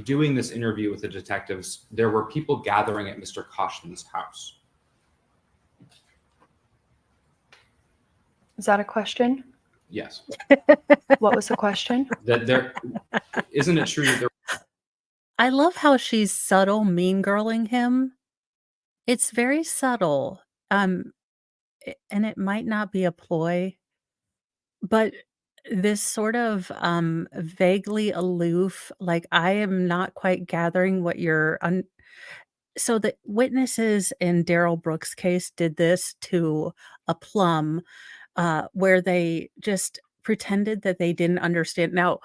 doing this interview with the detectives, there were people gathering at Mr. Caution's house. Is that a question? Yes. What was the question? That there isn't it true that there I love how she's subtle mean girling him. It's very subtle. And it might not be a ploy, but this sort of vaguely aloof, like I am not quite gathering what you're So the witnesses in Daryl Brooks' case did this to a plum, where they just pretended that they didn't understand. Now,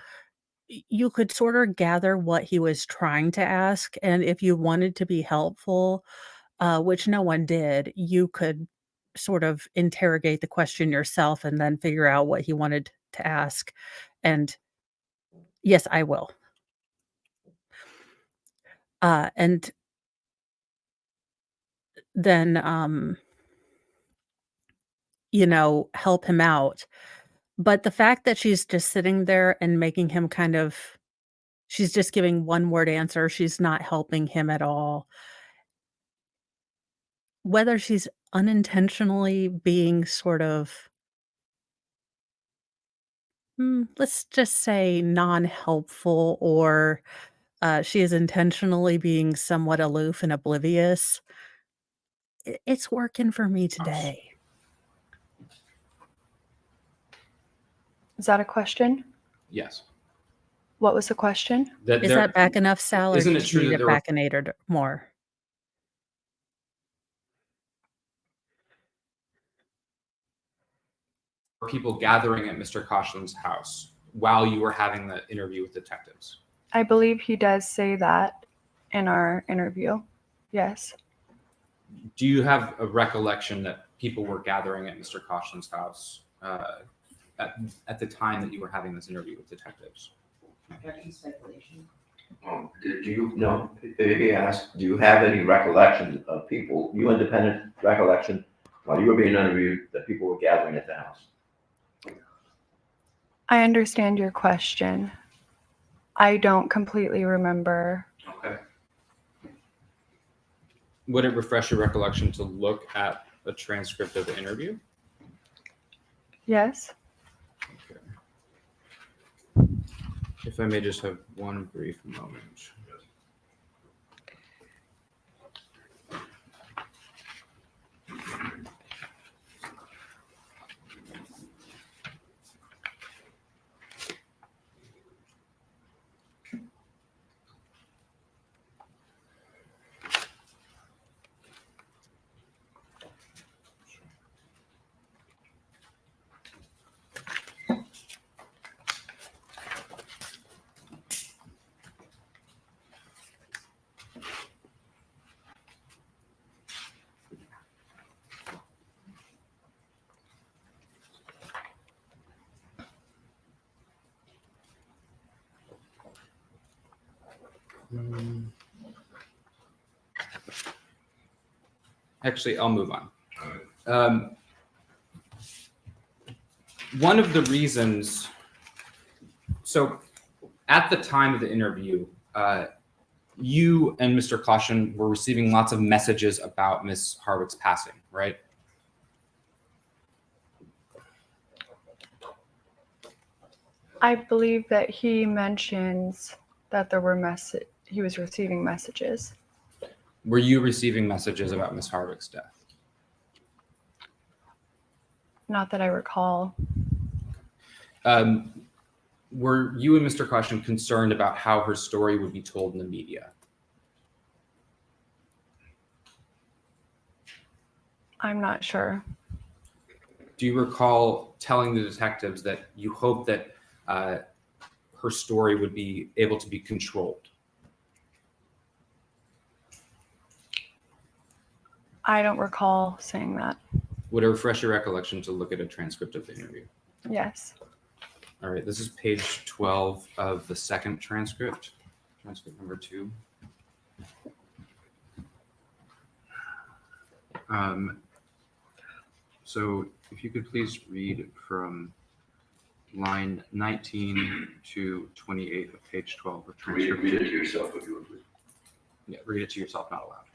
you could sort of gather what he was trying to ask, and if you wanted to be helpful, which no one did, you could sort of interrogate the question yourself and then figure out what he wanted to ask. And yes, I will. And then, help him out. But the fact that she's just sitting there and making him she's just giving one-word answer, she's not helping him at all. Whether she's unintentionally being sort of, let's just say non-helpful, or, she is intentionally being somewhat aloof and oblivious, it's working for me today. Is that a question? Yes. What was the question? That Is that back enough, Sal, or isn't it did you true need that it there were backinated more? people gathering at Mr. Koshland's house while you were having the interview with detectives? I believe he does say that in our interview. Yes. Do you have a recollection that people were gathering at Mr. Koshland's house at the time that you were having this interview with detectives? Speculation. Do you know, he asked, do you have any recollection of people, you independent recollection, while you were being interviewed, that people were gathering at the house? I understand your question. I don't completely remember. Okay. Would it refresh your recollection to look at a transcript of the interview? Yes. Okay. If I may just have one brief moment. Actually, I'll move on. One of the reasons, so at the time of the interview, you and Mr. Koshland were receiving lots of messages about Miss Harwick's passing, right? I believe that he mentions that he was receiving messages. Were you receiving messages about Miss Harwick's death? Not that I recall. Were you and Mr. Koshland concerned about how her story would be told in the media? I'm not sure. Do you recall telling the detectives that you hoped that her story would be able to be controlled? I don't recall saying that. Would it refresh your recollection to look at a transcript of the interview? Yes. All right, this is page 12 of the second transcript, transcript number 2. So if you could please read from line 19 to 28 of page 12 of transcript. Read it to yourself if you would, please. Yeah, read it to yourself, not aloud.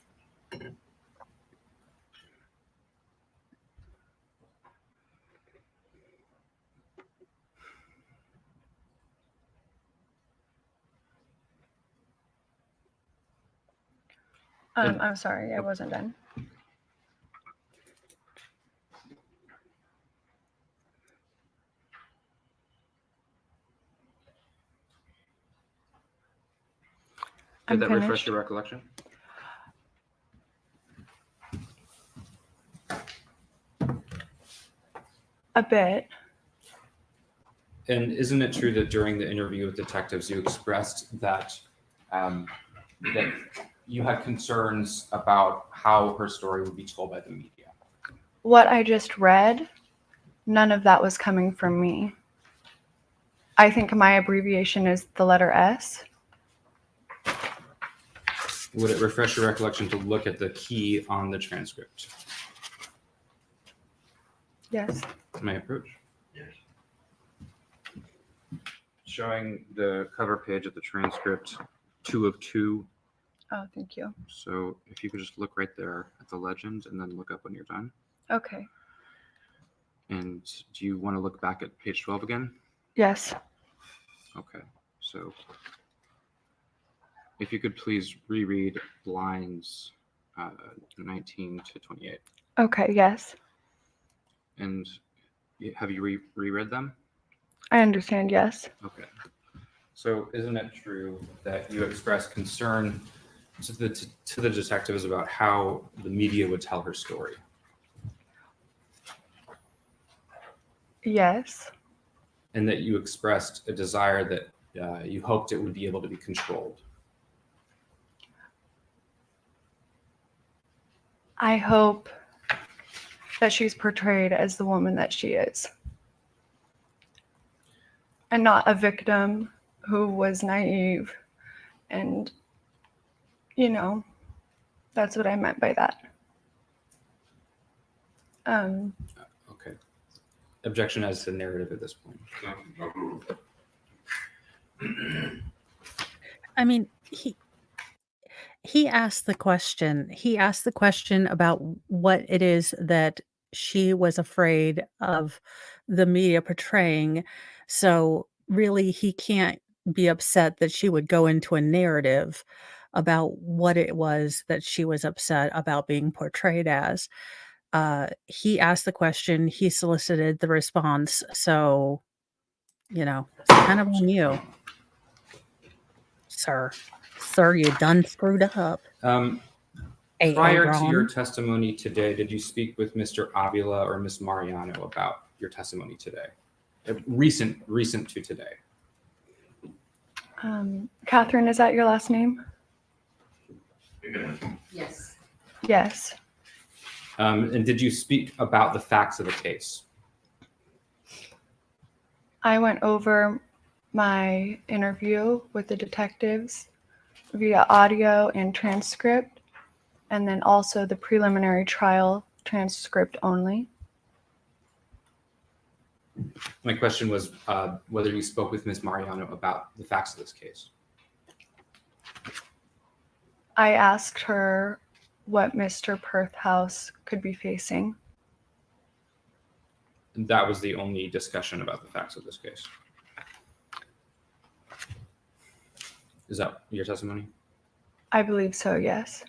I'm sorry, I wasn't done. Did that refresh finished. your recollection? A bit. And isn't it true that during the interview with detectives, you expressed that that you had concerns about how her story would be told by the media? What I just read, none of that was coming from me. I think my abbreviation is the letter S. Would it refresh your recollection to look at the key on the transcript? Yes. May I approach? Yes. Showing the cover page of the transcript, 2 of 2. Oh, thank you. So if you could just look right there at the legend and then look up when you're done. Okay. And do you want to look back at page 12 again? Yes. Okay. So if you could please reread lines 19 to 28. Okay, yes. And have you reread them? I understand, yes. Okay. So isn't it true that you expressed concern to the detectives about how the media would tell her story? Yes. And that you expressed a desire that you hoped it would be able to be controlled? I hope that she's portrayed as the woman that she is. And not a victim who was naive. And, you know, that's what I meant by that. Okay. Objection as to narrative at this point. I mean, he asked the question. He asked the question about what it is that she was afraid of the media portraying. So really, he can't be upset that she would go into a narrative about what it was that she was upset about being portrayed as. He asked the question, he solicited the response. So, it's kind of on you, sir. Sir, you done screwed up. Prior to your Ron. testimony today, did you speak with Mr. Avila or Ms. Mariano about your testimony today? Recent to today. Catherine, is that your last name? Yes. Yes. And did you speak about the facts of the case? I went over my interview with the detectives via audio and transcript, and then also the preliminary trial transcript only. My question was whether you spoke with Ms. Mariano about the facts of this case. I asked her what Mr. Pursehouse could be facing. And that was the only discussion about the facts of this case. Is that your testimony? I believe so, yes.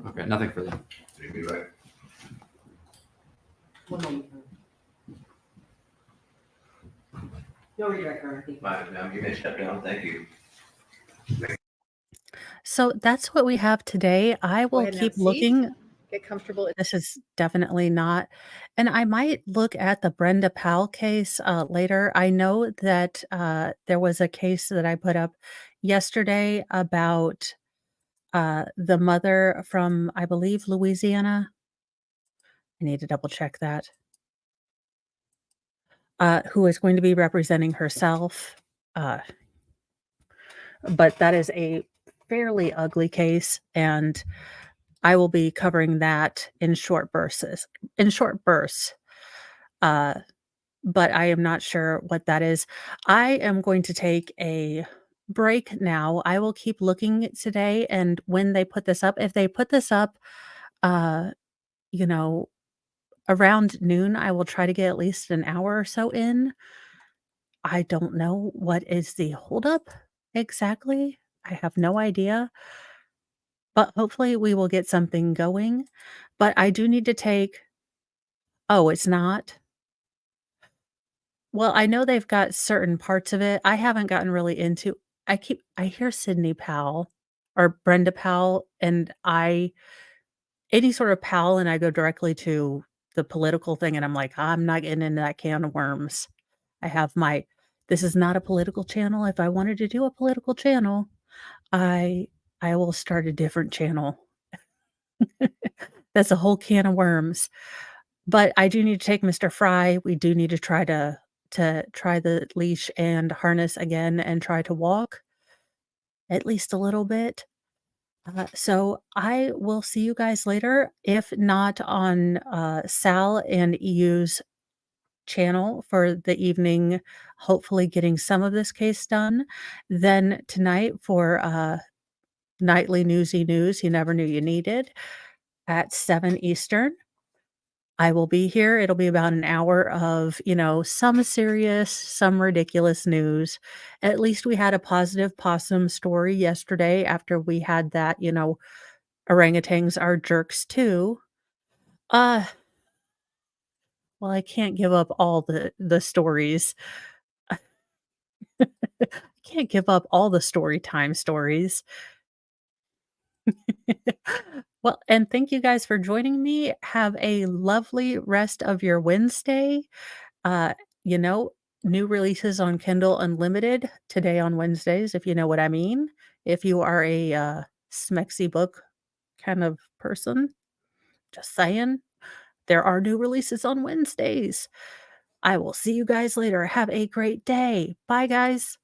Okay, nothing further. One moment. No redirect, Dorothy. Now you may step down, thank you. So that's what we have today. I will ahead and have keep a seat. looking. Get comfortable. This is definitely not. And I might look at the Brenda Powell case later. I know that there was a case that I put up yesterday about the mother from, I believe, Louisiana. I need to double check that. Who is going to be representing herself. But that is a fairly ugly case, and I will be covering that in short bursts. But I am not sure what that is. I am going to take a break now. I will keep looking today, and when they put this up, if they put this up, uh, you know, around noon, I will try to get at least an hour or so in. I don't know what is the holdup exactly. I have no idea. But hopefully we will get something going. But I do need to take. Oh, it's not? Well, I know they've got certain parts of it. I haven't gotten really into. I hear Sydney Powell or Brenda Powell, and I any sort of pal and I go directly to the political thing, and I'm like, "I'm not getting into that can of worms." I have my this is not a political channel. If I wanted to do a political channel, I I will start a different channel. That's a whole can of worms. But I do need to take Mr. Fry. We do need to try the leash and harness again and try to walk at least a little bit. So I will see you guys later, if not on Sal and EU's channel for the evening, hopefully getting some of this case done. Then tonight for nightly newsy news you never knew you needed at 7 Eastern. I will be here. It'll be about an hour of, some serious, some ridiculous news. At least we had a positive possum story yesterday after we had that, orangutans are jerks too. Uh, well, I can't give up all the stories. I can't give up all the story time stories. Well, and thank you guys for joining me. Have a lovely rest of your Wednesday. Uh, you know, New releases on Kindle Unlimited today on Wednesdays, if you know what I mean. If you are a smexy book kind of person, just saying, there are new releases on Wednesdays. I will see you guys later. Have a great day. Bye, guys.